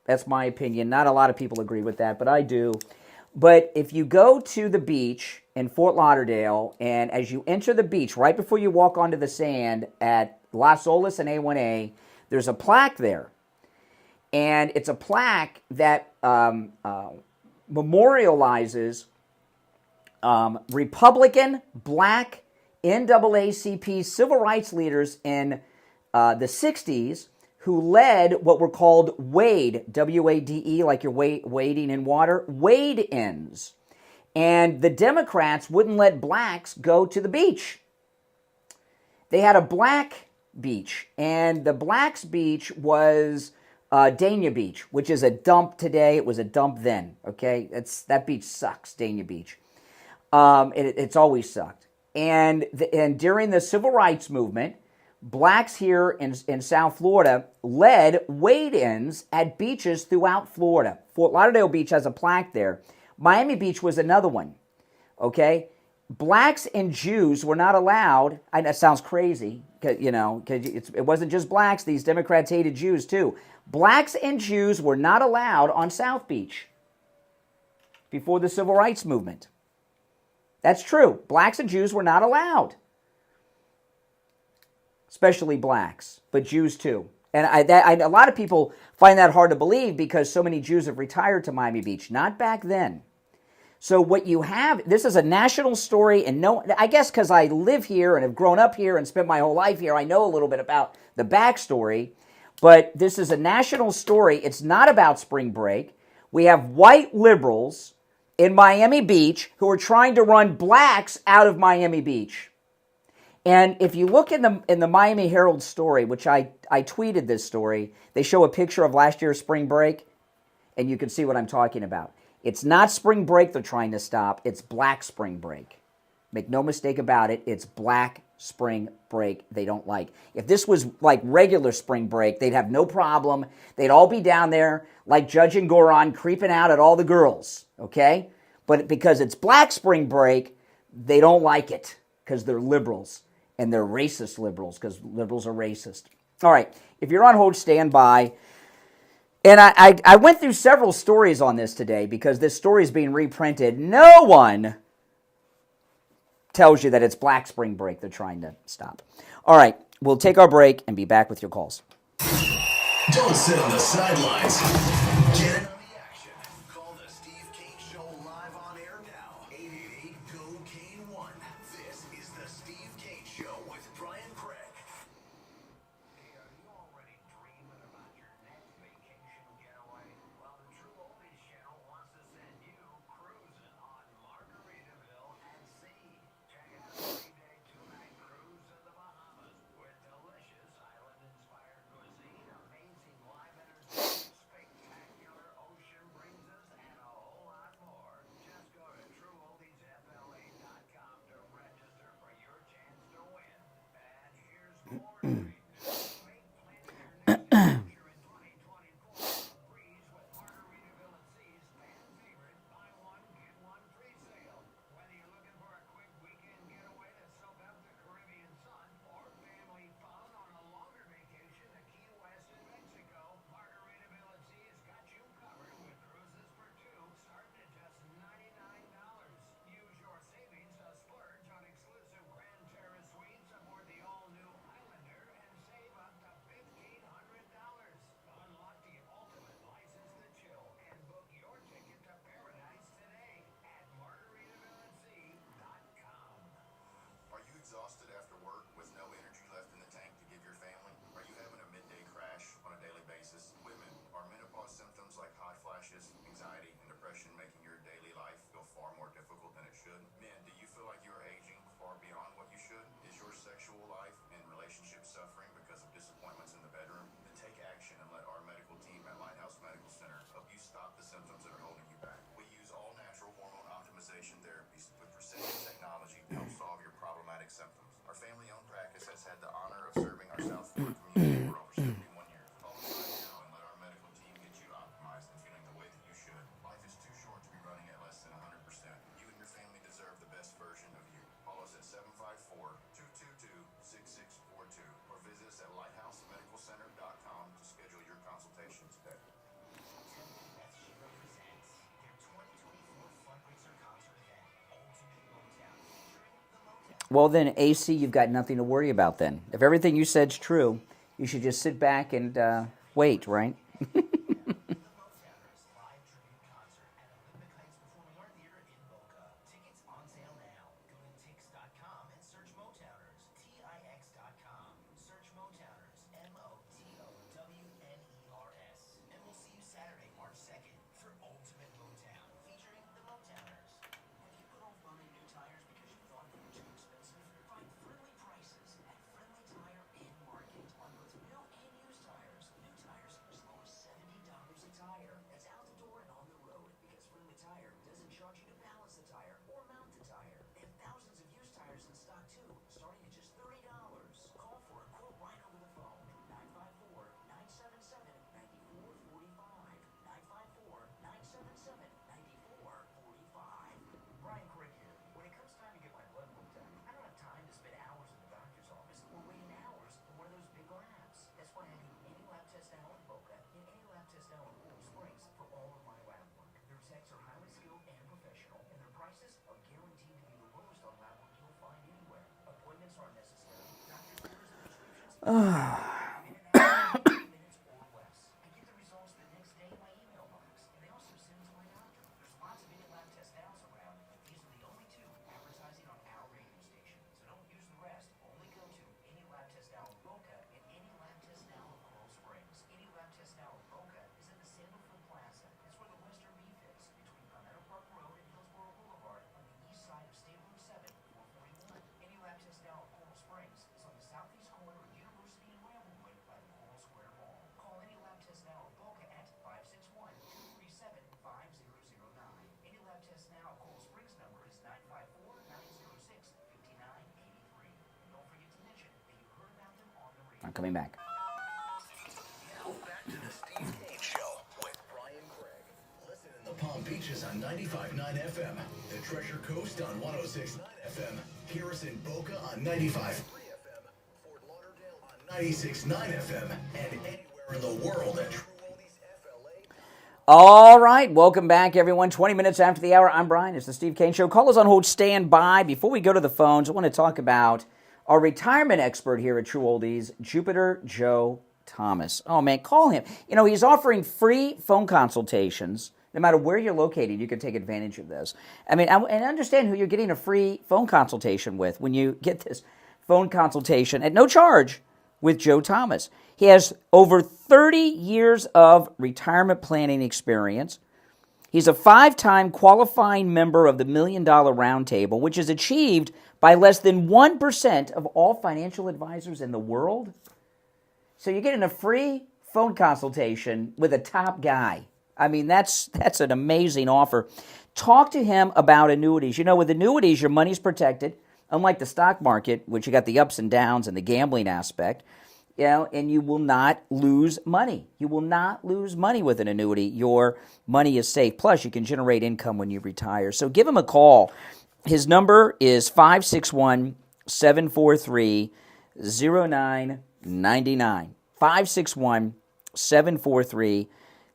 That's my opinion. Not a lot of people agree with that, but I do. But if you go to the beach in Fort Lauderdale, and as you enter the beach, right before you walk onto the sand at Las Olas and A1A, there's a plaque there. And it's a plaque that memorializes Republican black NAACP civil rights leaders in the 60s who led what were called WADE, W-A-D-E, like you're wading in water, wade-ins. And the Democrats wouldn't let blacks go to the beach. They had a black beach, and the blacks' beach was Dania Beach, which is a dump today. It was a dump then, okay? That beach sucks, Dania Beach. It's always sucked. And during the civil rights movement, blacks here in South Florida led wade-ins at beaches throughout Florida. Fort Lauderdale Beach has a plaque there. Miami Beach was another one, okay? Blacks and Jews were not allowed. And that sounds crazy, because it wasn't just blacks. These Democrats hated Jews too. Blacks and Jews were not allowed on South Beach before the civil rights movement. That's true. Blacks and Jews were not allowed. Especially blacks, but Jews too. And a lot of people find that hard to believe because so many Jews have retired to Miami Beach. Not back then. So what you have, this is a national story, and I guess because I live here and have grown up here and spent my whole life here, I know a little bit about the backstory, but this is a national story. It's not about spring break. We have white liberals in Miami Beach who are trying to run blacks out of Miami Beach. And if you look in the Miami Herald story, which I tweeted this story, they show a picture of last year's spring break, and you can see what I'm talking about. It's not spring break they're trying to stop. It's black spring break. Make no mistake about it. It's black spring break they don't like. If this was like regular spring break, they'd have no problem. They'd all be down there like Judge and Goron creeping out at all the girls, okay? But because it's black spring break, they don't like it because they're liberals. And they're racist liberals because liberals are racist. All right, if you're on hold, stand by. And I went through several stories on this today because this story is being reprinted. No one tells you that it's black spring break they're trying to stop. All right, we'll take our break and be back with your calls. Don't sit on the sidelines. Get in on the action. Call the Steve Kane Show live on air now. 888-GO-KANE-1. This is the Steve Kane Show with Brian Craig. Hey, are you already dreaming about your next vacation getaway? Well, the True Oldies Channel wants to send you cruising on Margaritaville at sea. Check out a 3-day, 2-night cruise to the Bahamas with delicious island-inspired cuisine, amazing live entertainment, spectacular ocean breezes, and a whole lot more. Just go to TrueOldiesFLA.com to register for your chance to win. And here's more great news. Make planning your next adventure in 2024 a breeze with Margaritaville at Sea's fan favorite buy one, get one free sale. Whether you're looking for a quick weekend getaway to soak up the Caribbean sun or family fun on a longer vacation to Key West in Mexico, Margaritaville at Sea has got you covered with cruises for two starting at just $99. Use your savings to splurge on exclusive Grand Terrace suites aboard the all-new Highlander and save up to $1,500. Unlock the ultimate license to chill and book your ticket to paradise today at MargaritavilleAtSea.com. Are you exhausted after work with no energy left in the tank to give your family? Are you having a midday crash on a daily basis? Women, are menopause symptoms like hot flashes, anxiety, and depression making your daily life feel far more difficult than it should? Men, do you feel like you are aging far beyond what you should? Is your sexual life and relationship suffering because of disappointments in the bedroom? Then take action and let our medical team at Lighthouse Medical Center help you stop the symptoms that are holding you back. We use all natural hormone optimization therapies with precision technology to help solve your problematic symptoms. Our family-owned practice has had the honor of serving our South Florida community for over 71 years. Call us right now and let our medical team get you optimized and feeling the way that you should. Life is too short to be running at less than 100%. You and your family deserve the best version at lighthousemedicalcenter.com to schedule your consultation today. Well, then, AC, you've got nothing to worry about then. If everything you said's true, you should just sit back and wait, right? Tickets on sale now. Go to Tix.com and search Motowners. TIX.com. Search Motowners. MOTOWNERS. And we'll see you Saturday, March 2nd for Ultimate Motown, featuring the Motowners. Have you put off buying new tires because you thought they were too expensive? Find friendly prices at Friendly Tire and Market on both new and used tires. New tires as low as $70 a tire. That's out the door and on the road, because Friendly Tire doesn't charge you to balance the tire or mount the tire. They have thousands of used tires in stock too, starting at just $30. Call for a quote right over the phone. 954-977-9445. 954-977-9445. Brian Craig here. When it comes time to get my blood work done, I don't have time to spend hours in the doctor's office or waiting hours for one of those big labs. That's why I do any lab test now in Boca and any lab test now in Coral Springs for all of my lab work. Their techs are highly skilled and professional, and their prices are guaranteed to be the lowest on lab work you'll find anywhere. Appointments aren't necessary. Doctor's orders and prescriptions minutes or less. I get the results the next day in my email box, and they also send them to my doctor. There's lots of any lab test nows around, but these are the only two advertising on our radio station. So don't use the rest. Only go to any lab test now in Boca and any lab test now in Coral Springs. Any lab test now in Boca is in the Sandalwood Plaza. That's where the Western Beef is, between Palmetto Park Road and Hillsborough Boulevard on the east side of State Route 7, 441. Any lab test now in Coral Springs is on the southeast corner of University and Ramblewood by the Coral Square Mall. Call any lab test now in Boca at 561-237-5009. Any lab test now Coral Springs number is 954-906-5983. And don't forget to mention that you heard about them on the radio. I'm coming back. Now back to the Steve Kane Show with Brian Craig. Listen in the Palm Beaches on 95.9 FM, the Treasure Coast on 106.9 FM, hear us in Boca on 95.3 FM, Fort Lauderdale on 96.9 FM, and anywhere in the world at True Oldies FLA. All right, welcome back, everyone. 20 minutes after the hour, I'm Brian. It's the Steve Kane Show. Call us on hold, stand by. Before we go to the phones, I want to talk about our retirement expert here at True Oldies, Jupiter Joe Thomas. Oh, man, call him. You know, he's offering free phone consultations. No matter where you're located, you can take advantage of this. I mean, and understand who you're getting a free phone consultation with when you get this phone consultation at no charge with Joe Thomas. He has over 30 years of retirement planning experience. He's a 5-time qualifying member of the $1 Million Roundtable, which is achieved by less than 1% of all financial advisors in the world. So you're getting a free phone consultation with a top guy. I mean, that's an amazing offer. Talk to him about annuities. You know, with annuities, your money's protected, unlike the stock market, which you got the ups and downs and the gambling aspect, you know, and you will not lose money. You will not lose money with an annuity. Your money is safe. Plus, you can generate income when you retire. So give him a call. His number is 561-743-0999. 561-743-0999.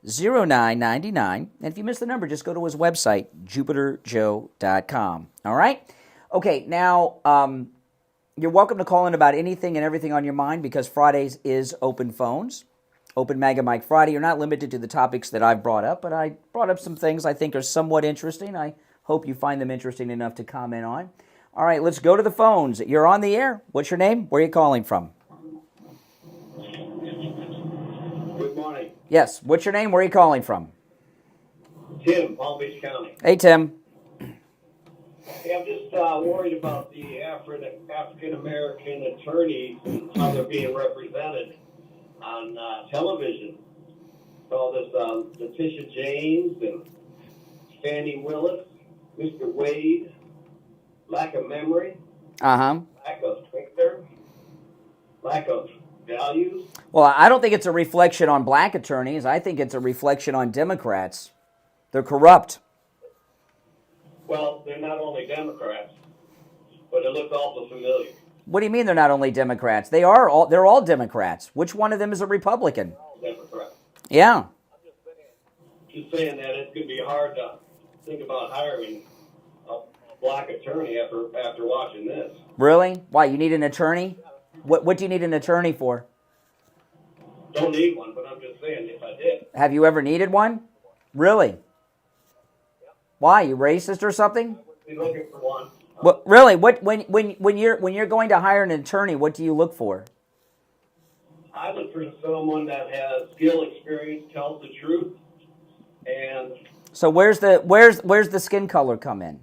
0999. And if you missed the number, just go to his website, jupiterjoe.com. All right? Okay, now, you're welcome to call in about anything and everything on your mind because Fridays is open phones. Open Mega Mike Friday. You're not limited to the topics that I've brought up, but I brought up some things I think are somewhat interesting. I hope you find them interesting enough to comment on. All right, let's go to the phones. You're on the air. What's your name? Where are you calling from? Good morning. Yes, what's your name? Where are you calling from? Tim, Palm Beach County. Hey, Tim. Hey, I'm just worried about the African-American attorneys and how they're being represented on television. All this Letitia James and Fannie Willis, Mr. Wade, lack of memory, lack of Twitter, lack of values. Well, I don't think it's a reflection on black attorneys. I think it's a reflection on Democrats. They're corrupt. Well, they're not only Democrats, but it looks awful familiar. What do you mean they're not only Democrats? They're all Democrats. Which one of them is a Republican? Democrat. Yeah. Just saying that it's going to be hard to think about hiring a black attorney after watching this. Really? Why? You need an attorney? What do you need an attorney for? Don't need one, but I'm just saying if I did. Have you ever needed one? Really? Why? You racist or something? Be looking for one. What really? When you're going to hire an attorney, what do you look for? I look for someone that has skill, experience, tells the truth, and So where's the skin color come in?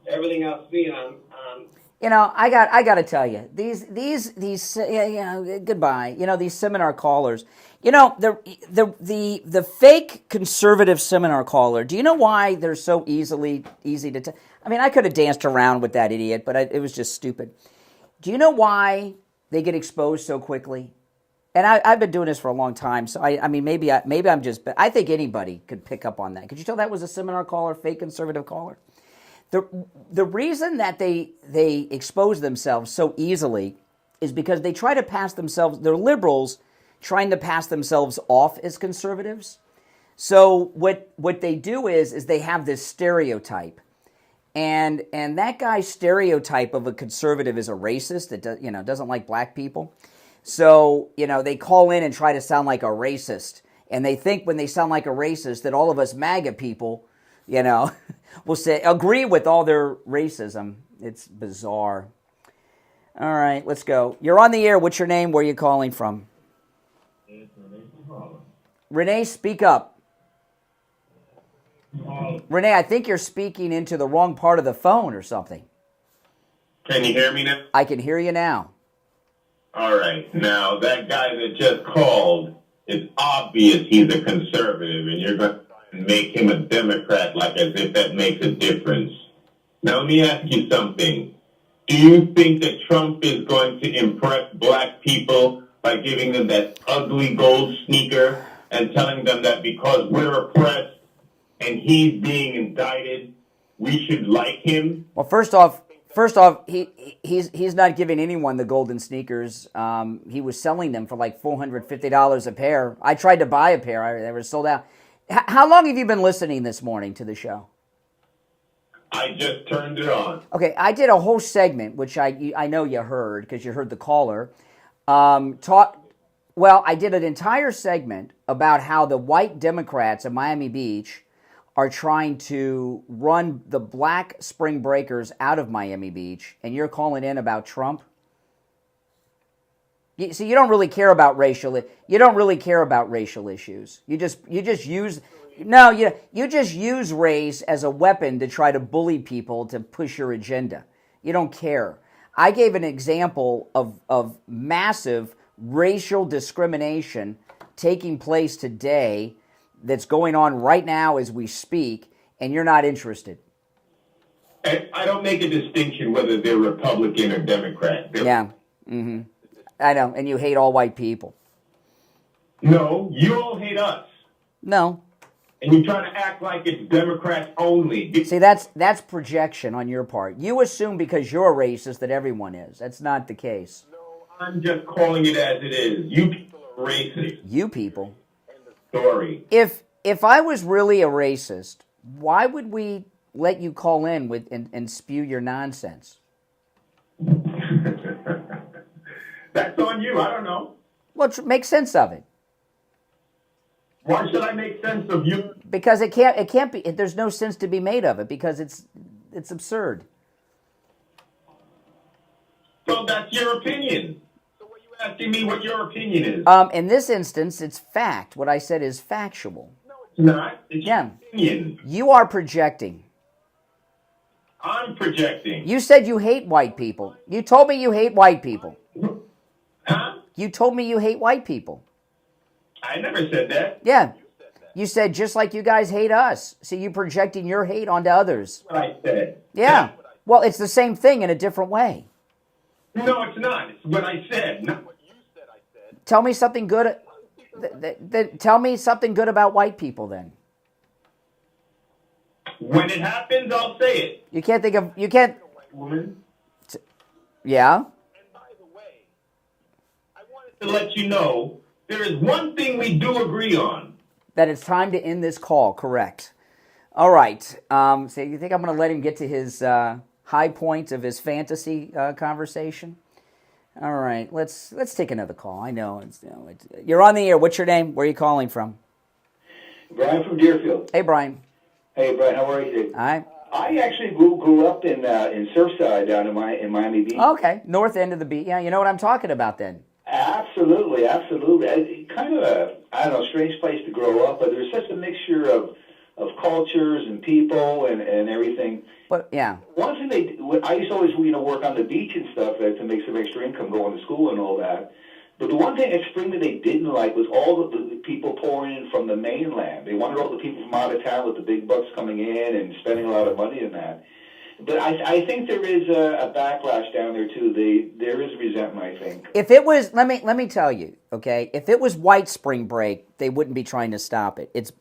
everything I've seen on You know, I got to tell you, these goodbye. You know, these seminar callers. You know, the fake conservative seminar caller. Do you know why they're so easy to? I mean, I could have danced around with that idiot, but it was just stupid. Do you know why they get exposed so quickly? And I've been doing this for a long time, so I mean, maybe I'm just. But I think anybody could pick up on that. Could you tell that was a seminar caller, fake conservative caller? The reason that they expose themselves so easily is because they try to pass themselves. They're liberals trying to pass themselves off as conservatives. So what they do is they have this stereotype, and that guy's stereotype of a conservative is a racist that doesn't like black people. So they call in and try to sound like a racist, and they think when they sound like a racist that all of us MAGA people, will say agree with all their racism. It's bizarre. All right, let's go. You're on the air. What's your name? Where are you calling from? Renee, speak up. Renee, I think you're speaking into the wrong part of the phone or something. Can you hear me now? I can hear you now. All right. Now, that guy that just called, it's obvious he's a conservative, and you're going to try and make him a Democrat like as if that makes a difference. Now, let me ask you something. Do you think that Trump is going to impress black people by giving them that ugly gold sneaker and telling them that because we're oppressed and he's being indicted, we should like him? Well, first off, he's not giving anyone the golden sneakers. He was selling them for like $450 a pair. I tried to buy a pair. They were sold out. How long have you been listening this morning to the show? I just turned it on. Okay, I did a whole segment, which I know you heard because you heard the caller. I did an entire segment about how the white Democrats in Miami Beach are trying to run the black spring breakers out of Miami Beach, and you're calling in about Trump? See, you don't really care about racial issues. You just use race as a weapon to try to bully people to push your agenda. You don't care. I gave an example of massive racial discrimination taking place today that's going on right now as we speak, and you're not interested. I don't make a distinction whether they're Republican or Democrat. Yeah. Mm-hmm. I know, and you hate all white people. No, you all hate us. No. And you're trying to act like it's Democrats only. See, that's projection on your part. You assume because you're a racist that everyone is. That's not the case. No, I'm just calling it as it is. You people are racist. You people? Story. If I was really a racist, why would we let you call in and spew your nonsense? That's on you. I don't know. Well, make sense of it. Why should I make sense of you? Because it can't be. There's no sense to be made of it because it's absurd. So that's your opinion. So what are you asking me what your opinion is? In this instance, it's fact. What I said is factual. No, it's not. It's your opinion. You are projecting. I'm projecting. You said you hate white people. You told me you hate white people. Huh? You told me you hate white people. I never said that. Yeah. You said just like you guys hate us. So you projecting your hate onto others. That's what I said. Yeah. Well, it's the same thing in a different way. No, it's not. It's what I said, not what you said I said. Tell me something good. Tell me something good about white people then. When it happens, I'll say it. You can't think of... You can't... Woman. Yeah. To let you know, there is one thing we do agree on. That it's time to end this call. Correct. All right. So you think I'm going to let him get to his high point of his fantasy conversation? All right. Let's take another call. I know. You're on the air. What's your name? Where are you calling from? Brian from Deerfield. Hey, Brian. Hey, Brian. How are you? Hi. I actually grew up in Surfside down in Miami Beach. Okay. North end of the beach. Yeah, you know what I'm talking about then. Absolutely. Kind of a strange place to grow up, but there's such a mixture of cultures and people and everything. But yeah. One thing I used to always work on the beach and stuff to make some extra income going to school and all that. But the one thing at Spring that they didn't like was all the people pouring in from the mainland. They wanted all the people from out of town with the big bucks coming in and spending a lot of money in that. But I think there is a backlash down there too. There is resentment, I think. If it was, let me tell you, okay. If it was white spring break, they wouldn't be trying to stop it. It's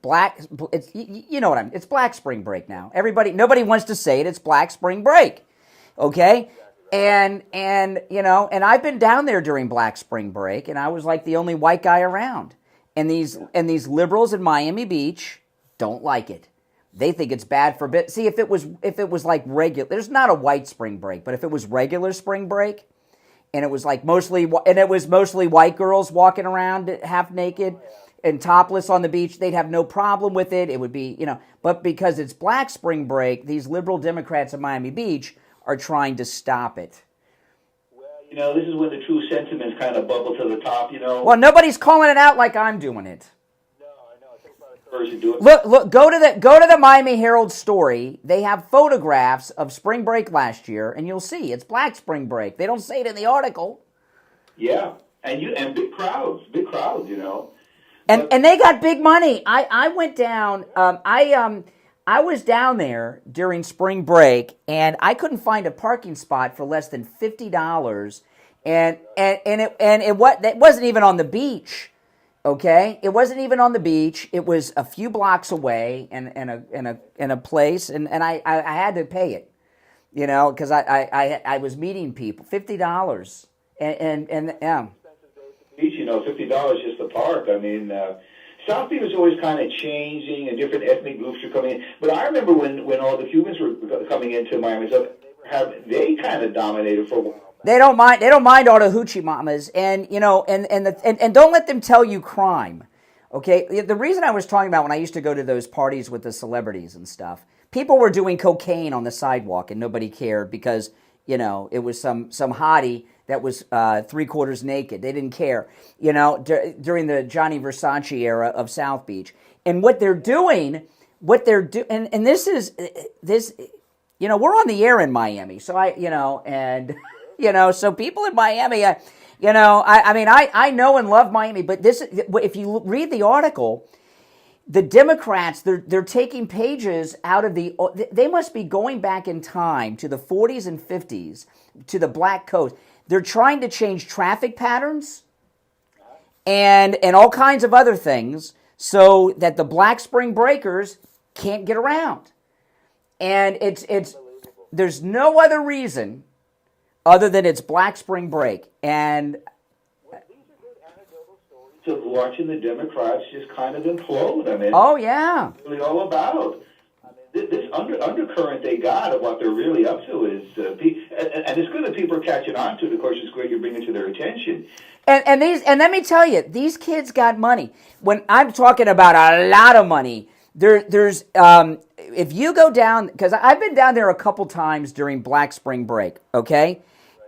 black. It's black spring break now. Nobody wants to say it. It's black spring break, okay. And I've been down there during black spring break, and I was like the only white guy around. And these liberals in Miami Beach don't like it. They think it's bad for bit. See, if it was like regular, there's not a white spring break, but if it was regular spring break, and it was mostly white girls walking around half naked and topless on the beach, they'd have no problem with it. It would be, but because it's black spring break, these liberal Democrats in Miami Beach are trying to stop it. This is when the true sentiments kind of bubble to the top. Well, nobody's calling it out like I'm doing it. Look! Go to the Miami Herald story. They have photographs of spring break last year, and you'll see it's black spring break. They don't say it in the article. Yeah, and big crowds. And they got big money. I went down. I was down there during spring break, and I couldn't find a parking spot for less than $50. And it wasn't even on the beach. Okay, it wasn't even on the beach. It was a few blocks away, in a place, and I had to pay it, because I was meeting people. $50, and yeah. Beach, $50 just the park. I mean, South Beach was always kind of changing, and different ethnic groups were coming in. But I remember when all the Cubans were coming into Miami, so they kind of dominated for a while. They don't mind all the hoochie mamas, and and don't let them tell you crime. Okay, the reason I was talking about when I used to go to those parties with the celebrities and stuff, people were doing cocaine on the sidewalk and nobody cared because it was some hottie that was 3/4 naked. They didn't care. During the Johnny Versace era of South Beach, and what they're doing, and this is we're on the air in Miami, so so people in Miami, I know and love Miami, but if you read the article, the Democrats, they're taking pages out of they must be going back in time to the 40s and 50s, to the Black Coast. They're trying to change traffic patterns and all kinds of other things so that the black spring breakers can't get around. And there's no other reason other than it's black spring break. And of watching the Democrats just kind of implode. I mean, oh yeah, it's really all about. This undercurrent they got of what they're really up to is, and it's good that people are catching on to it. Of course, it's great you bring it to their attention. And let me tell you, these kids got money. When I'm talking about a lot of money, there's if you go down, because I've been down there a couple times during Black Spring Break, okay,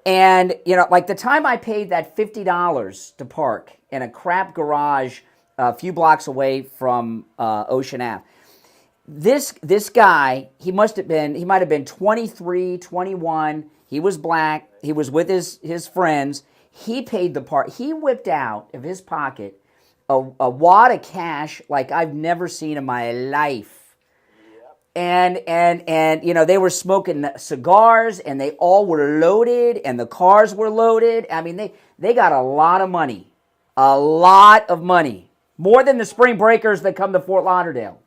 and like the time I paid that $50 to park in a crap garage a few blocks away from Ocean Ave. This guy, he might have been 23, 21. He was black. He was with his friends. He paid the part. He whipped out of his pocket a wad of cash like I've never seen in my life. And they were smoking cigars, and they all were loaded, and the cars were loaded. I mean, they got a lot of money. A lot of money. More than the spring breakers that come to Fort Lauderdale.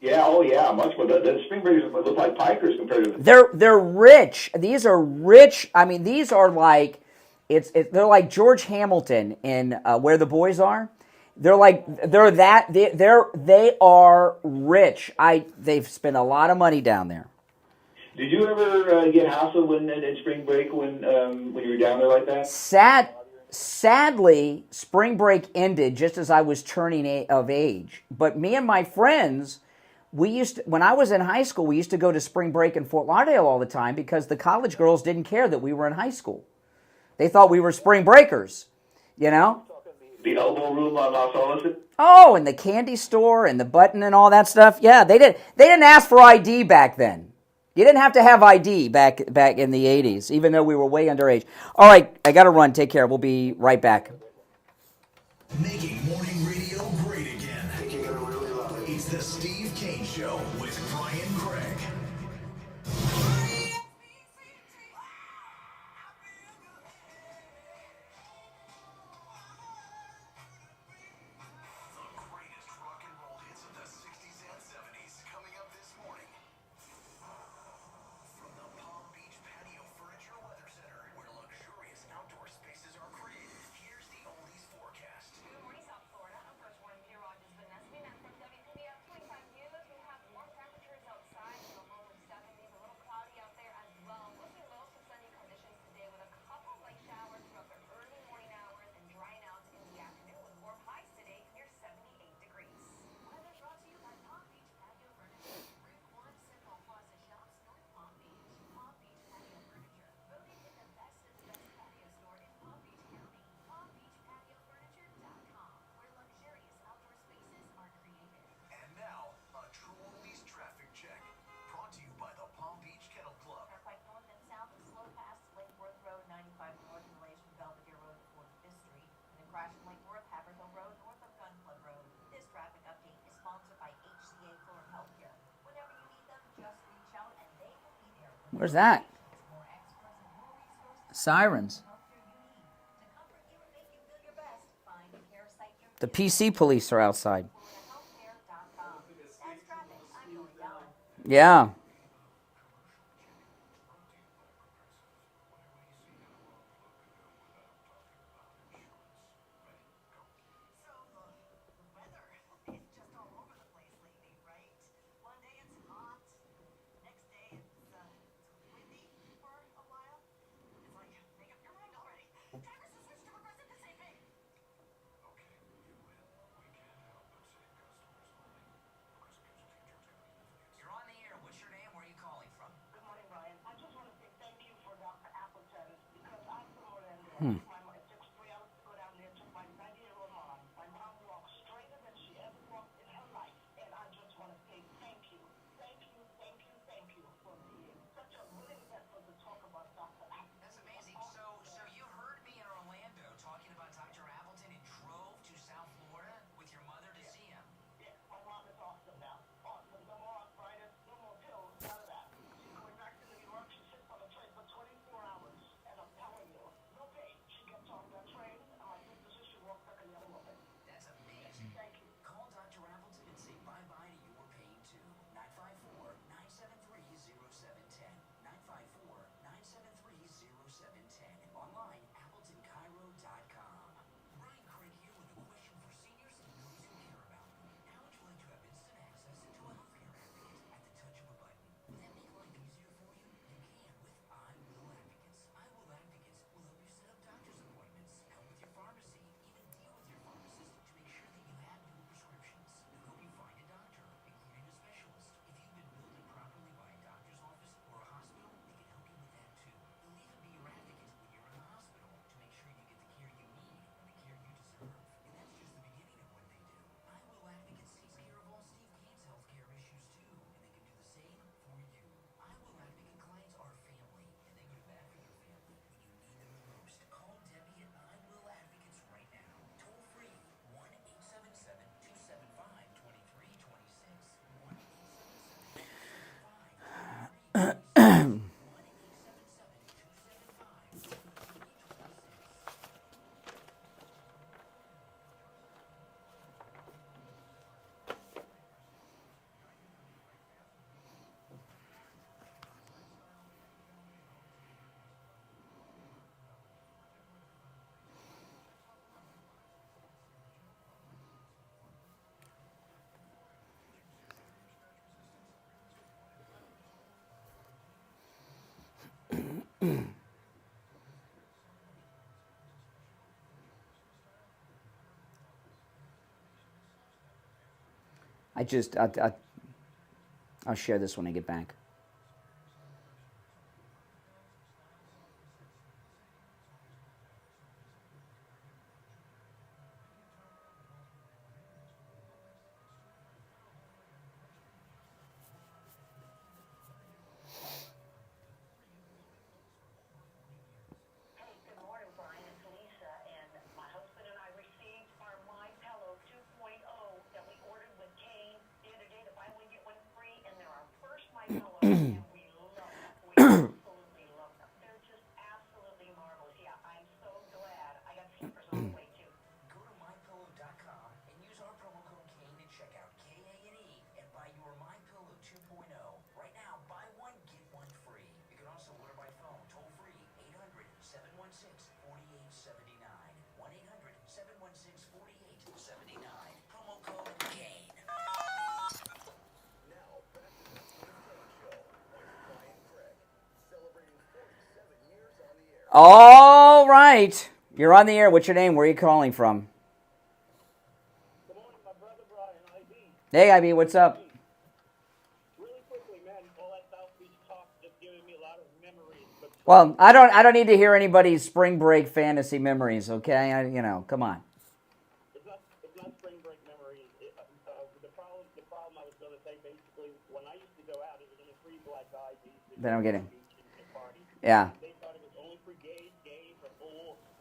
Yeah, oh yeah, much more. The Spring Breakers look like pikers compared to They're rich. These are rich. I mean, these are like they're like George Hamilton in Where the Boys Are. They are rich. They've spent a lot of money down there. Did you ever get hassled in spring break when you were down there like that? Sadly, spring break ended just as I was turning of age. But me and my friends, when I was in high school, we used to go to spring break in Fort Lauderdale all the time because the college girls didn't care that we were in high school. They thought we were spring breakers, you know? The elbow room on Los Angeles? Oh, and the candy store and the button and all that stuff. Yeah, they didn't ask for ID back then. You didn't have to have ID back in the 80s, even though we were way underage. All right, I got to run. Take care. We'll be right back. Making morning radio great again. I think you're gonna really love it. It's the Steve Kane Show with Brian Craig. Where's that? Sirens. The PC police are outside. Yeah. You're on the air. What's your name? I'll share this when I get back. All right. You're on the air. What's your name? Where are you calling from? Good morning, my brother Brian, IB. Hey, IB, what's up? Really quickly, man, all that South Beach talk just giving me a lot of memories. But Well, I don't need to hear anybody's spring break fantasy memories, okay? Come on. it's not spring break memories. The problem I was going to say, basically, when I used to go out, it was only free black guys. Then I'm getting. Yeah. They thought it was only for gays, for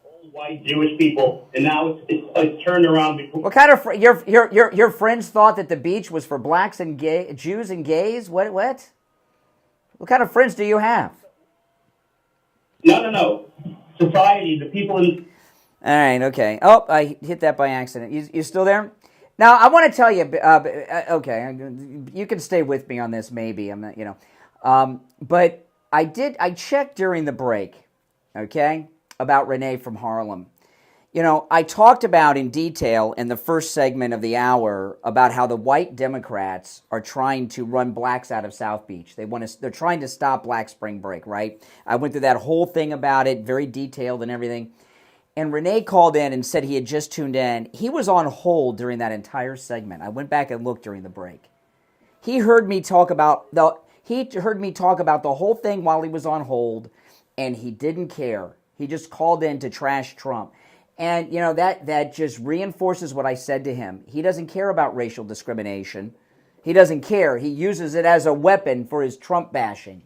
old white Jewish people, and now it's turned around. What kind of your friends thought that the beach was for blacks and Jews and gays? What? What kind of friends do you have? No. Society, the people in. All right. Okay. Oh, I hit that by accident. You still there? Now I want to tell you. Okay, you can stay with me on this. Maybe I'm not. But I checked during the break. Okay, about Renee from Harlem. I talked about in detail in the first segment of the hour about how the white Democrats are trying to run blacks out of South Beach. They're trying to stop Black Spring Break, right? I went through that whole thing about it, very detailed and everything. And Renee called in and said he had just tuned in. He was on hold during that entire segment. I went back and looked during the break. He heard me talk about the whole thing while he was on hold, and he didn't care. He just called in to trash Trump. And, that just reinforces what I said to him. He doesn't care about racial discrimination. He doesn't care. He uses it as a weapon for his Trump bashing.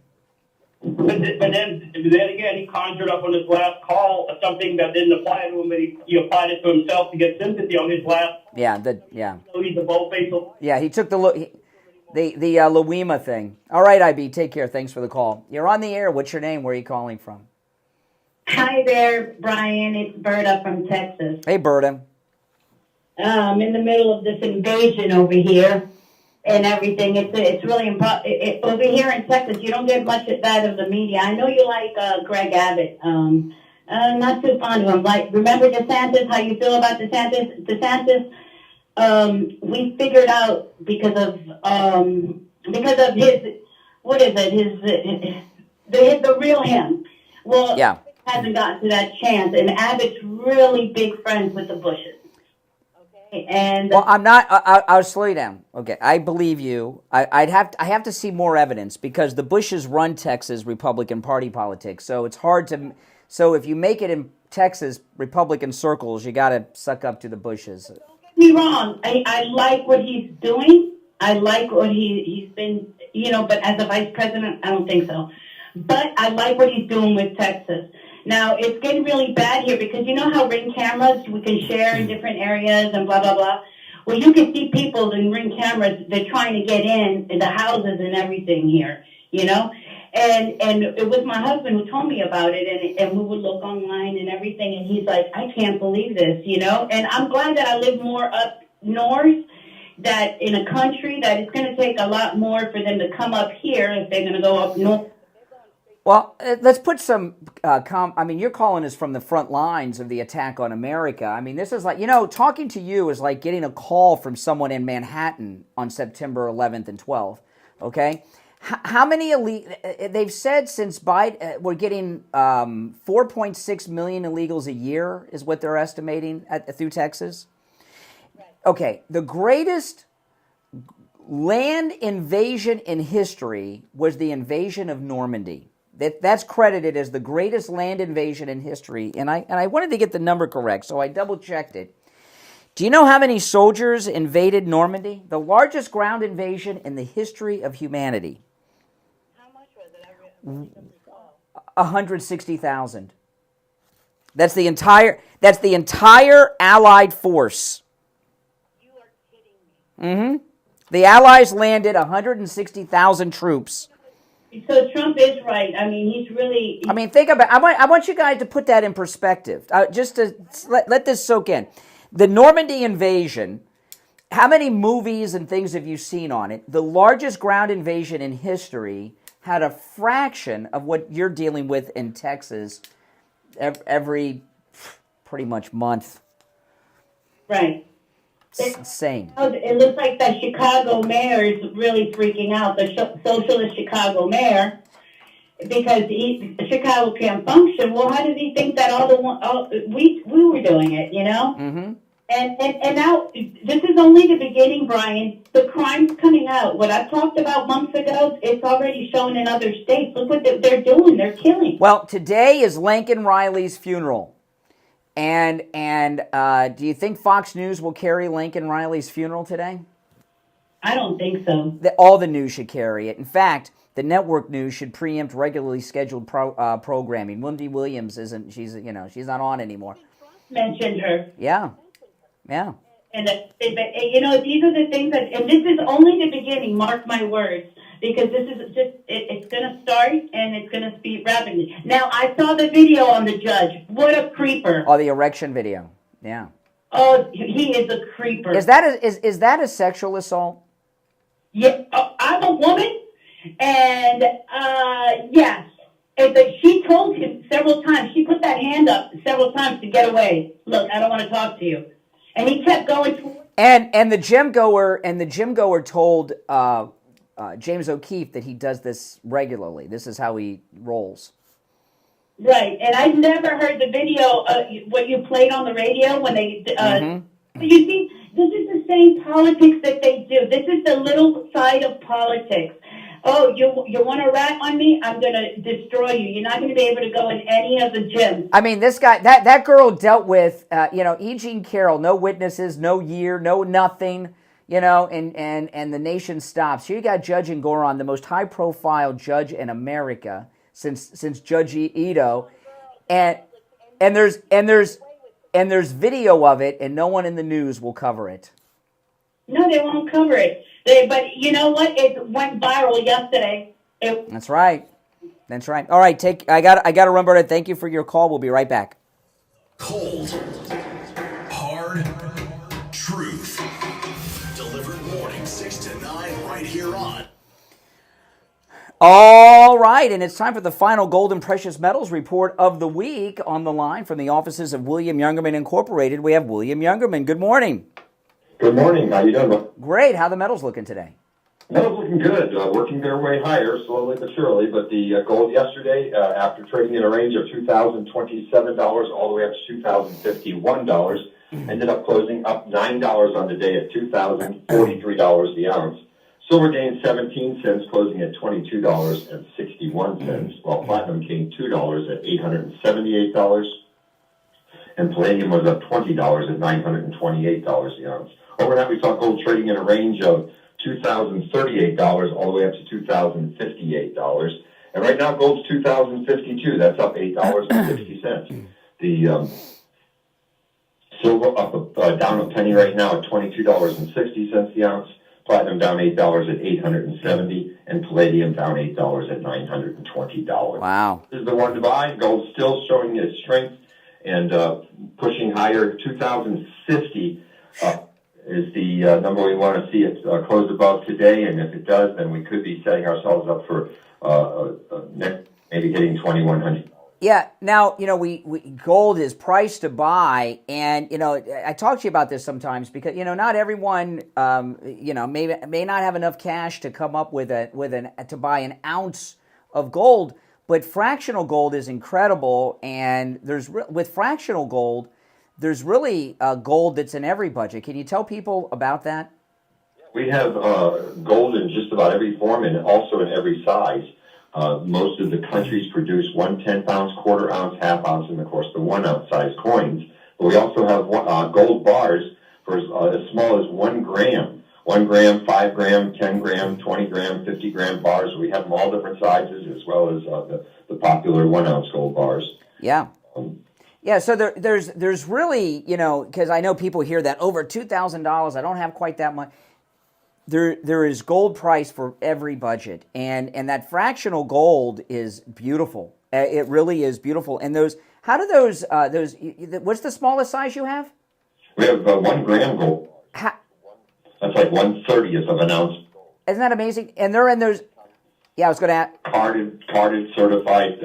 But then again, he conjured up on his last call something that didn't apply to him, but he applied it to himself to get sympathy on his last. Yeah. He's a bold-faced. Yeah, he took the Louima thing. All right, IB, take care. Thanks for the call. You're on the air. What's your name? Where are you calling from? Hi there, Brian. It's Berta from Texas. Hey, Berta. In the middle of this invasion over here and everything. It's really important. Over here in Texas, you don't get much of that of the media. I know you like Greg Abbott. Not too fond of him. Remember DeSantis? How you feel about DeSantis? DeSantis. We figured out because of his the real him. Well, yeah. Hasn't gotten to that chance, and Abbott's really big friends with the Bushes. Okay, and well, I'm not. I'll slow you down. Okay, I believe you. I have to see more evidence because the Bushes run Texas Republican Party politics, so it's hard to. So if you make it in Texas Republican circles, you got to suck up to the Bushes. Don't get me wrong. I like what he's doing. I like what he's been. But as a vice president, I don't think so. But I like what he's doing with Texas. Now, it's getting really bad here because you know how Ring cameras we can share in different areas and blah, blah, blah. Well, you can see people in Ring cameras, they're trying to get in the houses and everything here, And it was my husband who told me about it, and we would look online and everything, and he's like, I can't believe this, And I'm glad that I live more up north, that in a country that it's going to take a lot more for them to come up here if they're going to go up north. Well, let's put some, you're calling us from the front lines of the attack on America. This is like, talking to you is like getting a call from someone in Manhattan on September 11th and 12th, okay? How many, they've said since Biden, we're getting 4.6 million illegals a year is what they're estimating through Texas. Okay, the greatest land invasion in history was the invasion of Normandy. That's credited as the greatest land invasion in history, and I wanted to get the number correct, so I double-checked it. Do you know how many soldiers invaded Normandy? The largest ground invasion in the history of humanity. How much was it? 160,000. That's the entire Allied force. You are kidding me. Mm-hmm. The Allies landed 160,000 troops. So Trump is right. I mean, he's really. I mean, think about. I want you guys to put that in perspective. Just to let this soak in. The Normandy invasion. How many movies and things have you seen on it? The largest ground invasion in history had a fraction of what you're dealing with in Texas every pretty much month. Right. It's insane. It looks like the Chicago mayor is really freaking out, the socialist Chicago mayor, because Chicago can't function. Well, how does he think that we were doing it, you know? Mm-hmm. And now, this is only the beginning, Brian. The crime's coming out. What I talked about months ago, it's already shown in other states. Look what they're doing. They're killing. Well, today is Lincoln Riley's funeral. And do you think Fox News will carry Lincoln Riley's funeral today? I don't think so. All the news should carry it. In fact, the network news should preempt regularly scheduled programming. Wendy Williams isn't. She's not on anymore. Mentioned her. Yeah. Yeah. And these are the things and this is only the beginning. Mark my words. Because this is just, it's going to start and it's going to speed rapidly. Now, I saw the video on the judge. What a creeper. Oh, the erection video. Yeah. Oh, he is a creeper. Is that a sexual assault? Yeah, I'm a woman, and yes. She told him several times, she put that hand up several times to get away. Look, I don't want to talk to you. And he kept going. And the gym goer told James O'Keefe that he does this regularly. This is how he rolls. Right, and I've never heard the video, what you played on the radio when they, You see, this is the same politics that they do. This is the little side of politics. Oh, you want to rat on me? I'm going to destroy you. You're not going to be able to go in any of the gyms. I mean, this guy, that girl dealt with, E. Jean Carroll, no witnesses, no year, no nothing. And the nation stops. Here you got Judge Engoron, the most high-profile judge in America since Judge Ito, and there's video of it, and no one in the news will cover it. No, they won't cover it. But you know what? It went viral yesterday. That's right. That's right. All right, I got to run, Berta. Thank you for your call. We'll be right back. Cold, hard truth. Delivered morning 6 to 9 right here on. All right, and it's time for the final gold and precious metals report of the week. On the line from the offices of William Youngerman Incorporated, we have William Youngerman. Good morning. Good morning. How you doing? Great. How are the metals looking today? Metals looking good. Working their way higher, slowly but surely. But the gold yesterday, after trading in a range of $2,027 all the way up to $2,051, ended up closing up $9 on the day at $2,043 the ounce. Silver gained 17 cents, closing at $22.61, while platinum gained $2 at $878, and palladium was up $20 at $928 the ounce. Overnight, we saw gold trading in a range of $2,038 all the way up to $2,058. And right now, gold's $2,052. That's up $8.60. The silver up down a penny right now at $22.60 the ounce. Platinum down $8 at $870, and palladium down $8 at $920. Wow! This is the one to buy. Gold's still showing its strength and pushing higher. 2,050 is the number we want to see it close above today, and if it does, then we could be setting ourselves up for maybe hitting 2,100. Yeah. Now, we gold is priced to buy, and I talk to you about this sometimes because not everyone may not have enough cash to come up to buy an ounce of gold, but fractional gold is incredible, and with fractional gold, there's really gold that's in every budget. Can you tell people about that? Yeah, We have gold in just about every form and also in every size. Most of the countries produce 1 10-ounce, quarter-ounce, half-ounce, and, of course, the 1-ounce size coins. But we also have gold bars for as small as 1 gram. 1 gram, 5 gram, 10 gram, 20 gram, 50 gram bars. We have them all different sizes, as well as the popular 1-ounce gold bars. Yeah. Yeah, so there's really, you know, because I know people hear that over $2,000, I don't have quite that much. There is gold price for every budget, and that fractional gold is beautiful. It really is beautiful. And how do those what's the smallest size you have? We have 1 gram gold. That's like 1/30th of an ounce. Isn't that amazing? And they're in those. Yeah, I was going to ask. Carded, certified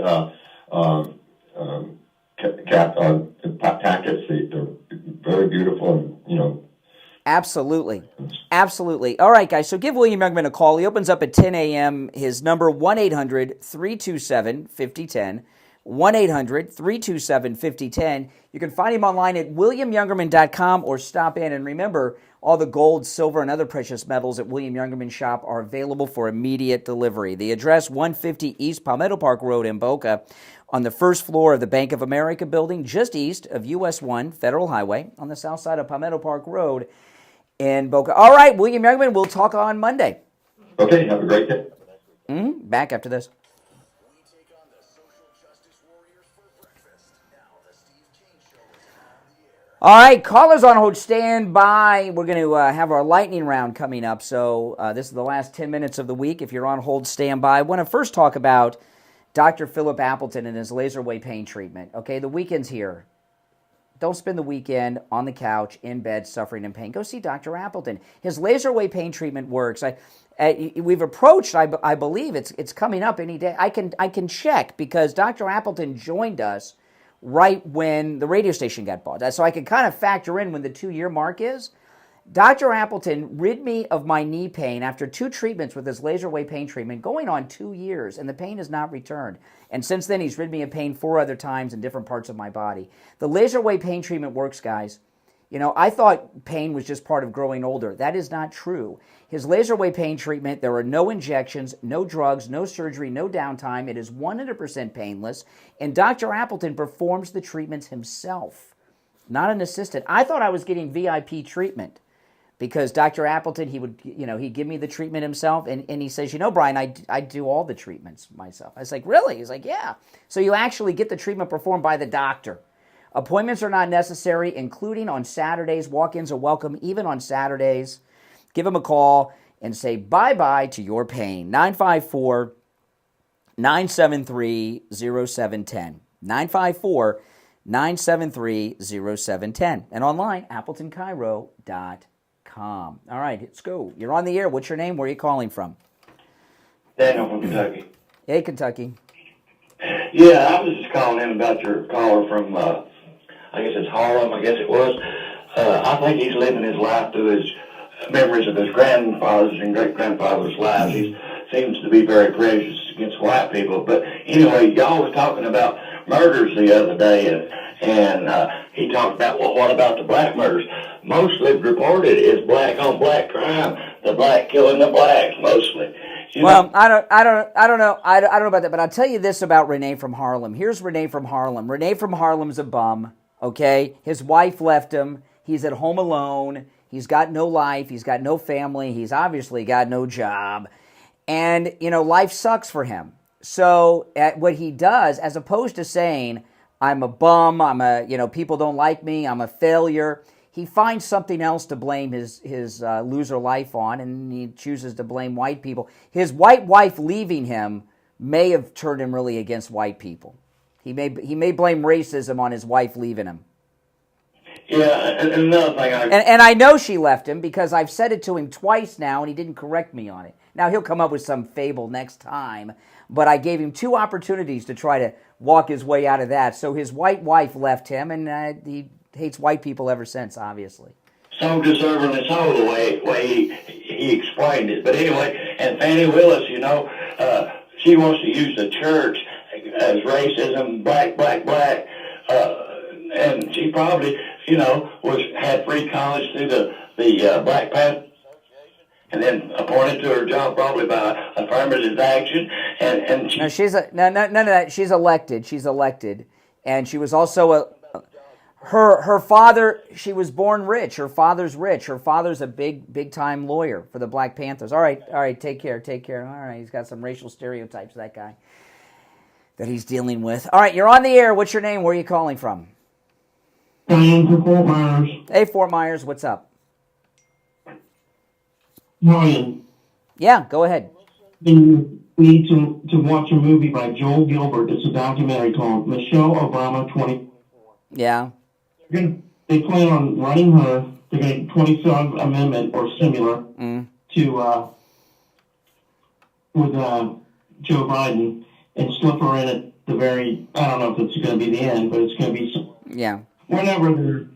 packets. They're very beautiful, and you know. Absolutely. Absolutely. All right, guys, so give William Youngman a call. He opens up at 10 a.m. His number, 1-800-327-5010. 1-800-327-5010. You can find him online at williamyoungerman.com or stop in. And remember, all the gold, silver, and other precious metals at William Youngerman Shop are available for immediate delivery. The address, 150 East Palmetto Park Road in Boca, on the first floor of the Bank of America building, just east of US 1 Federal Highway, on the south side of Palmetto Park Road in Boca. All right, William Youngman, we'll talk on Monday. Okay, have a great day. Back after this. All right, callers on hold, stand by. We're going to have our lightning round coming up. So this is the last 10 minutes of the week. If you're on hold, stand by. I want to first talk about Dr. Philip Appleton and his laser wave pain treatment. Okay, the weekend's here. Don't spend the weekend on the couch, in bed, suffering in pain. Go see Dr. Appleton. His laser wave pain treatment works. We've approached, I believe, it's coming up any day. I can check because Dr. Appleton joined us right when the radio station got bought. So I can kind of factor in when the 2-year mark is. Dr. Appleton rid me of my knee pain after 2 treatments with his laser wave pain treatment, going on 2 years, and the pain has not returned. And since then, he's rid me of pain 4 other times in different parts of my body. The laser wave pain treatment works, guys. You know, I thought pain was just part of growing older. That is not true. His laser wave pain treatment, there are no injections, no drugs, no surgery, no downtime. It is 100% painless, and Dr. Appleton performs the treatments himself, not an assistant. I thought I was getting VIP treatment because Dr. Appleton, he'd give me the treatment himself, and he says, Brian, I do all the treatments myself. I was like, really? He's like, yeah. So you actually get the treatment performed by the doctor. Appointments are not necessary, including on Saturdays. Walk-ins are welcome, even on Saturdays. Give him a call and say bye-bye to your pain. 954-973-0710. 954-973-0710. And online, AppletonCairo.com. All right, let's go. You're on the air. What's your name? Where are you calling from? Daniel from Kentucky. Hey, Kentucky. Yeah, I was just calling in about your caller from, I guess it's Harlem, I guess it was. I think he's living his life through his memories of his grandfather's and great-grandfather's lives. He seems to be very prejudiced against white people. But anyway, y'all was talking about murders the other day, and he talked about, well, what about the black murders? Mostly reported is black-on-black crime, the black killing the blacks, mostly. Well, I don't know about that, but I'll tell you this about Renee from Harlem. Here's Renee from Harlem. Renee from Harlem's a bum, okay? His wife left him. He's at home alone. He's got no life. He's got no family. He's obviously got no job. And, life sucks for him. So what he does, as opposed to saying, I'm a bum, people don't like me, I'm a failure, he finds something else to blame his loser life on, and he chooses to blame white people. His white wife leaving him may have turned him really against white people. He may blame racism on his wife leaving him. Yeah, and another thing And I know she left him because I've said it to him twice now, and he didn't correct me on it. Now, he'll come up with some fable next time, but I gave him 2 opportunities to try to walk his way out of that. So his white wife left him, and he hates white people ever since, obviously. So deserving this whole the way he explained it. But anyway, and Fannie Willis, she wants to use the church as racism, black, and she probably, had free college through the Black Panther Association, and then appointed to her job probably by affirmative action, and she, No, none of that. She's elected. She's elected, and she was also her father. She was born rich. Her father's rich. Her father's a big time lawyer for the Black Panthers. All right. Take care. All right. He's got some racial stereotypes. That guy that he's dealing with. All right. You're on the air. What's your name? Where are you calling from? Diane from Fort Myers. Hey, Fort Myers. What's up? Ryan, Yeah. Go ahead. you need to watch a movie by Joel Gilbert. It's a documentary called Michelle Obama 20. Yeah. They plan on running her. They're going to 27 amendment or similar to with Joe Biden and slip her in at the very. I don't know if it's going to be the end, but it's going to be whenever they're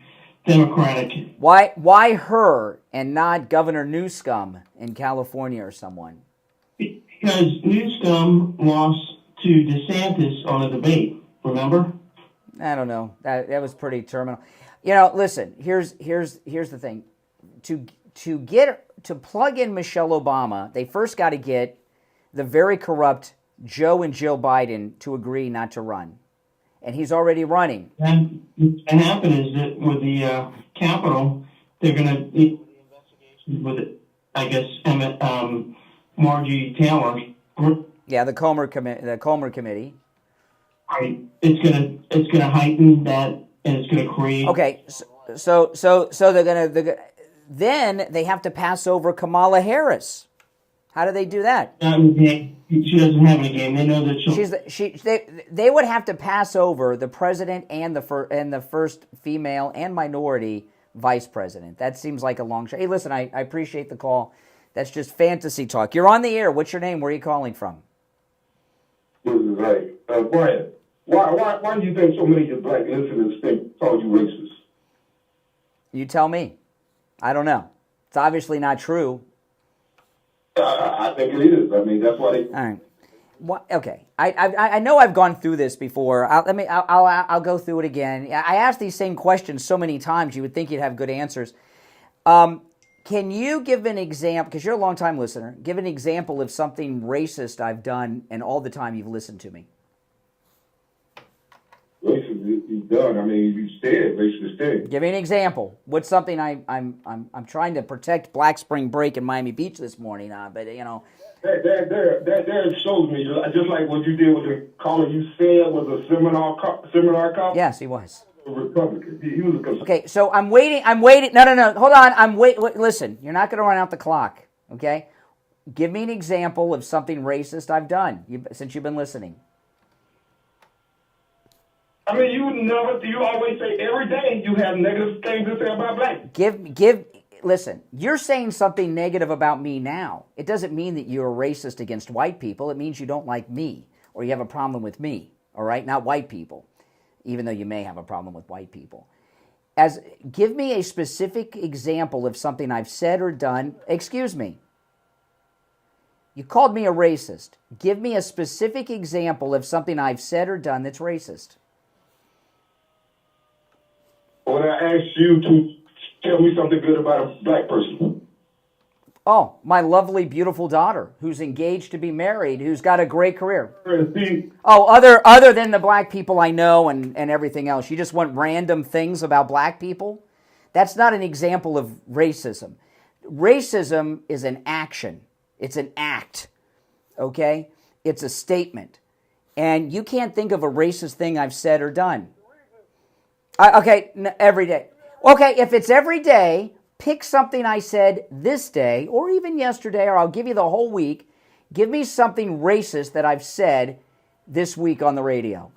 Democratic. Why her and not Governor Newsom in California or someone? Because Newsom lost to DeSantis on a debate. Remember? I don't know. That was pretty terminal. You know, listen. Here's the thing. To plug in Michelle Obama, they first got to get the very corrupt Joe and Jill Biden to agree not to run, and he's already running. And what happened is that with the Capitol, they're going to with I guess Margie Taylor. Yeah, the Comer committee. Right. It's gonna heighten that, and it's gonna create. Okay, so they're gonna then they have to pass over Kamala Harris. How do they do that? She doesn't have any game. They know that they would have to pass over the president and the first female and minority vice president. That seems like a long shot. Hey, listen, I appreciate the call. That's just fantasy talk. You're on the air. What's your name? Where are you calling from? This is right. Brian, why do you think so many of your black listeners call you racist? You tell me. I don't know. It's obviously not true. I think it is. I mean, that's why they. All right. Okay. I know I've gone through this before. I'll go through it again. I asked these same questions so many times. You would think you'd have good answers. Can you give an example? Because you're a long-time listener. Give an example of something racist I've done, and all the time you've listened to me. Racist is done. I mean, you said racist thing. Give me an example. What's something I'm trying to protect Black Spring Break in Miami Beach this morning? But you know. That shows me, just like what you did with the caller you said was a seminar cop. Yes, he was. A Republican. He was a conservative. Okay, so I'm waiting. No. Hold on. Listen, you're not going to run out the clock, okay? Give me an example of something racist I've done since you've been listening. I mean, you always say every day you have negative things to say about black. Listen, you're saying something negative about me now. It doesn't mean that you're racist against white people. It means you don't like me or you have a problem with me, all right? Not white people, even though you may have a problem with white people. Give me a specific example of something I've said or done. Excuse me. You called me a racist. Give me a specific example of something I've said or done that's racist. When I asked you to tell me something good about a black person. Oh, my lovely, beautiful daughter who's engaged to be married, who's got a great career. Oh, other than the black people I know and everything else. You just want random things about black people? That's not an example of racism. Racism is an action. It's an act, okay? It's a statement. And you can't think of a racist thing I've said or done. Every day. Okay, if it's every day, pick something I said this day or even yesterday, or I'll give you the whole week. Give me something racist that I've said this week on the radio.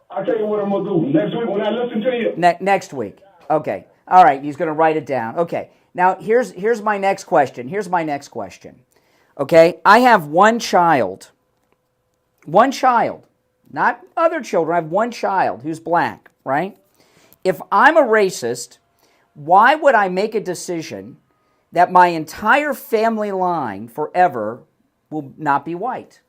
I'll tell you what I'm going to do next week when I listen to you. Next week. Okay. All right, he's going to write it down. Okay. Now, here's my next question. Okay, I have one child. One child. Not other children. I have one child who's black, right? If I'm a racist, why would I make a decision that my entire family line forever will not be white?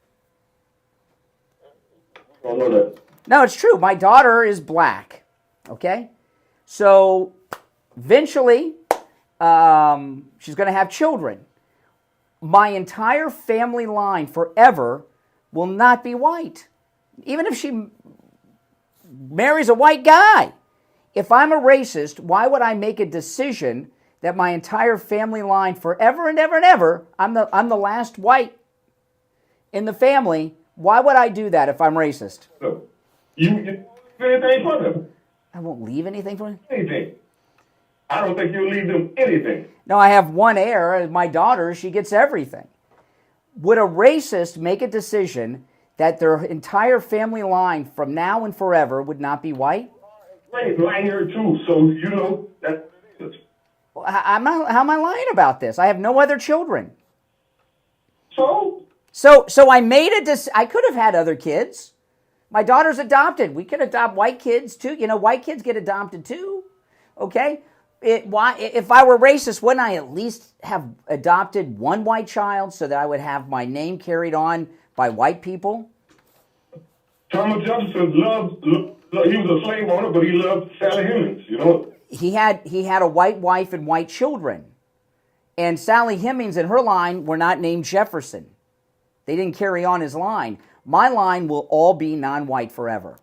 I don't know that. No, it's true. My daughter is black, okay? So eventually she's going to have children. my entire family line forever will not be white. Even if she marries a white guy. If I'm a racist, why would I make a decision that my entire family line forever and ever and ever, I'm the last white in the family? Why would I do that if I'm racist? You anything for them? I won't leave anything for them? Anything. I don't think you'll leave them anything. No, I have one heir, my daughter, she gets everything. Would a racist make a decision that their entire family line from now and forever would not be white? Right, lying here too, so you know that. How am I lying about this? I have no other children. So I made a decision. I could have had other kids. My daughter's adopted. We could adopt white kids too. You know, white kids get adopted too. Okay? If I were racist, wouldn't I at least have adopted one white child so that I would have my name carried on by white people? Thomas Jefferson he was a slave owner, but he loved Sally Hemings, you know? He had a white wife and white children. And Sally Hemings and her line were not named Jefferson. They didn't carry on his line. My line will all be non-white forever.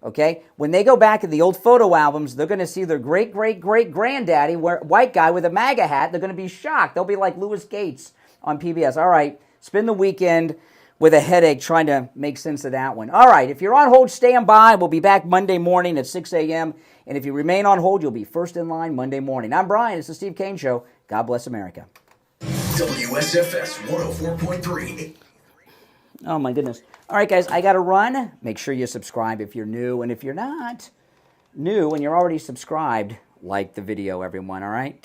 Okay? When they go back in the old photo albums, they're going to see their great-great-great-granddaddy, white guy with a MAGA hat. They're going to be shocked. They'll be like Louis Gates on PBS. All right, spend the weekend with a headache trying to make sense of that one. All right, if you're on hold, stand by. We'll be back Monday morning at 6 a.m. And if you remain on hold, you'll be first in line Monday morning. I'm Brian. It's the Steve Kane Show. God bless America. WSFS 104.3. Oh, my goodness. All right, guys, I got to run. Make sure you subscribe if you're new. And if you're not new and you're already subscribed, like the video, everyone, all right?